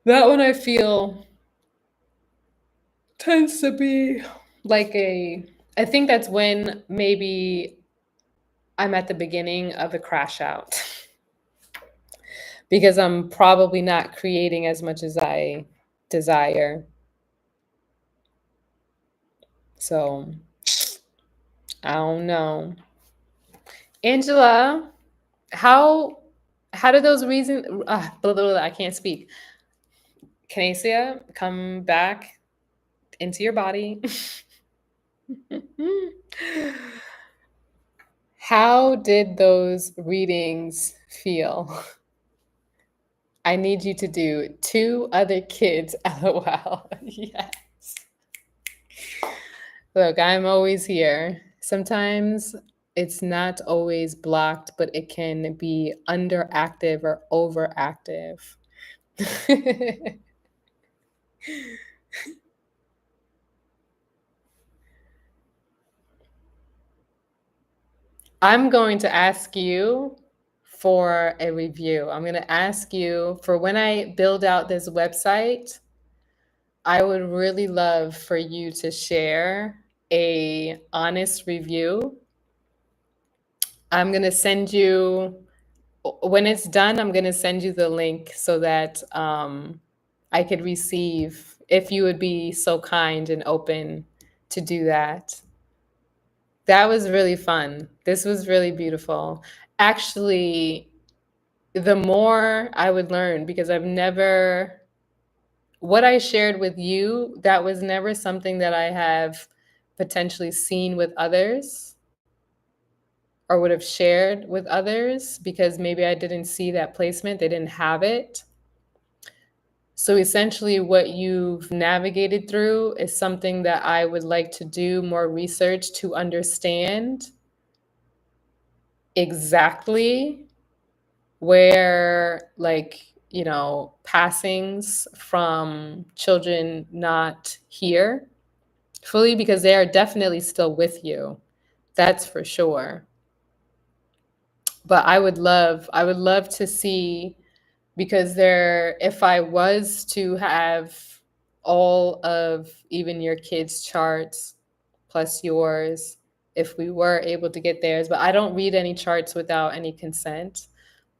That one I feel tends to be like I think that's when maybe I'm at the beginning of a crash out because I'm probably not creating as much as I desire. So I don't know. Angela, how how do those reasons blah, blah, blah, I can't speak. Canacia, come back into your body. How did those readings feel? I need you to do two other kids. LOL. Yes. Look, I'm always here. Sometimes it's not always blocked, but it can be underactive or overactive. I'm going to ask you for a review. I'm going to ask you for when I build out this website, I would really love for you to share a honest review. I'm going to send you when it's done, I'm going to send you the link so that I could receive if you would be so kind and open to do that. That was really fun. This was really beautiful. Actually, the more I would learn, because what I shared with you, that was never something that I have potentially seen with others or would have shared with others because maybe I didn't see that placement, they didn't have it. So essentially, what you've navigated through is something that I would like to do more research to understand exactly where, like, passings from children not here fully, because they are definitely still with you. That's for sure. But I would love to see, because if I was to have all of even your kids' charts plus yours, if we were able to get theirs, but I don't read any charts without any consent,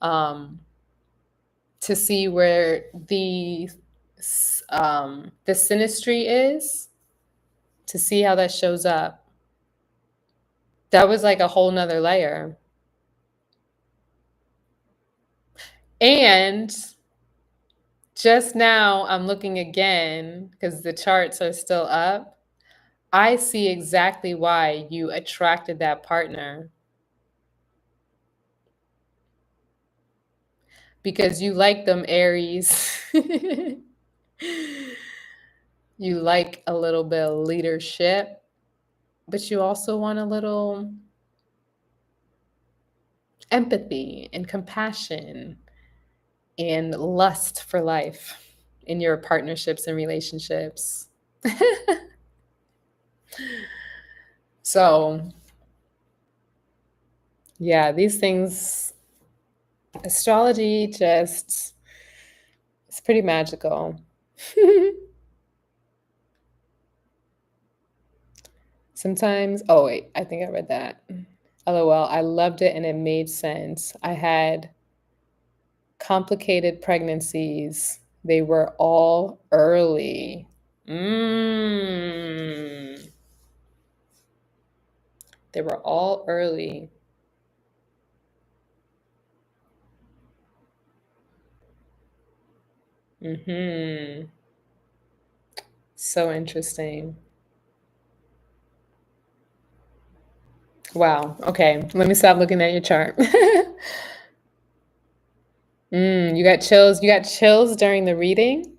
to see where the synastry is, to see how that shows up. That was like a whole nother layer. And just now I'm looking again because the charts are still up. I see exactly why you attracted that partner, because you like them Aries. You like a little bit of leadership, but you also want a little empathy and compassion and lust for life in your partnerships and relationships. So, yeah, these things, astrology just, it's pretty magical. Sometimes, oh wait, I think I read that. LOL, I loved it and it made sense. I had complicated pregnancies. They were all early. Mm. They were all early. Mm-hmm. So interesting. Wow. Okay. Let me stop looking at your chart. You got chills. You got chills during the reading?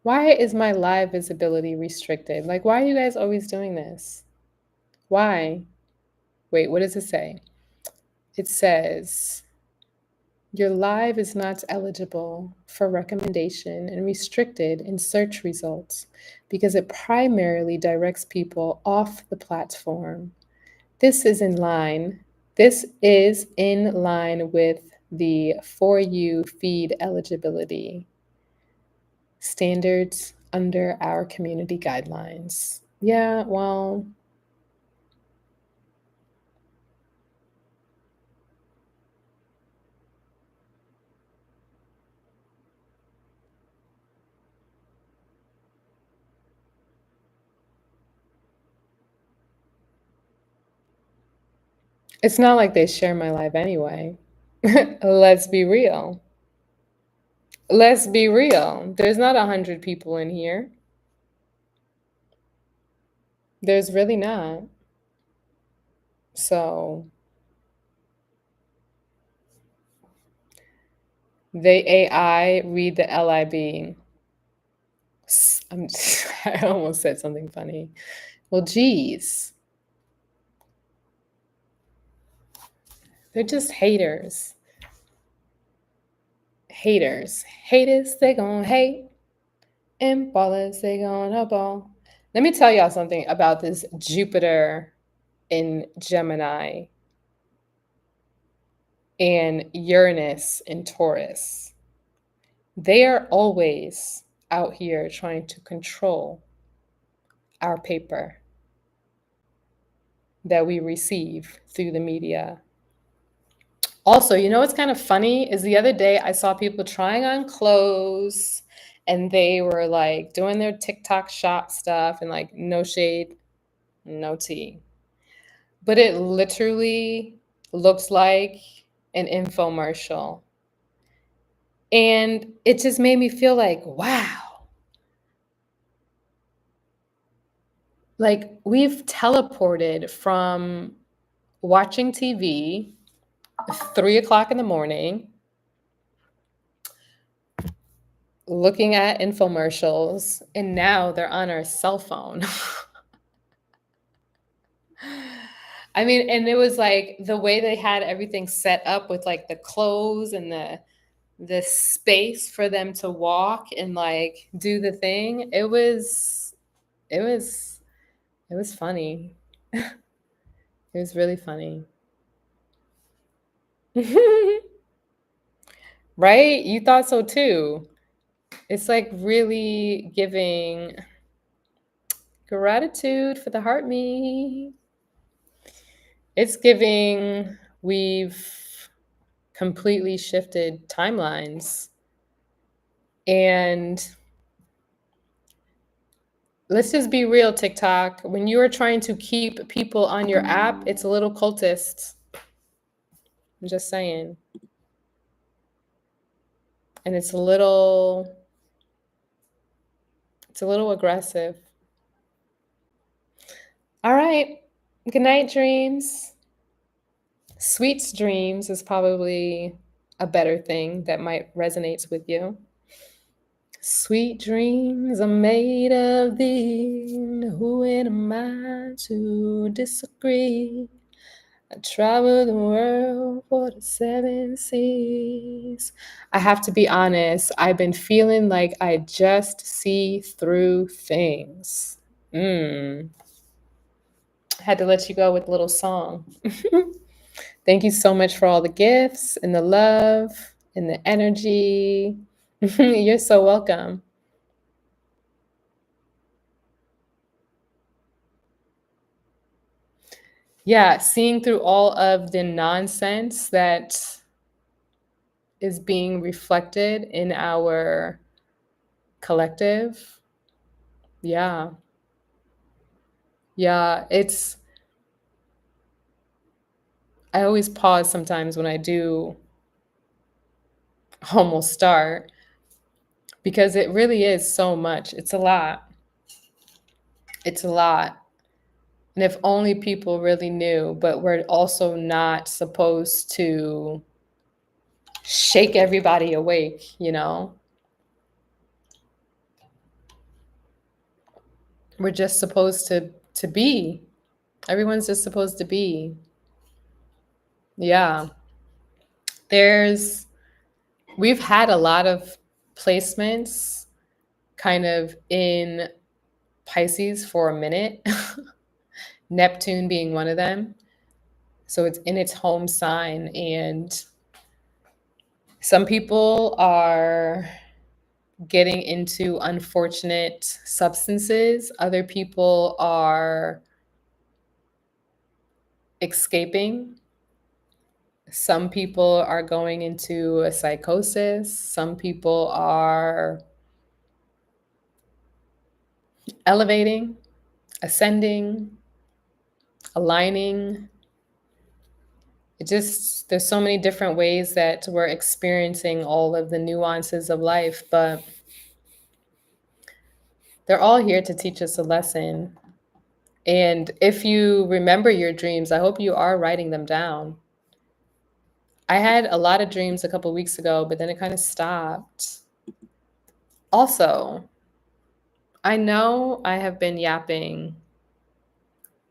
Why is my live visibility restricted? Like, why are you guys always doing this? Why? Wait, what does it say? It says, your live is not eligible for recommendation and restricted in search results because it primarily directs people off the platform. This is in line. This is in line with the For You feed eligibility standards under our community guidelines. Yeah, well, it's not like they share my live anyway. Let's be real. Let's be real. There's not 100 people in here. There's really not. So they AI read the LIB. I'm, I almost said something funny. Well, geez, they're just haters. Haters. Haters, they gonna hate. And ballers, they gonna ball. Let me tell y'all something about this Jupiter in Gemini and Uranus in Taurus. They are always out here trying to control our paper that we receive through the media. Also, you know what's kind of funny is the other day I saw people trying on clothes and they were like doing their TikTok shop stuff and like no shade, no tea. But it literally looks like an infomercial. And it just made me feel like, wow, like we've teleported from watching TV 3 o'clock in the morning, looking at infomercials, and now they're on our cell phone. I mean, and it was like the way they had everything set up with like the clothes and the space for them to walk and like do the thing. It was it was funny. It was really funny. Right? You thought so too. It's like really giving gratitude for the heart me. It's giving we've completely shifted timelines. And let's just be real, TikTok. When you are trying to keep people on your app, it's a little cultist. I'm just saying. And it's a little aggressive. All right. Good night, dreams. Sweet dreams is probably a better thing that might resonate with you. Sweet dreams are made of thee. Who am I to disagree? I travel the world for the 7 seas. I have to be honest, I've been feeling like I just see through things. Had to let you go with a little song. Thank you so much for all the gifts and the love and the energy. You're so welcome. Yeah, seeing through all of the nonsense that is being reflected in our collective. Yeah. Yeah, I always pause sometimes when I do almost start because it really is so much. It's a lot. It's a lot. And if only people really knew, but we're also not supposed to shake everybody awake, you know? We're just supposed to be. Everyone's just supposed to be. Yeah. There's we've had a lot of placements kind of in Pisces for a minute. Neptune being one of them. So it's in its home sign, and some people are getting into unfortunate substances. Other people are escaping. Some people are going into a psychosis. Some people are elevating, ascending, aligning. There's so many different ways that we're experiencing all of the nuances of life, but they're all here to teach us a lesson. And if you remember your dreams, I hope you are writing them down. I had a lot of dreams a couple weeks ago, but then it kind of stopped. Also, I know I have been yapping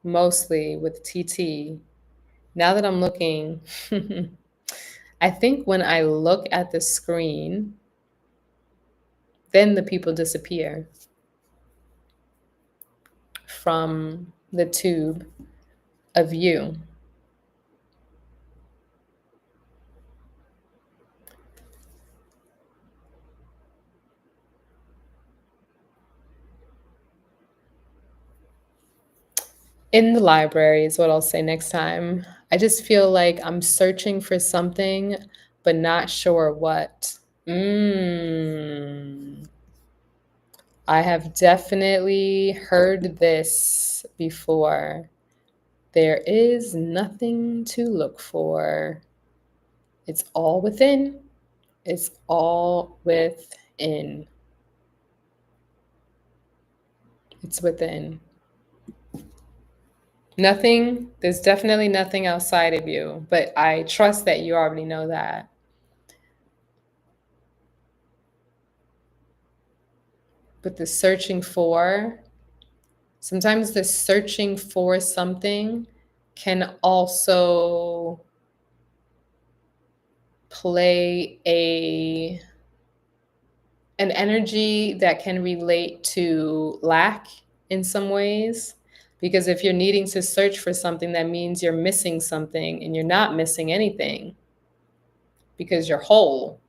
mostly with TT. Now that I'm looking, I think when I look at the screen, then the people disappear from the tube of you. In the library is what I'll say next time. I just feel like I'm searching for something, but not sure what. Mm. I have definitely heard this before. There is nothing to look for. It's all within. It's all within. It's within. Nothing, there's definitely nothing outside of you, but I trust that you already know that. But the searching for, sometimes the searching for something can also play an energy that can relate to lack in some ways. Because if you're needing to search for something, that means you're missing something, and you're not missing anything because you're whole,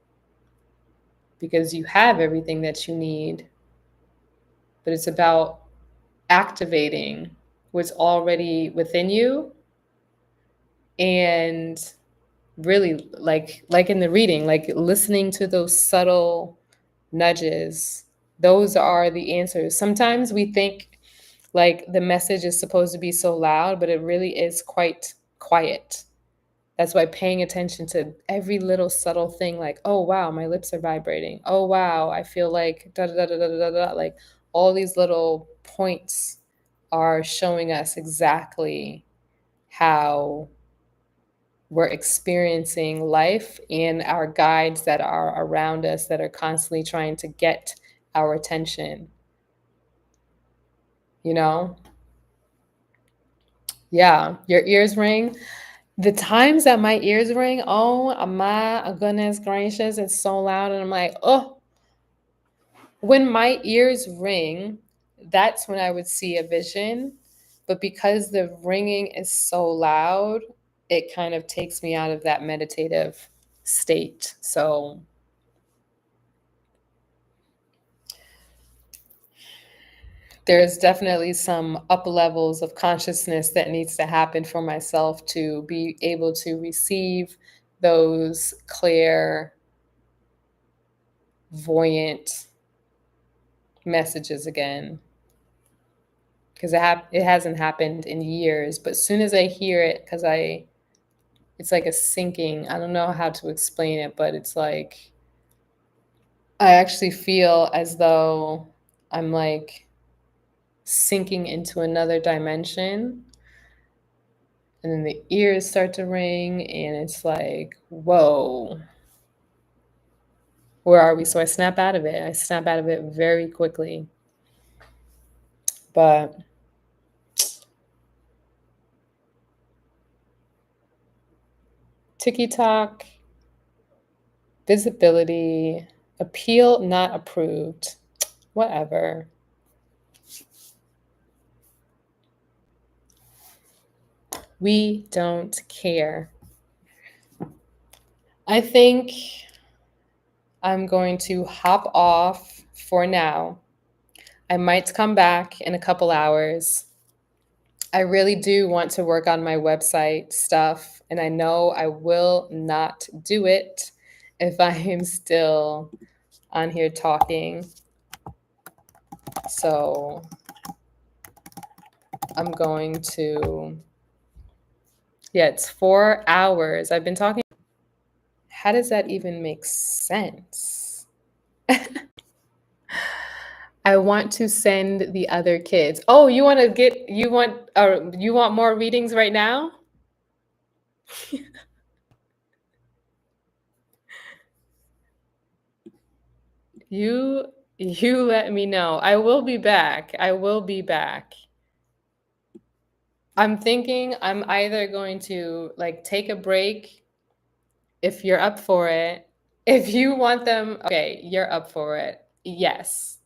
because you have everything that you need. But it's about activating what's already within you, and really, like in the reading, like listening to those subtle nudges. Those are the answers. Sometimes we think like the message is supposed to be so loud, but it really is quite quiet. That's why paying attention to every little subtle thing, like, oh wow, my lips are vibrating. Oh wow, I feel like da da da da da da da. Like all these little points are showing us exactly how we're experiencing life, and our guides that are around us that are constantly trying to get our attention, you know? Yeah, your ears ring. The times that my ears ring, oh my goodness gracious, it's so loud. And I'm like, oh, when my ears ring, that's when I would see a vision. But because the ringing is so loud, it kind of takes me out of that meditative state. So there's definitely some up levels of consciousness that needs to happen for myself to be able to receive those clear, voyant messages again. Because it hasn't happened in years, but as soon as I hear it, it's like a sinking. I don't know how to explain it, but it's like I actually feel as though I'm like sinking into another dimension. And then the ears start to ring, and it's like, whoa, where are we? So I snap out of it. I snap out of it very quickly. But TikTok, visibility, appeal not approved. Whatever. We don't care. I think I'm going to hop off for now. I might come back in a couple hours. I really do want to work on my website stuff, and I know I will not do it if I am still on here talking. So I'm going to, yeah, it's 4 hours. I've been talking. How does that even make sense? I want to send the other kids. Oh, you want more readings right now? You you let me know. I will be back. I will be back. I'm thinking I'm either going to like take a break if you're up for it. If you want them, okay, you're up for it. Yes,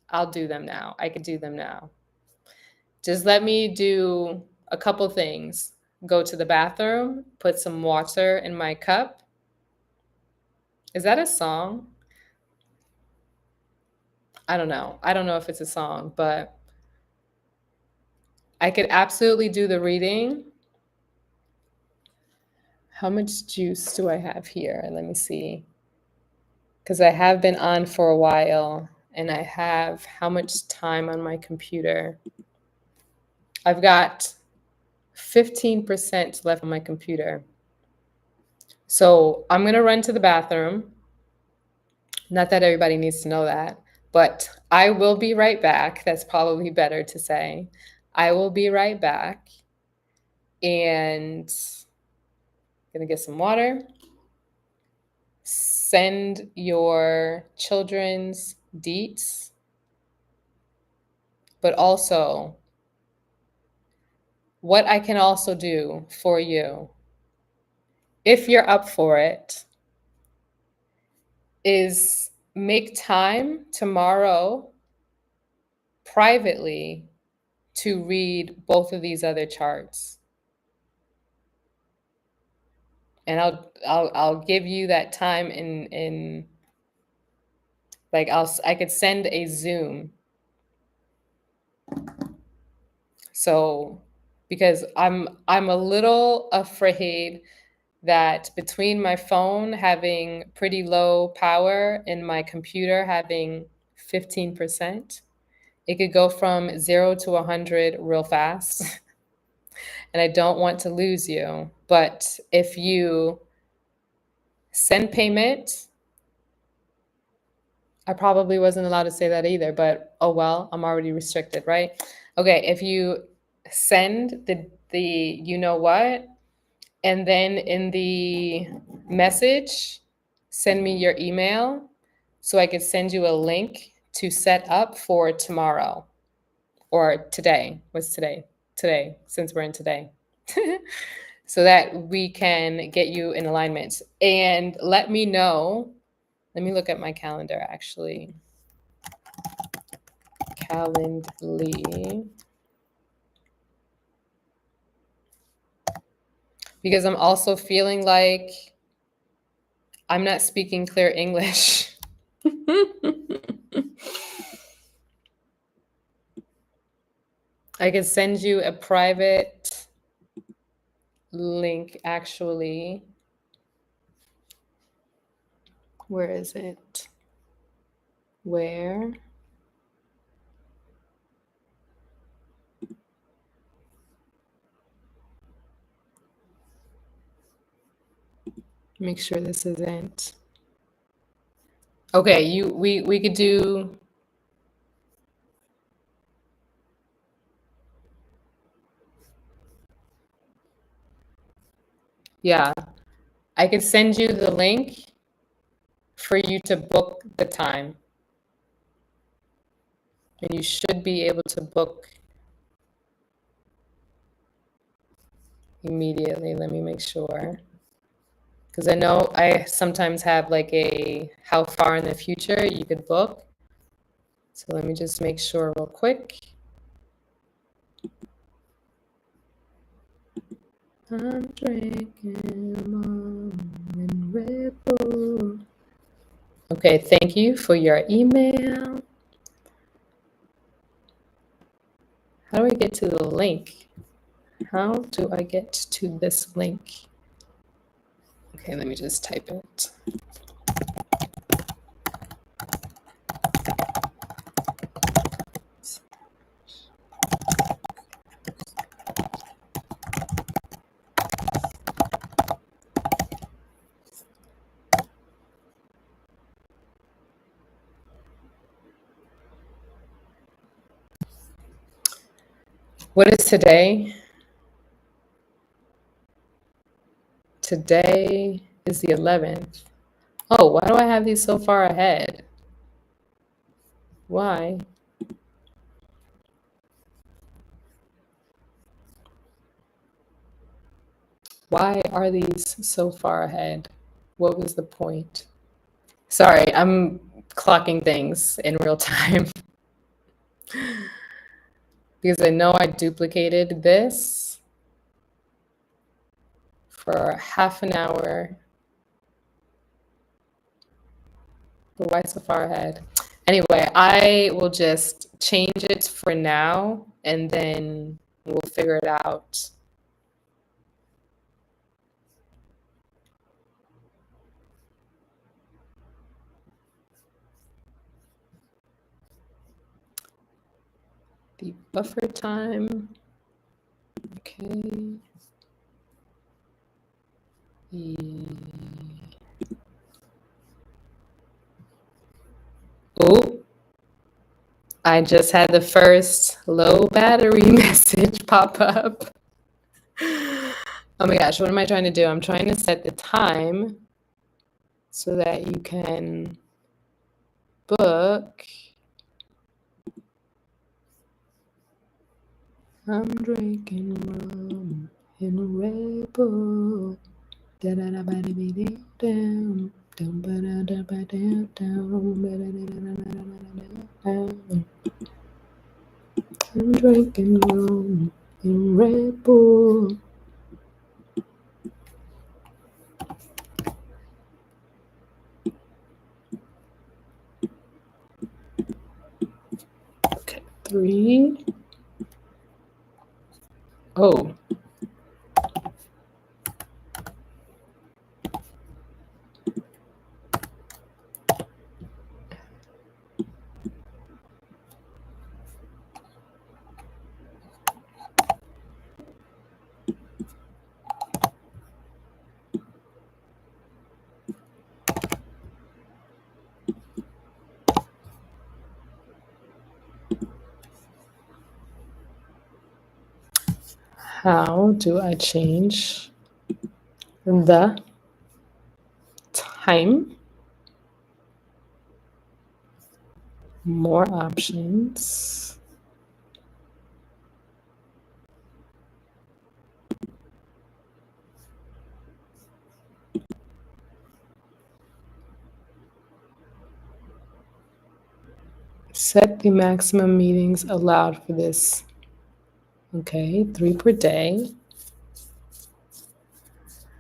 I'll do them now. I could do them now. Just let me do a couple things. Go to the bathroom, put some water in my cup. Is that a song? I don't know. I don't know if it's a song, but I could absolutely do the reading. How much juice do I have here? Let me see. Because I have been on for a while and I have how much time on my computer? I've got 15% left on my computer. So I'm going to run to the bathroom. Not that everybody needs to know that, but I will be right back. That's probably better to say. I will be right back and gonna get some water. Send your children's deets, but also what I can also do for you, if you're up for it, is make time tomorrow privately to read both of these other charts. And I'll give you that time in like I could send a Zoom. So because I'm a little afraid that between my phone having pretty low power and my computer having 15%, it could go from 0 to 100 real fast. And I don't want to lose you. But if you send payment, I probably wasn't allowed to say that either, but oh well, I'm already restricted, right? Okay, if you send the you know what, and then in the message, send me your email so I could send you a link to set up for tomorrow or today. What's today? Today, since we're in today. So that we can get you in alignment. And let me know. Let me look at my calendar actually. Calendly. Because I'm also feeling like I'm not speaking clear English. I could send you a private link actually. Where is it? Where? Make sure this isn't. Okay, we could do. Yeah, I could send you the link for you to book the time. And you should be able to book immediately. Let me make sure. Because I know I sometimes have like a how far in the future you could book. So let me just make sure real quick. I'm drinking Mom and Red Bull. Okay, thank you for your email. How do I get to the link? How do I get to this link? Okay, let me just type it. What is today? Today is the 11th. Oh, why do I have these so far ahead? Why? Why are these so far ahead? What was the point? Sorry, I'm clocking things in real time because I know I duplicated this for half an hour. But why so far ahead? Anyway, I will just change it for now and then we'll figure it out. The buffer time. Okay. Oh, I just had the first low battery message pop up. Oh my gosh, what am I trying to do? I'm trying to set the time so that you can book. I'm drinking rum in a Red Bull. I'm drinking rum in Red Bull. Okay, 3. Oh. How do I change the time? More options. Set the maximum meetings allowed for this. Okay, 3 per day.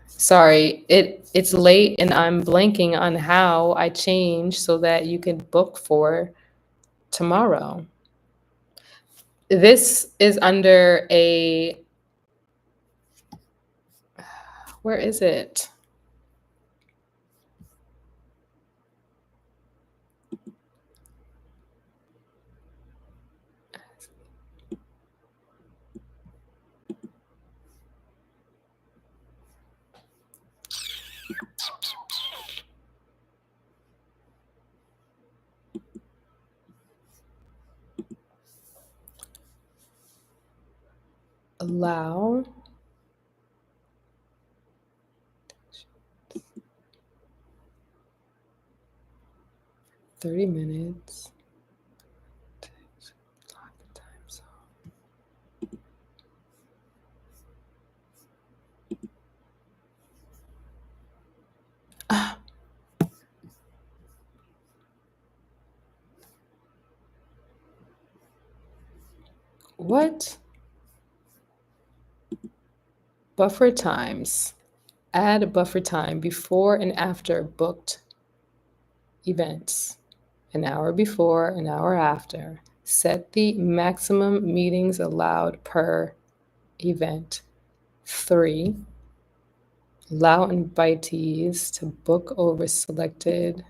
Sorry, it's late and I'm blanking on how I change so that you can book for tomorrow. This is under a, where is it? Allow 30 minutes. What? Buffer times. Add a buffer time before and after booked events. An hour before, an hour after. Set the maximum meetings allowed per event. 3. Allow invitees to book over selected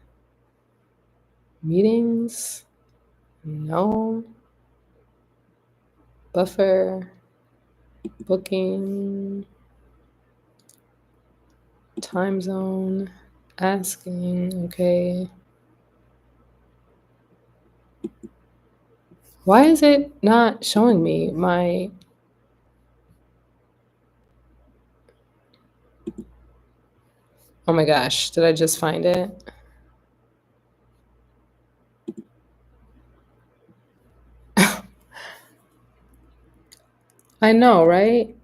meetings. No. Buffer. Booking. Time zone. Asking. Okay. Why is it not showing me my... Oh my gosh, did I just find it? I know, right?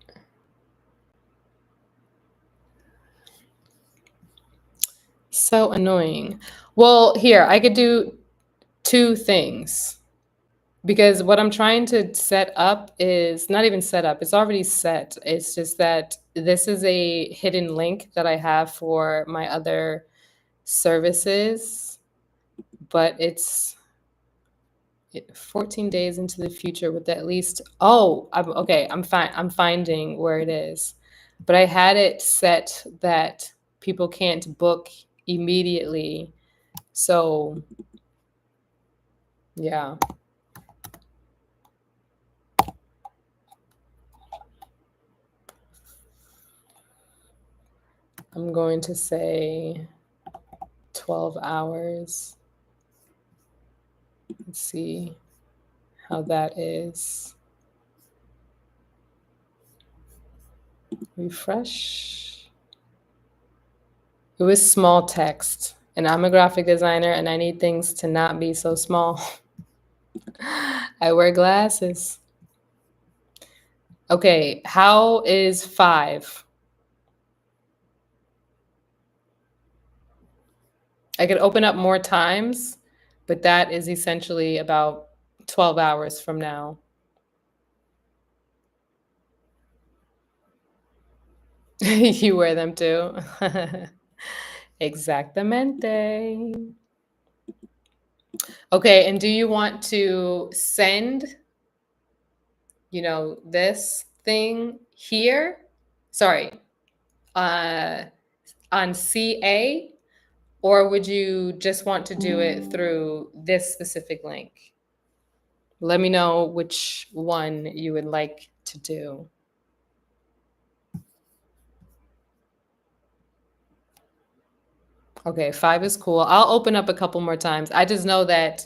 So annoying. Well, here, I could do two things because what I'm trying to set up is not even set up, it's already set. It's just that this is a hidden link that I have for my other services, but it's 14 days into the future with at least, oh, okay, I'm fine. I'm finding where it is. But I had it set that people can't book immediately. So, yeah, I'm going to say 12 hours. Let's see how that is. Refresh. It was small text, and I'm a graphic designer and I need things to not be so small. I wear glasses. Okay, how is 5? I could open up more times, but that is essentially about 12 hours from now. You wear them too. Exactamente. Okay, and do you want to send, this thing here? Sorry, uh, on CA, or would you just want to do it through this specific link? Let me know which one you would like to do. Okay, 5 is cool. I'll open up a couple more times. I just know that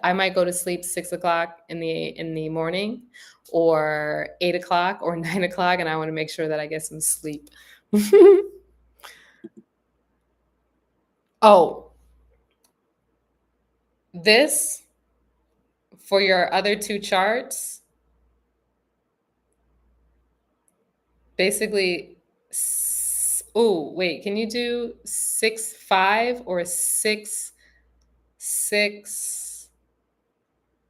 I might go to sleep 6 o'clock in the morning, or 8 o'clock, or 9 o'clock, and I want to make sure that I get some sleep. Oh, this for your other two charts, basically. Oh, wait, can you do 6-5 or 6-6?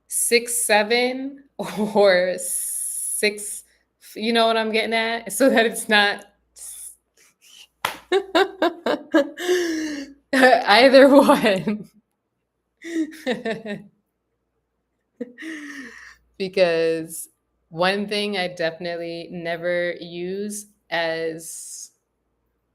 6-7 or 6, you know what I'm getting at, so that it's not either one. Because one thing I definitely never use as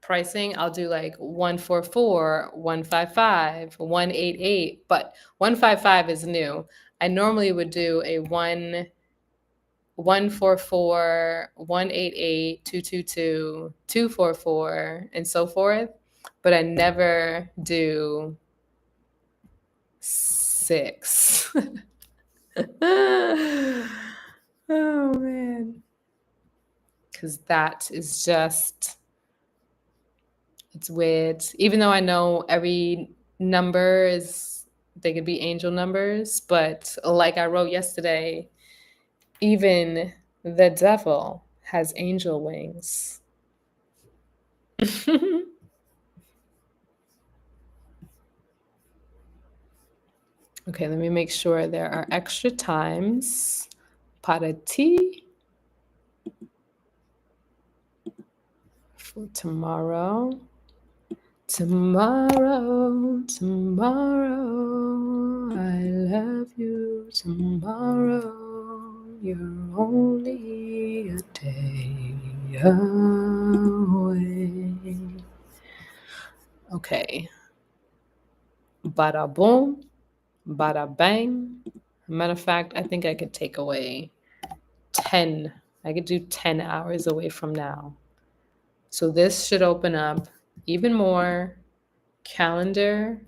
pricing, I'll do like 144, 155, 188, but 155 is new. I normally would do a 144, 188, 222, 244, and so forth, but I never do 6. Oh man. Because that is just, it's weird. Even though I know every number is, they could be angel numbers, but like I wrote yesterday, even the devil has angel wings. Okay, let me make sure there are extra times. para ti for tomorrow. Tomorrow, tomorrow, I love you. Tomorrow, you're only a day away. Okay. Bada boom, bada bang. Matter of fact, I think I could take away 10. I could do 10 hours away from now. So this should open up even more calendar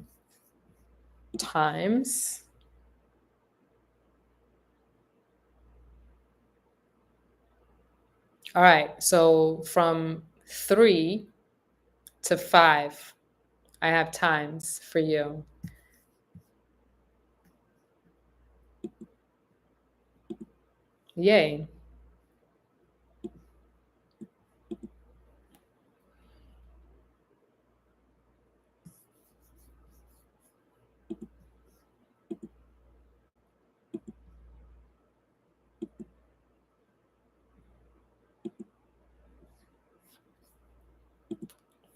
times. All right. So from 3 to 5, I have times for you. Yay.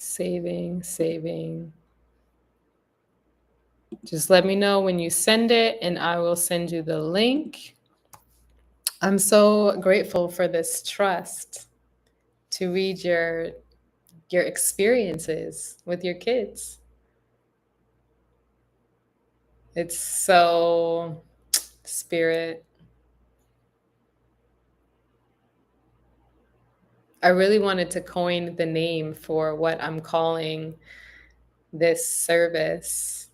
Saving, saving. Just let me know when you send it and I will send you the link. I'm so grateful for this trust to read your experiences with your kids. It's so spirit. I really wanted to coin the name for what I'm calling this service.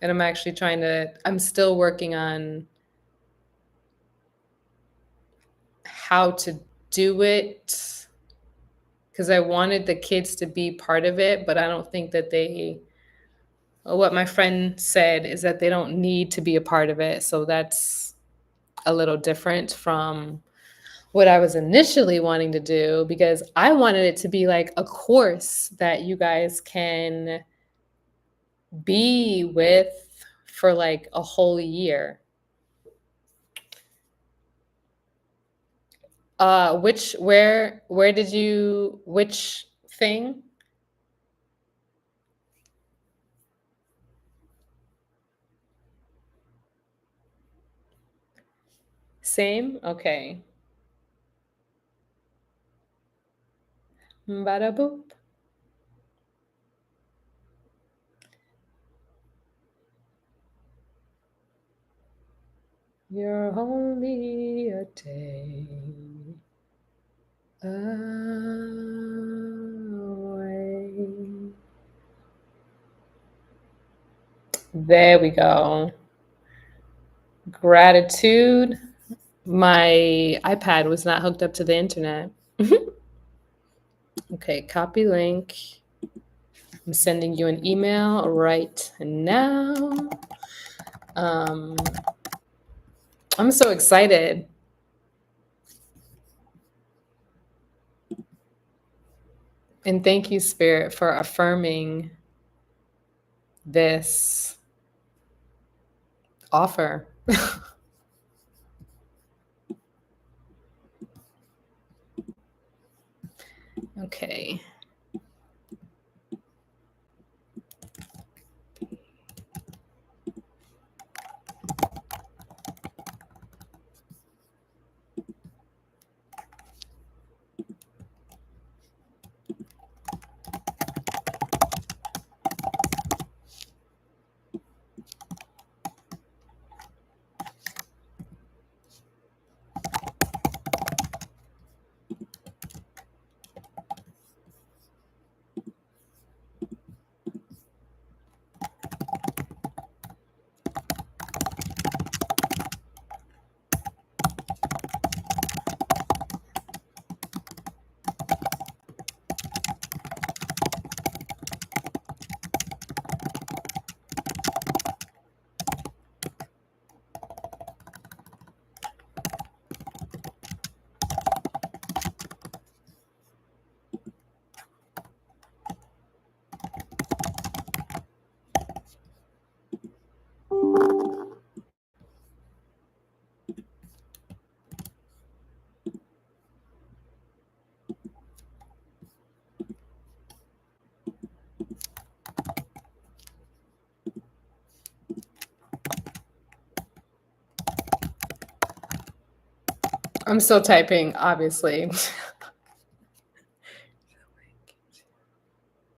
And I'm still working on how to do it because I wanted the kids to be part of it, but I don't think that what my friend said is that they don't need to be a part of it. So that's a little different from what I was initially wanting to do because I wanted it to be like a course that you guys can be with for like a whole year. Where did you, which thing? Same? Okay. Bada boop. You're only a day away. There we go. Gratitude. My iPad was not hooked up to the internet. Okay, copy link. I'm sending you an email right now. I'm so excited. And thank you, Spirit, for affirming this offer. Okay. I'm still typing, obviously.